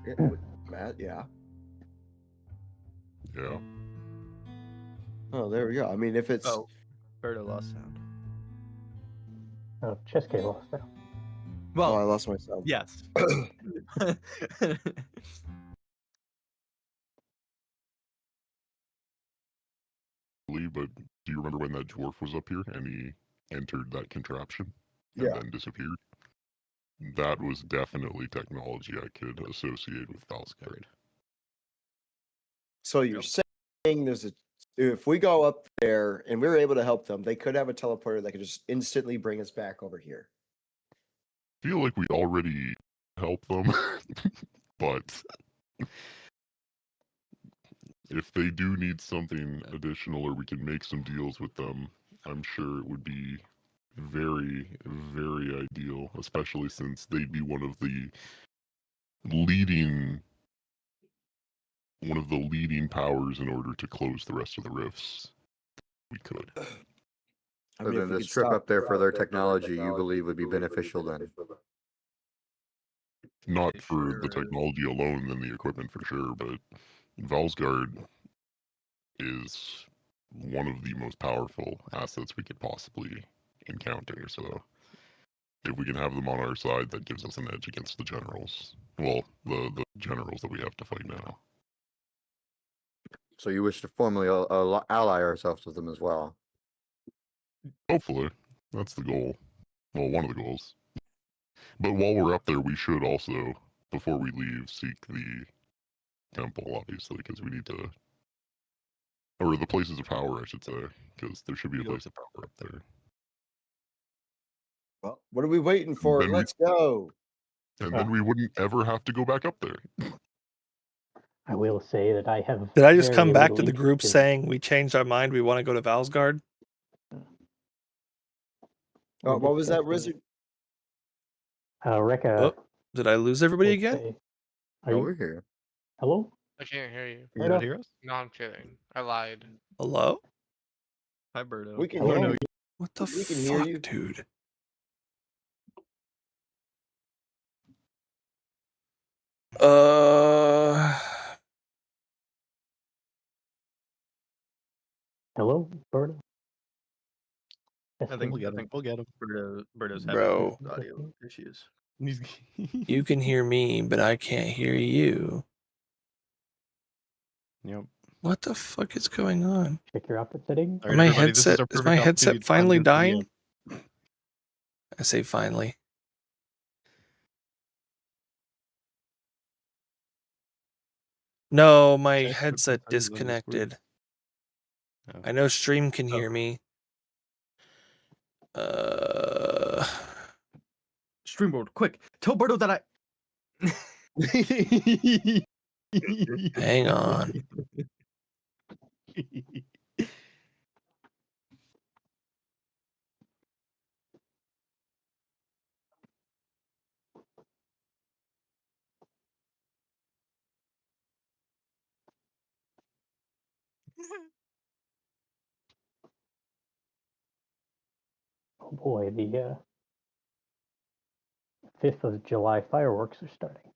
Yeah, Matt, yeah. Yeah. Oh, there we go. I mean, if it's Oh, Berto lost sound. Oh, Cheske lost now. oh, I Well, lost myself. yes. But do you remember when that dwarf was up here and he entered that contraption and Yeah. then disappeared? That was definitely technology I could associate with Valsgard. So you're saying if we go up there and we're able to help them, they could have a teleporter that could just instantly bring us back over here. I feel like we already helped them, but if they do need something additional or we can make some deals with them, I'm sure it would be very, very ideal, especially since they'd be leading one of the leading powers in order to close the rest of the rifts. We could. I So mean, then if we this could trip stop. up there for their technology, you believe would be beneficial then? Not for the technology alone, then the equipment for sure, but Valsgard is one of the most powerful assets we could possibly encounter. So if we can have them on our side, that gives us an edge against the generals. Well, the generals that we have to fight now. So you wish to formally ally ourselves with them as well? Hopefully, that's the goal. Well, one of the goals. But while we're up there, we should also, before we leave, seek the temple, obviously, because we need to, or the places of power, I should say, because there should be a place of power up there. Well, what are we waiting for? Then Let's go. And then we wouldn't ever have to go back up there. I will say that I have. Did I just very come back to little the group interest in- saying we changed our mind? We want to go to Valsgard? Oh, what was that, discussing- Wizard? Rekka. Oh, did I lose everybody will again? say- Are No, you? we're here. Hello? I can't hear you. Can you not hear us? No, I'm kidding. I lied. Hello? Hi, Birdo. We can Hello? hear you. What the We can hear fuck, you. dude? Hello, Birdo? I think we'll get him. Birdo's Bro. having audio issues. You can hear me, but I can't hear you. Yep. What the fuck is going on? Check your output setting. All Are my everybody, this headset our is perfect my opportunity headset to finally find this dying? video. I say finally. No, my Check headset the times on Discord. disconnected. Oh. I know stream can Oh. hear me. Streamboard, quick! Tell Birdo that Hang on. Oh boy, the 5th of July fireworks are starting.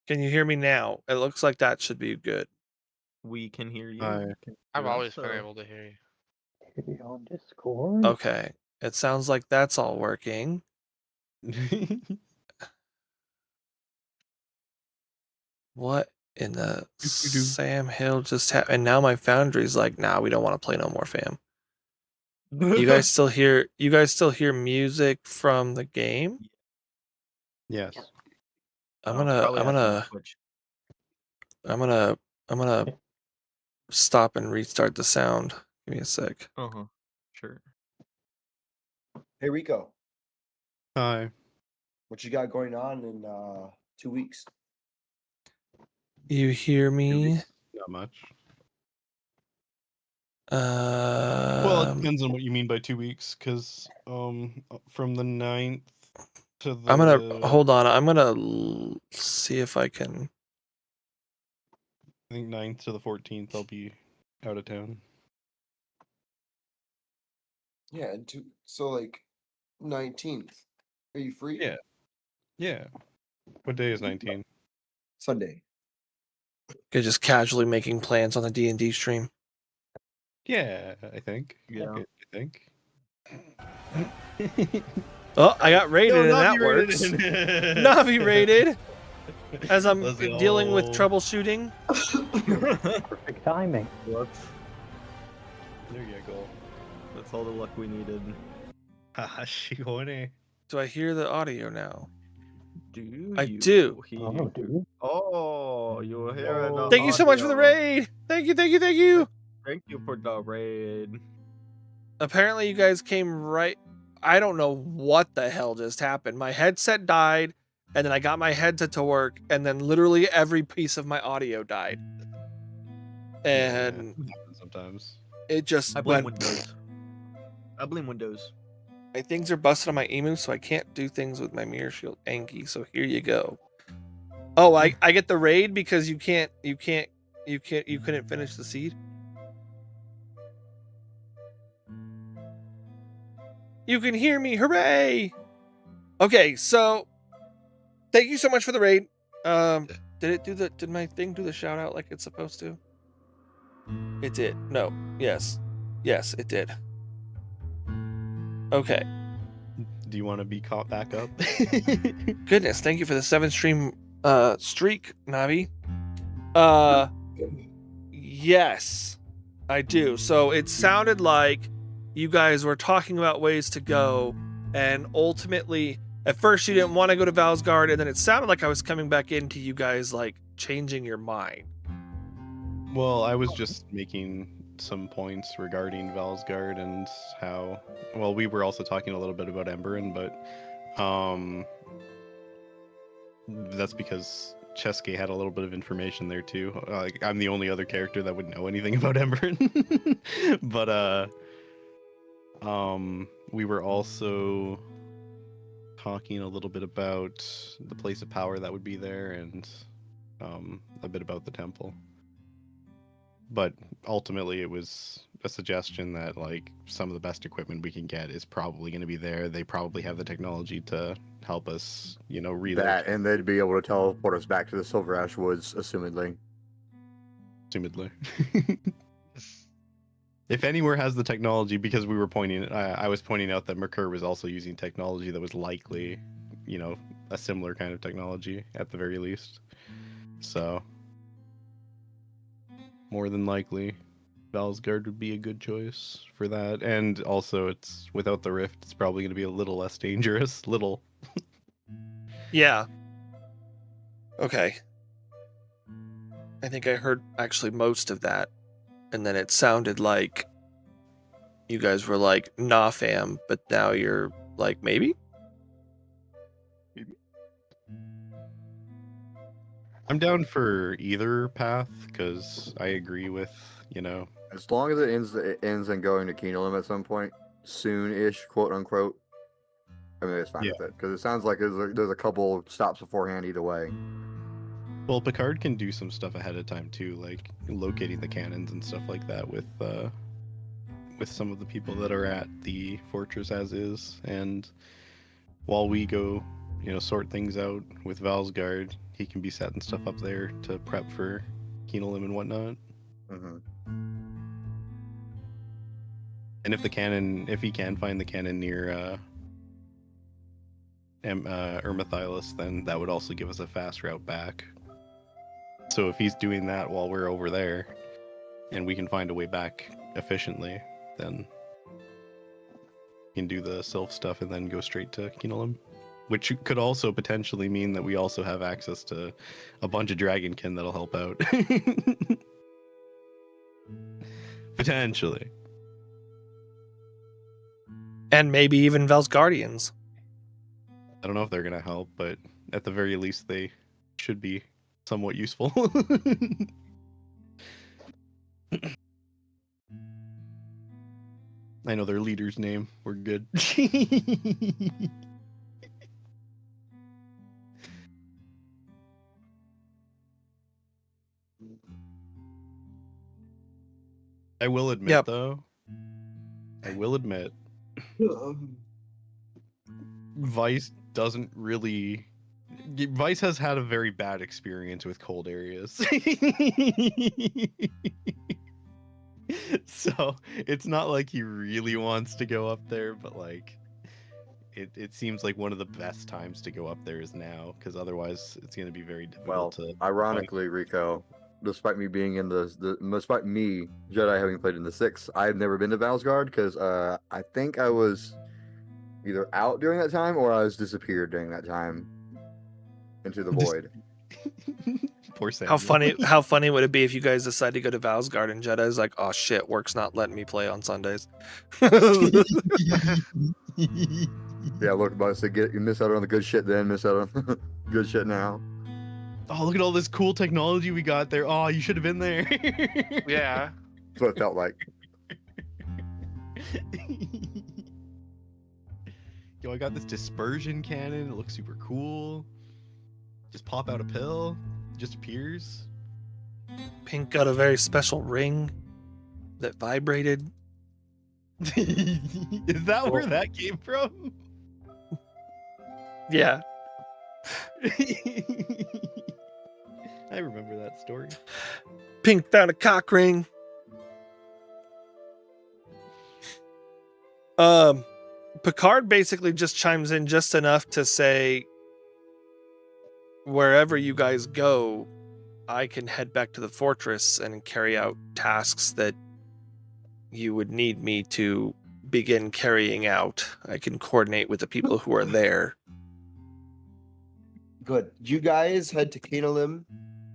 Can you hear me now? It looks like that should be good. We can hear you. Hi. You can I've hear us, always been so- able to hear you. Hear you on Discord. Okay. It sounds like that's all working. What in the Sam Hill just happened? And now my Foundry's like, nah, we don't want to play no more, fam. You guys still hear music from the game? Yes. I'm Oh, probably has some gonna Twitch. I'm gonna stop and restart the sound. Give me a sec. Uh-huh. Sure. Hey Rico, Hi. what you got going on in 2 weeks? You hear me? Not much. Well, it Um, depends on what you mean by 2 weeks, because from the 9th to the. I'm gonna hold on. I'm gonna see if I can. I think 9th to the 14th, I'll be out of town. Yeah, so like 19th. Are you free? Yeah. Yeah. What day is 19? Sunday. You're just casually making plans on the D&D stream. Yeah, I think. Yeah. Okay, I think. Oh, I got raided, and that works. Navi raided. As I'm Let's dealing with go. troubleshooting. Perfect timing. Whoops. There you go. That's all the luck we needed. Haha, shigone. Do I hear the audio now? Do I you do. hear- Oh, dude. Oh, you hear the Thank you so much for the audio. raid. Thank you, thank you, thank you. Thank you for the raid. Apparently you guys came right. I don't know what the hell just happened. My headset died, and then I got my headset to work, and then literally every piece of my audio died. And Yeah, it happens sometimes. it just I blame went. Windows. I blame Windows. My things are busted on my emu, so I can't do things with my mirror shield Anki. So here you go. Oh, I get the raid because you couldn't finish the seed. You can hear me, hooray! Okay, so thank you so much for the raid. Did my thing do the shout out like it's supposed to? It did. No. Yes, it did. Okay. Do you want to be caught back up? Goodness, thank you for the 7-stream streak, Navi. Yes, I do. So it sounded like you guys were talking about ways to go, and ultimately, at first you didn't want to go to Valsgard, and then it sounded like I was coming back into you guys like changing your mind. Well, I was just making some points regarding Valsgard and how. Well, we were also talking a little bit about Emberin, but that's because Chesky had a little bit of information there too. Like, I'm the only other character that would know anything about Emberin, but we were also talking a little bit about the place of power that would be there and a bit about the temple. But ultimately, it was a suggestion that like some of the best equipment we can get is probably going to be there. They probably have the technology to help us, relocate. That, and they'd be able to teleport us back to the Silver Ash Woods, assumedly. If anywhere has the technology, because we were I was pointing out that Merkur was also using technology that was likely, a similar kind of technology at the very least. So, more than likely, Valsgard would be a good choice for that. And also, it's without the rift, it's probably going to be a little less dangerous. Yeah. Okay. I think I heard actually most of that. And then it sounded like you guys were like, nah, fam, but now you're like, maybe? I'm down for either path, because I agree with, As long as it ends in going to Kinolim at some point, soon-ish, quote unquote. I mean, it's fine with it because it sounds like there's a couple stops beforehand either way. Well, Picard can do some stuff ahead of time too, like locating the cannons and stuff like that with some of the people that are at the fortress as is. And while we go sort things out with Valsgard. He can be setting stuff up there to prep for Keenelim and whatnot. Hmm. And if he can find the cannon near Ermathylos, then that would also give us a fast route back. So if he's doing that while we're over there, and we can find a way back efficiently, then we can do the Sylph stuff and then go straight to Keenelim. Which could also potentially mean that we also have access to a bunch of Dragonkin that'll help out. Potentially. And maybe even Velsguardians. I don't know if they're going to help, but at the very least, they should be somewhat useful. I know their leader's name. We're good. I will admit, though, Vice doesn't really... Vice has had a very bad experience with cold areas. So, it's not like he really wants to go up there, but, like, it seems like one of the best times to go up there is now, because otherwise it's going to be very difficult to... Ironically, Rico, despite me being in despite me, Jedi, having played in the 6, I've never been to Valsgard, because I think I was either out during that time, or I was disappeared during that time into the void. Poor Sam. How funny would it be if you guys decide to go to Valsgard and Jedi's like, oh shit, work's not letting me play on Sundays. Yeah, look, about to you miss out on the good shit then, miss out on good shit now. Oh, look at all this cool technology we got there. Oh, you should have been there. Yeah. That's what it felt like. Yo, I got this dispersion cannon. It looks super cool. Just pop out a pill. Just appears. Pink got a very special ring that vibrated. Is that where that came from? Yeah. I remember that story. Pink found a cock ring. Picard basically just chimes in just enough to say, wherever you guys go, I can head back to the fortress and carry out tasks that you would need me to begin carrying out. I can coordinate with the people who are there. Good. You guys head to Keenelim,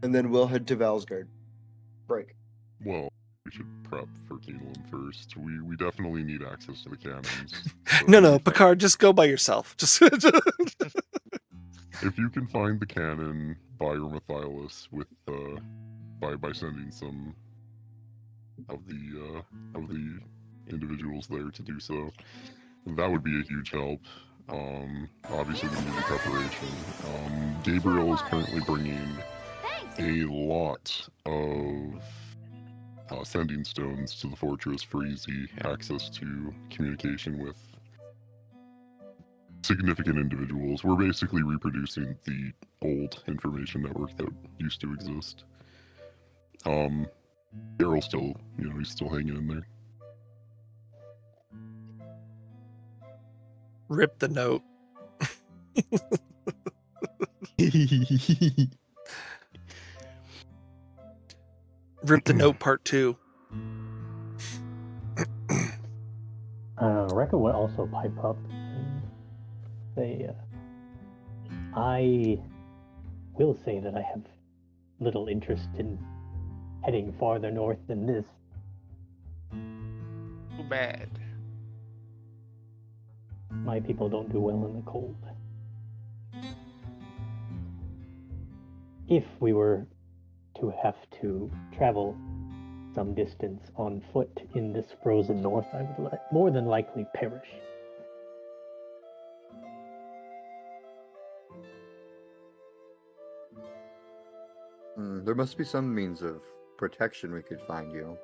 and then we'll head to Valsgard. Break. Well, we should prep for Keenelim first. We definitely need access to the cannons. No, Picard, just go by yourself. Just If you can find the cannon by Ermathylos with by sending some of the individuals there to do so, that would be a huge help. Obviously we need the preparation. Gabriel is currently bringing a lot of sending stones to the fortress for easy access to communication with significant individuals. We're basically reproducing the old information network that used to exist. Daryl's still, he's still hanging in there. Rip the note. Rip the note part 2. Rekka would also pipe up and say, I will say that I have little interest in heading farther north than this. Too bad. My people don't do well in the cold. If we were to have to travel some distance on foot in this frozen north, I would more than likely perish. There must be some means of protection we could find you.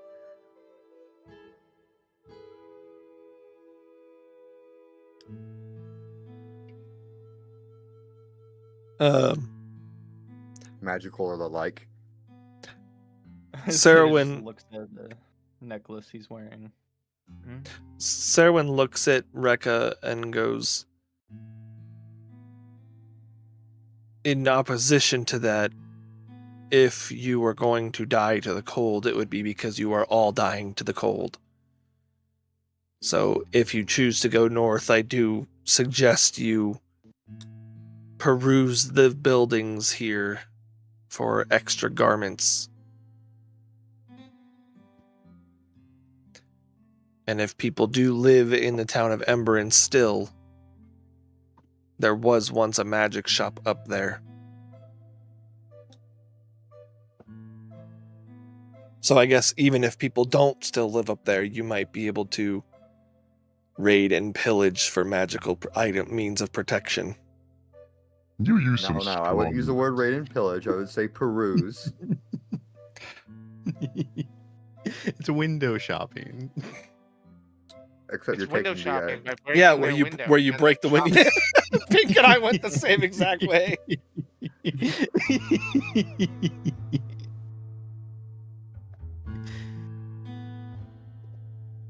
Magical or the like. Serwyn looks at the necklace he's wearing. Serwyn looks at Rekka and goes, in opposition to that, if you were going to die to the cold, it would be because you are all dying to the cold. So if you choose to go north, I do suggest you peruse the buildings here for extra garments. And if people do live in the town of Emberin still, there was once a magic shop up there. So I guess even if people don't still live up there, you might be able to raid and pillage for magical item means of protection. You use No, some no, I wouldn't use the word raid and pillage. I would say peruse. It's window shopping. Except It's you're window taking shopping. the. By breaking Yeah, their window, where you and break the then window. shopping. Pink and I went the same exact way.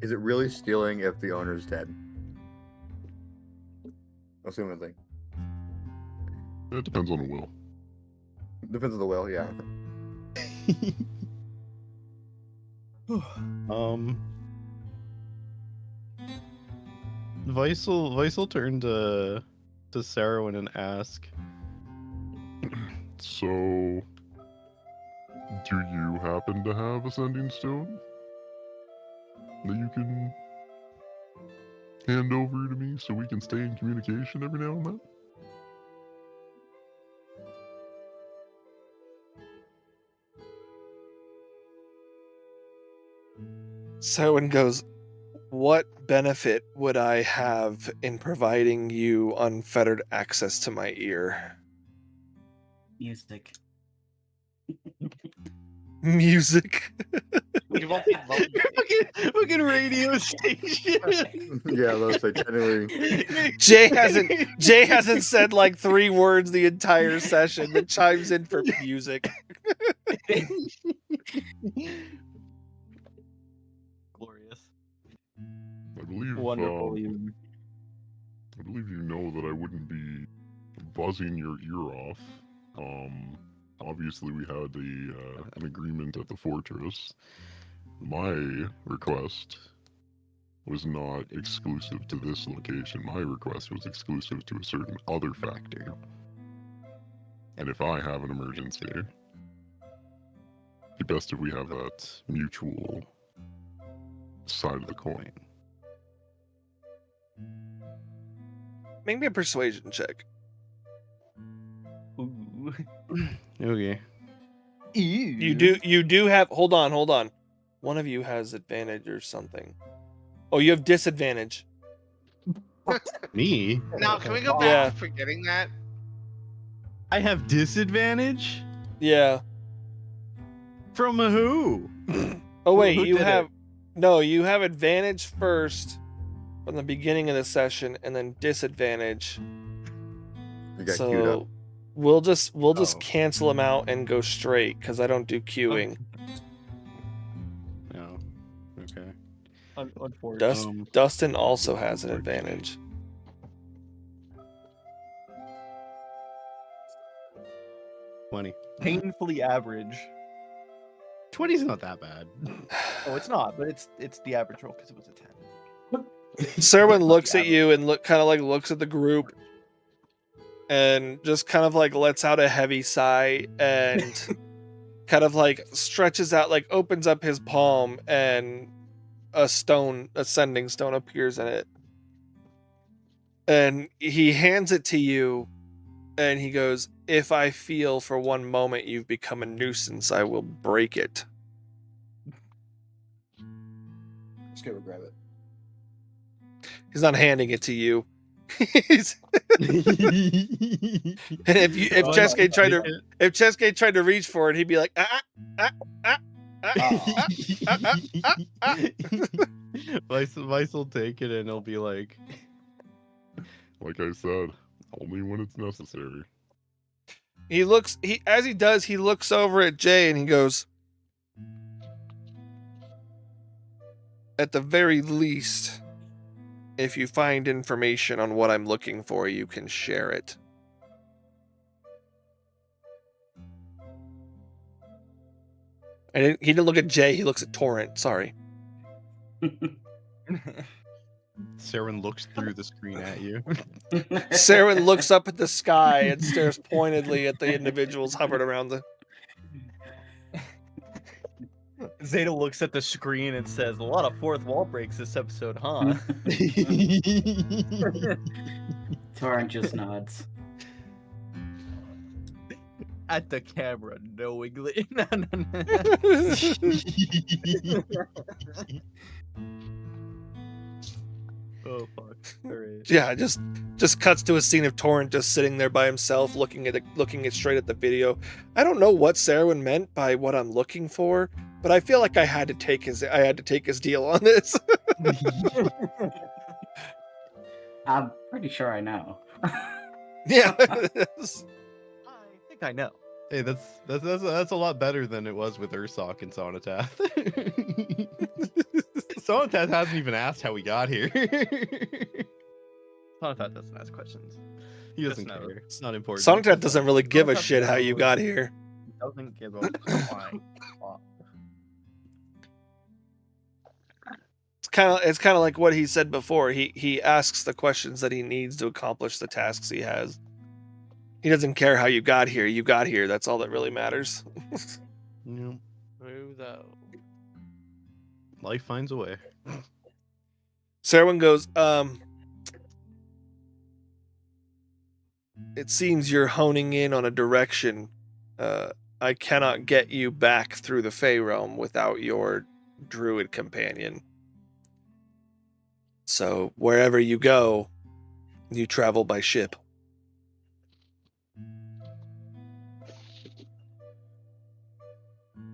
Is it really stealing if the owner's dead? Assumedly. It depends on the will. Depends on the will, yeah. Weissel turned to Serwyn and ask, So, do you happen to have a sending stone that you can hand over to me so we can stay in communication every now and then? Serwyn goes, what benefit would I have in providing you unfettered access to my ear? Music. Music. You won't be lonely. fucking radio station. Yeah, those say technically. Jay hasn't said like 3 words the entire session that chimes in for music. Glorious. I believe, Wonderful. Even. I believe you know that I wouldn't be buzzing your ear off. Obviously we had an agreement at the fortress. My request was not exclusive to this location. My request was exclusive to a certain other factor. And if I have an emergency, it'd be best if we have that mutual side of the coin. Make me a persuasion check. Ooh. Okay. You do have, hold on. One of you has advantage or something. Oh, you have disadvantage. Me? Now, can we go back Yeah. to forgetting that? I have disadvantage? Yeah. From who? Oh wait, Who you did it? have you have advantage first from the beginning of the session and then disadvantage. You got queued up. So we'll just Oh. cancel them out and go straight because I don't do queuing. No. Okay. Unfortunately. Dustin also has an advantage. Painfully average. 20's not that bad. Oh, it's not, but it's the average roll because it was a 10. Serwyn looks at you and looks at the group and just kind of like lets out a heavy sigh and kind of like stretches out, like opens up his palm and a sending stone appears in it. And he hands it to you and he goes, if I feel for one moment you've become a nuisance, I will break it. Just go grab it. He's not handing it to you. He's- and if Chesuke tried to reach for it, he'd be like, Vice will take it and he'll be like, Like I said, only when it's necessary. He looks he looks over at Jay and he goes, at the very least, if you find information on what I'm looking for, you can share it. He didn't look at Jay, he looks at Torrent, sorry. Sarwin looks through the screen at you. Sarwin looks up at the sky and stares pointedly at the individuals hovered around the... Zeta looks at the screen and says, "A lot of fourth wall breaks this episode, huh?" Torrent just nods. At the camera, knowingly. No. Oh fuck! Right. Yeah, just cuts to a scene of Torrent just sitting there by himself, looking it straight at the video. I don't know what Sarwin meant by what I'm looking for, but I feel like I had to take his deal on this. I'm pretty sure I know. Yeah. I think I know. Hey, that's a lot better than it was with Ursoc and Sonatat. Sonatat hasn't even asked how we got here. Sonatat doesn't ask questions. He doesn't Just care. knows. It's not important. Sonatat doesn't really give a shit how you got here. He doesn't give a flying fuck. It's kind of like what he said before. He asks the questions that he needs to accomplish the tasks he has. He doesn't care how you got here. You got here. That's all that really matters. Yeah. Who though? Life finds a way. Sarwin goes, it seems you're honing in on a direction. I cannot get you back through the Fey realm without your druid companion. So wherever you go, you travel by ship.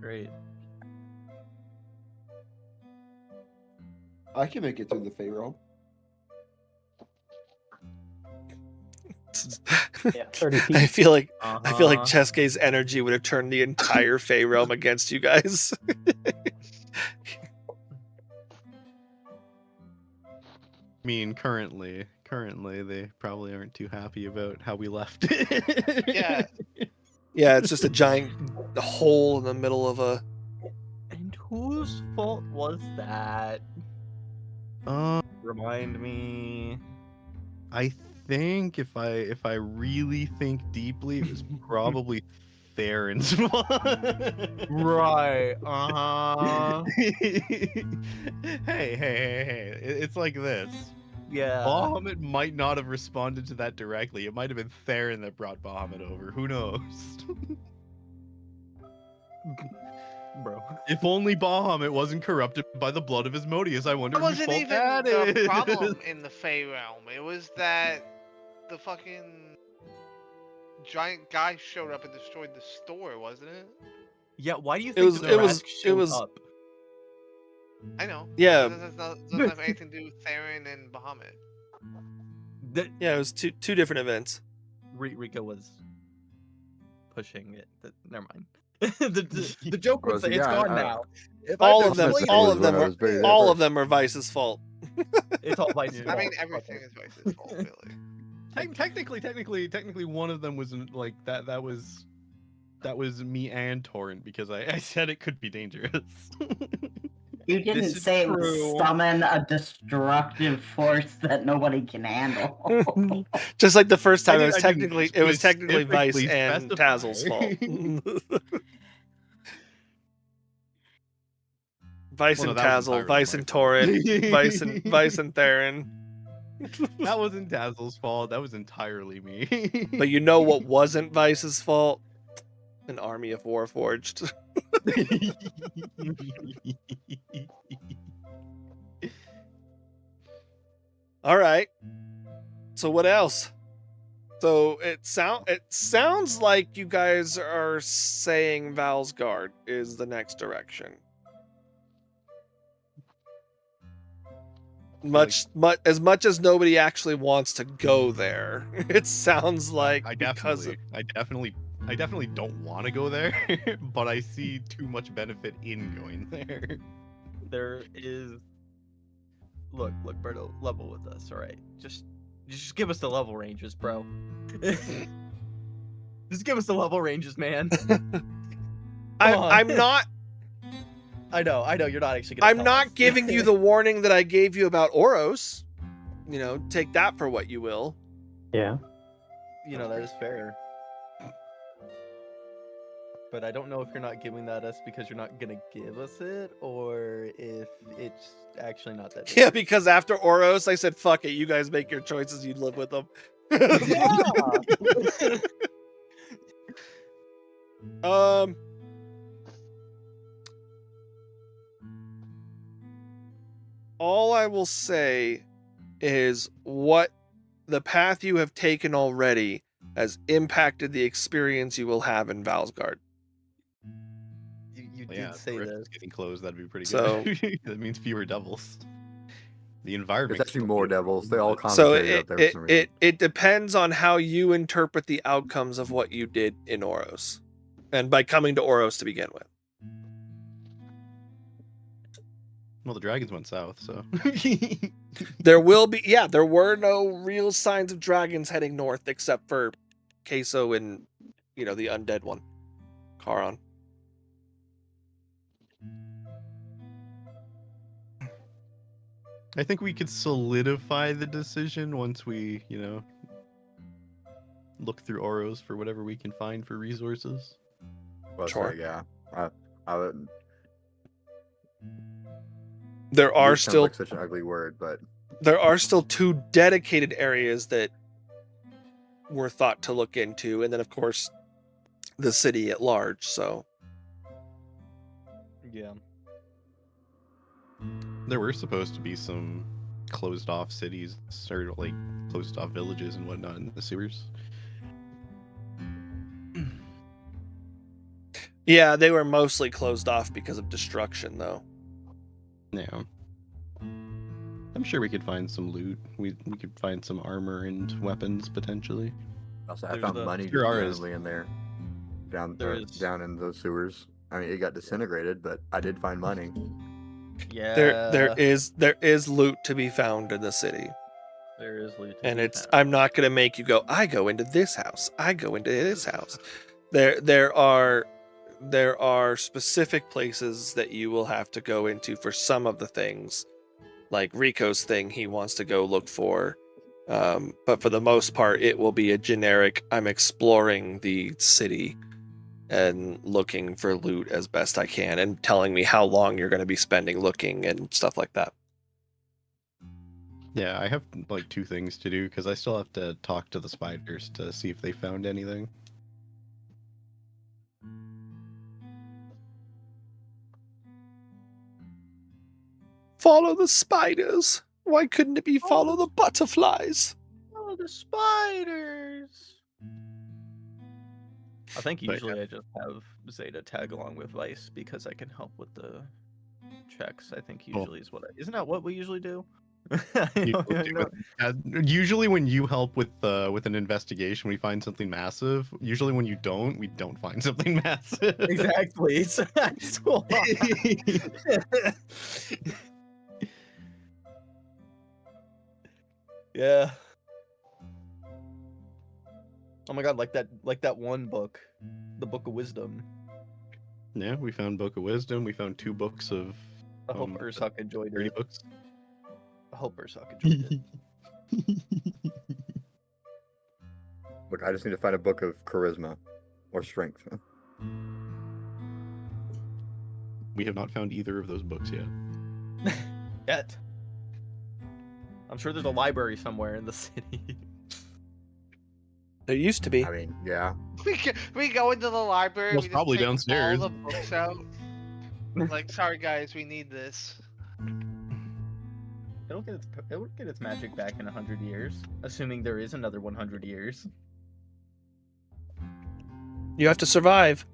Great. I can make it through the Fey realm. Yeah, 30 feet. I feel like Uh-huh. Cheske's energy would have turned the entire Fey realm against you guys. I mean, currently, they probably aren't too happy about how we left it. Yeah. Yeah, it's just a giant hole in the middle of a... And whose fault was that? Remind me. I think if I really think deeply, it was probably Theron's fault. Right. Uh-huh. Hey. It's like this. Yeah. Bahamut might not have responded to that directly. It might have been Theron that brought Bahamut over. Who knows? Bro. If only Bahamut wasn't corrupted by the blood of Asmodeus, I wonder That whose wasn't fault even that the is. problem in the Fey realm. It was that the fucking giant guy showed up and destroyed the store, wasn't it? Yeah, why do you It think was- the it was- Rask it showed was- up? I know. Yeah. That doesn't have anything to do with Theron and Bahamut. Yeah, it was two different events. Rika was pushing it. Never mind. the joke was it's gone now. If I All had of to them, explain all it- of them when I was very are, all different. of them are Vice's fault. It's all Vice's I fault. mean, everything is Vice's fault, really. Technically, one of them was like that. That was me and Torrent because I said it could be dangerous. You didn't is say it true. would summon a destructive force that nobody can handle. Just like the first time, I it was didn't technically Vice specifically and specify. Tazzle's fault. Vice Well, no, and that was Tazzle, entirely Vice my and fault. Torrent, Vice and Theron. That wasn't Dazzle's fault. That was entirely me. But you know what wasn't Vice's fault? An army of Warforged. All right. So what else? So it sounds like you guys are saying Valsgard is the next direction. As much as nobody actually wants to go there, it sounds like I because definitely I definitely don't want to go there, but I see too much benefit in going there. There is. Look, Berto, level with us, all right? Just give us the level ranges, bro. Just give us the level ranges, man. I'm not. I know, you're not actually gonna I'm tell not us. giving you the warning that I gave you about Oros. Take that for what you will. Yeah. That is fair. But I don't know if you're not giving that us because you're not gonna give us it, or if it's actually not that. Yeah, because after Oros, I said, "Fuck it, you guys make your choices. You live with them." All I will say is what the path you have taken already has impacted the experience you will have in Valsgard. You Yeah, did say the rift that. is getting closed. That'd be pretty So- good. That means fewer devils. The environment. There's actually more devils. They all So concentrated up there for some reason. it depends on how you interpret the outcomes of what you did in Oros, and by coming to Oros to begin with. Well, the dragons went south, so. There were no real signs of dragons heading north except for Queso and the undead one, Charon. I think we could solidify the decision once we, look through Oros for whatever we can find for resources. Well, Sure. yeah. I would. There are Loot sounds still like such an ugly word, but there are still 2 dedicated areas that were thought to look into, and then of course the city at large. So Yeah. There were supposed to be some closed off cities or like closed off villages and whatnot in the sewers. yeah, they were mostly closed off because of destruction, though. Yeah. I'm sure we could find some loot. We could find some armor and weapons potentially. also I There's found the- money just There are randomly in there, There is- down in those sewers. I mean, it got disintegrated, but I did find money. Yeah. There is loot to be found in the city, There is loot. to and be it's found. I'm not gonna make you go. I go into this house. I go into this house. There are specific places that you will have to go into for some of the things, like Rico's thing he wants to go look for. But for the most part, it will be a generic. I'm exploring the city and looking for loot as best I can, and telling me how long you're going to be spending looking and stuff like that. Yeah, I have like 2 things to do because I still have to talk to the spiders to see if they found anything. Follow the spiders. Why couldn't it be follow the butterflies? Oh, the spiders. I think But, usually I just have Zeta tag along with Vice because I can help with the checks. I think usually is what isn't that what we usually do? Usually when you help with an investigation, we find something massive. Usually when you don't, we don't find something massive. Exactly. So that's why. Yeah. Oh my god, like that one book, the Book of Wisdom. Yeah, we found Book of Wisdom. We found 2 books of I hope Ursak enjoyed 30 it. books. I hope Ursak enjoyed it. Look, I just need to find a book of charisma or strength. We have not found either of those books yet. Yet. I'm sure there's a library somewhere in the city. There used to be. I mean, yeah. We go into the library. Well, we it's just probably take downstairs. All the books out. Like, sorry guys, we need this. It'll get its magic back in 100 years, assuming there is another 100 years. You have to survive.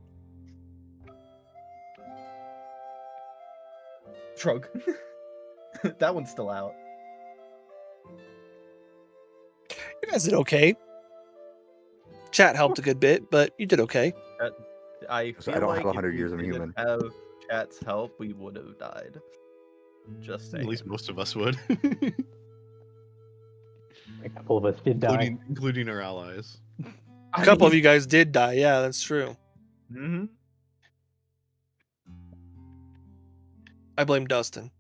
Shrug. That one's still out. You guys did okay. Chat helped a good bit, but you did okay. I So feel I don't like have if 100 we years, I'm didn't human. Have chat's help, we would have died. Just saying. At least most of us would, A couple of us did die. including our allies. A couple of you guys did die. Yeah, that's true. Mm-hmm. I blame Dustin.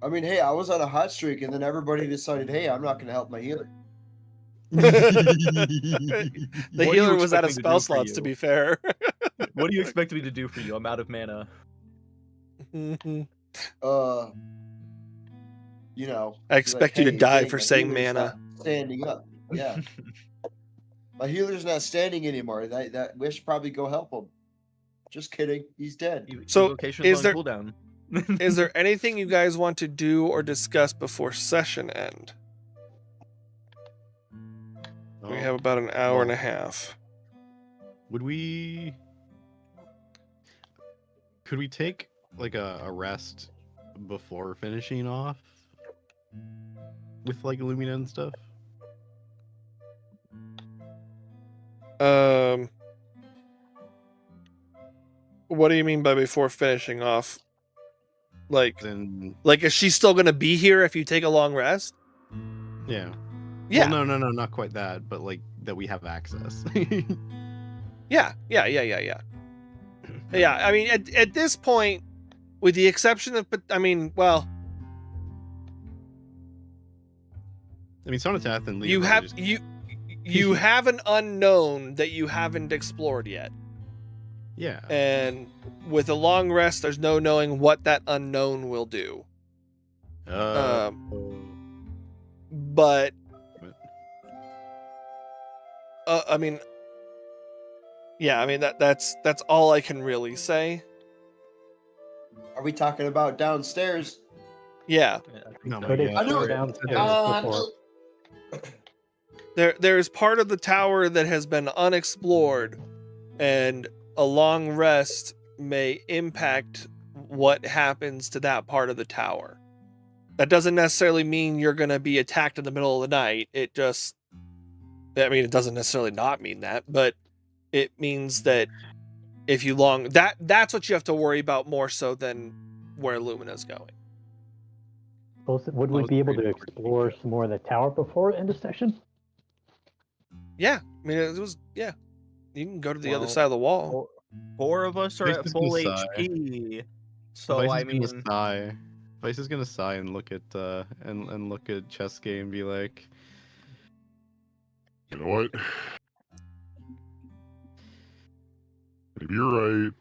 I mean, hey, I was on a hot streak, and then everybody decided, hey, I'm not going to help my healer. The What do you healer was out expect of me to spell do for slots, to you? be fair. What do you expect me to do for you? I'm out of mana. Mhm. You know. I be expect like, you to "Hey, die dang, for my saying healer's mana. not standing up. Yeah. My healer's not standing anymore. That we should probably go help him. Just kidding. He's dead. So, Evocation's is on there- cooldown. Is there anything you guys want to do or discuss before session end? We have about an hour and a half. Would we? Could we take like a rest before finishing off with like Illumina and stuff? What do you mean by before finishing off? Like, Then is she still gonna be here if you take a long rest? yeah. Yeah. Well, no, not quite that, but like that we have access. Yeah. Yeah, I mean, at this point, with the exception of, I mean, well, Sonatath and Lee. you are have just- you have an unknown that you haven't explored yet, Yeah. and with a long rest, there's no knowing what that unknown will do. But I mean, yeah, I mean that's all I can really say. Are we talking about downstairs? Yeah. No, Could my it God. go it. downstairs before? There's part of the tower that has been unexplored, and a long rest may impact what happens to that part of the tower. That doesn't necessarily mean you're going to be attacked in the middle of the night. It just, I mean, it doesn't necessarily not mean that, but it means that if you that's what you have to worry about more so than where Lumina's going. Would we be able to explore some more of the tower before end of session? Yeah, I mean, it was, yeah. You can go to the other Well, side of the wall. Four of us are Vice at is full gonna sigh. HP. So Vice I is gonna mean, sigh. Vice is gonna sigh and look at and look at Chesuke and be like, You know what? Maybe you're right.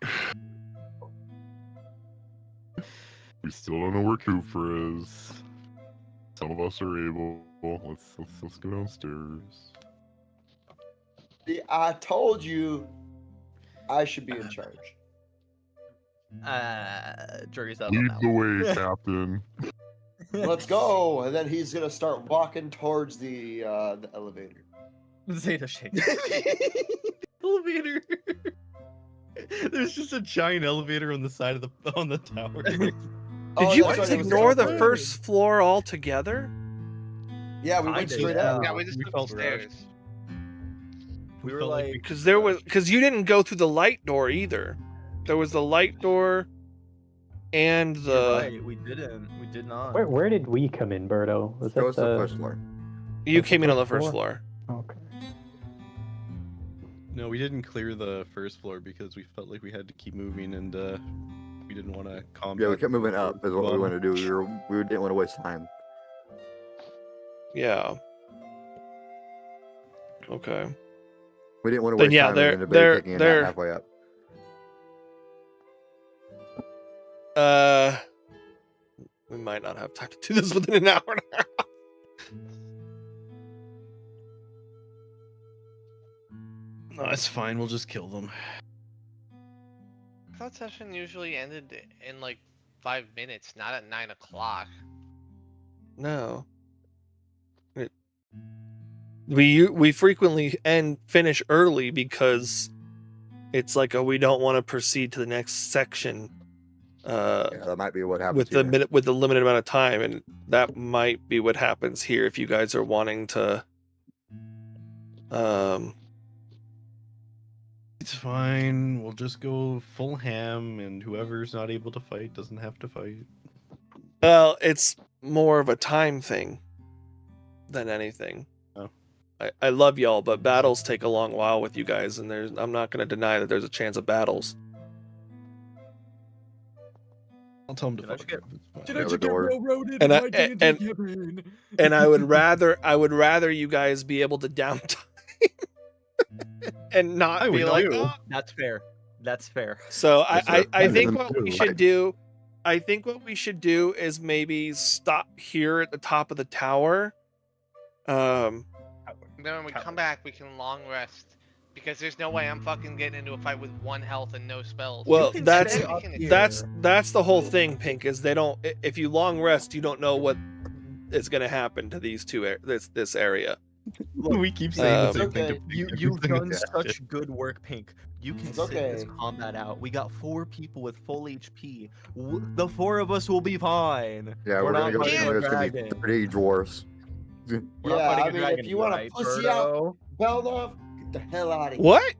We still don't know where Kufra is. Some of us are able. Let's go downstairs. See, I told you I should be in charge. jury's out Lead on the that way, Captain. Let's go. And then he's gonna start walking towards the elevator. one. Zeta shakes. elevator. There's just a giant elevator on the side of the tower. Did you that's right, it was ignore the upstairs. first floor altogether? Yeah, we I went did, straight yeah. up. Yeah, we just we took felt the rushed. stairs. We were felt like we like, Because you didn't go through the light door either. There was the light door and you're the right, we didn't. We did not. Where did we come in, Berto? Was Show that us the first floor. you That's came the in on the first first floor. Okay. No, we didn't clear the first floor because we felt like we had to keep moving and we didn't want to combat. Yeah, we kept moving up. Is what we Well, wanted to do. We didn't want to waste time. Yeah. Okay. We didn't want to Then waste yeah, time. they're- and anybody they're- taking a nap they're- halfway up. We might not have time to do this within an hour and a half. No, it's fine. We'll just kill them. I thought session usually ended in like 5 minutes, not at 9 o'clock. No. We frequently finish early because it's like we don't want to proceed to the next section Yeah, that might be what happens. with the here. with the limited amount of time, and that might be what happens here if you guys are wanting to It's fine. We'll just go full ham, and whoever's not able to fight doesn't have to fight. Well, it's more of a time thing than anything. Oh. I love y'all, but battles take a long while with you guys, and I'm not going to deny that there's a chance of battles. I'll tell him to Did I fuck get- off, it's fine. Did I Yeah, just the get door. railroaded And in I- my D&D campaign? And I would rather you guys be able to downtime and not I be would like, too. "Oh." That's fair. That's fair. So Is I there think better what than we two? should do, I think what we should do is maybe stop here at the top of the tower. Then when we come back, we can long rest. Because there's no way I'm fucking getting into a fight with 1 health and no spells. Well, can that's stay up here. that's the whole thing, Pink. Is they don't. If you long rest, you don't know what is going to happen to these two this area. We keep saying the same okay. thing. To Pink You've every done single session. such good work, Pink. You can It's sit this okay. combat out. We got 4 people with full HP. The 4 of us will be fine. Yeah, we're gonna go. fighting a There's gonna be dragon. 30 dwarves. We're Yeah, not fighting I a mean, dragon, if you want right, to pussy out, Birdo? Beldorf, get the hell out of here. What?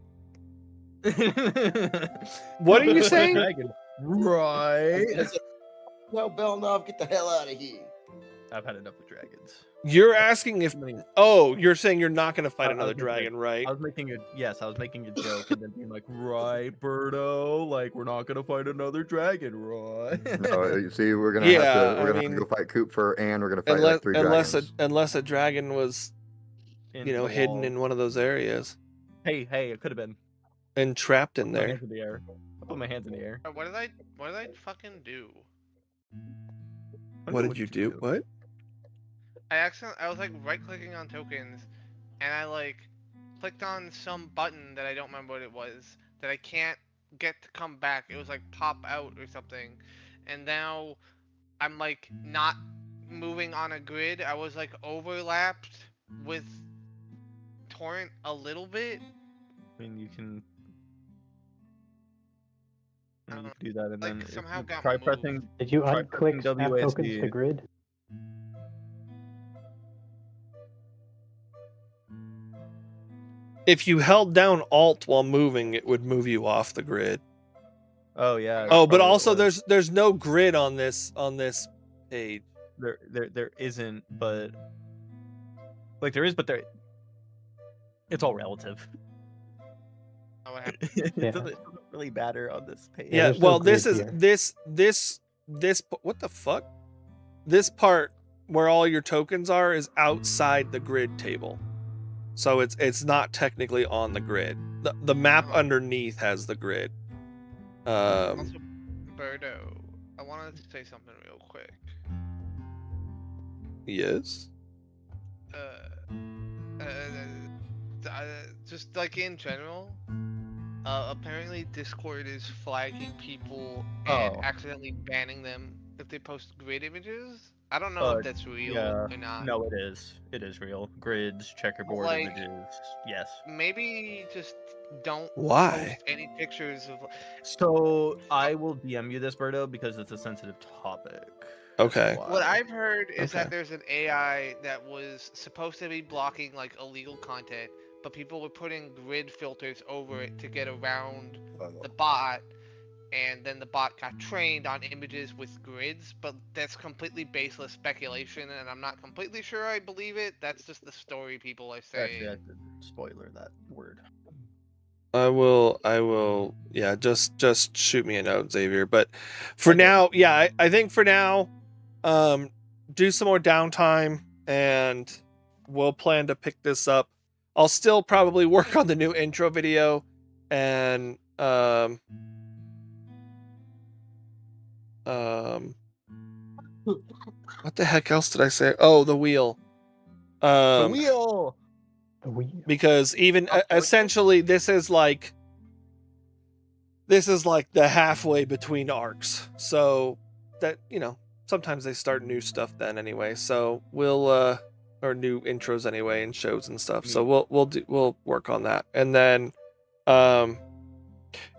What are you Fighting a saying? dragon, Right. No, Beldorf, get the hell out of here. I've had enough of dragons. You're asking if. Oh, you're saying you're not going to fight I was another gonna say, dragon, right? I was making a joke and then being like, right, Birdo, like we're not gonna fight another dragon, right? No, you see, we're gonna Yeah, have to. I We're gonna mean, have to go fight Coopfer, and we're gonna fight Unless like 3 dragons. unless a dragon was In you know the hidden wall. in one of those areas Hey, it could have been. and trapped in Put my there. hands in the air. I put my hands in the air. What did I fucking do? What did you do? What? I was like right clicking on tokens, and I like clicked on some button that I don't remember what it was that I can't get to come back. It was like pop out or something, and now I'm like not moving on a grid. I was like overlapped with Torrent a little bit. I mean, you can. I You don't can do that and like, then somehow got try moved. pressing. Did you Try unclick pressing snap tokens WASD. to grid? If you held down Alt while moving, it would move you off the grid. Oh yeah. Oh, but probably also was. there's no grid on this page. there isn't, but like there is, but there. It's all relative. Oh, what happened? It Yeah. doesn't really matter on this page. Yeah, there's no well, this grid is here. this what the fuck? This part where all your tokens are is outside the grid table. So it's not technically on the grid. The map underneath has the grid. Also, Birdo, I wanted to say something real quick. Yes. Just like in general, apparently Discord is flagging people and Oh. accidentally banning them if they post grid images. I don't know if that's real Yeah. or not. No, it is. It is real. Grids, checkerboard Like- images. Yes. Maybe just don't Why? post any pictures of. So I will DM you this, Birdo, because it's a sensitive topic. Okay. What I've heard is Okay. that there's an AI that was supposed to be blocking like illegal content, but people were putting grid filters over it to get around the bot, and then the bot got trained on images with grids, but that's completely baseless speculation, and I'm not completely sure I believe it. That's just the story people are Actually, saying. I did spoiler that word. I will yeah, just shoot me a note, Xavier. But for now, yeah, I think for now, do some more downtime and we'll plan to pick this up. I'll still probably work on the new intro video and what the heck else did I say? Oh, the wheel. The wheel. Because even essentially this is like the halfway between arcs, so that sometimes they start new stuff then anyway, so we'll or new intros anyway and shows and stuff, so we'll work on that. And then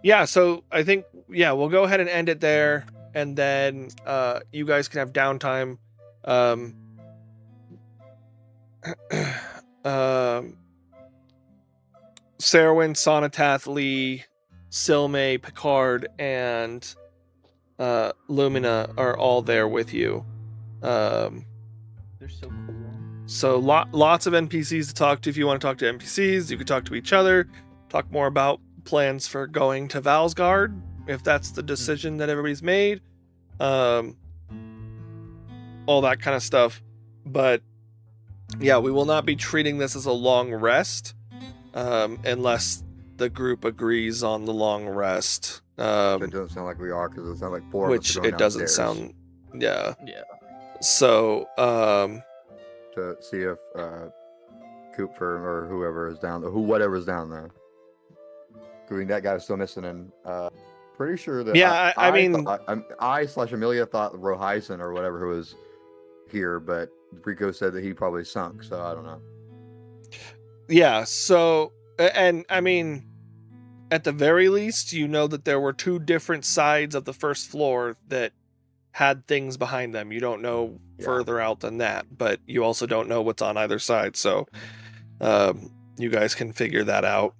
yeah, so I think we'll go ahead and end it there, and then you guys can have downtime. Serwyn, Sonatath, Lee, Silme, Picard, and Lumina are all there with you. They're so cool. So lots of NPCs to talk to. If you want to talk to NPCs, you can talk to each other, talk more about plans for going to Valsgard, if that's the decision that everybody's made. All that kind of stuff. But yeah, we will not be treating this as a long rest unless the group agrees on the long rest. It doesn't sound like we are, because it sounds like four of us Which are going it doesn't downstairs sound. Yeah. Yeah. So, to see if Cooper or whoever is down, whatever's down there. I mean, that guy was still missing, and pretty sure that. Yeah, I mean, I/Amelia thought Rohyson or whatever who was here, but Rico said that he probably sunk, so I don't know. yeah. So, and I mean, at the very least, you know that there were two different sides of the first floor that had things behind them. You don't know further out than that, but you also don't know what's on either side. So, you guys can figure that out.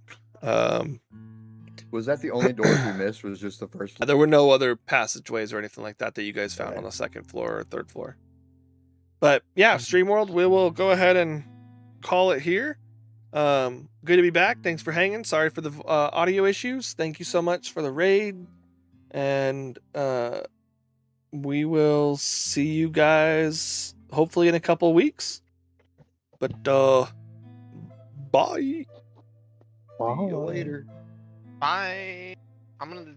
Was that the only doors we missed? Was just the first floor? There were no other passageways or anything like that that you guys found on the second floor or third floor. But yeah, StreamWorld, we will go ahead and call it here. Good to be back. Thanks for hanging. Sorry for the audio issues. Thank you so much for the raid. And we will see you guys hopefully in a couple weeks. But bye. See you later. Bye. I'm gonna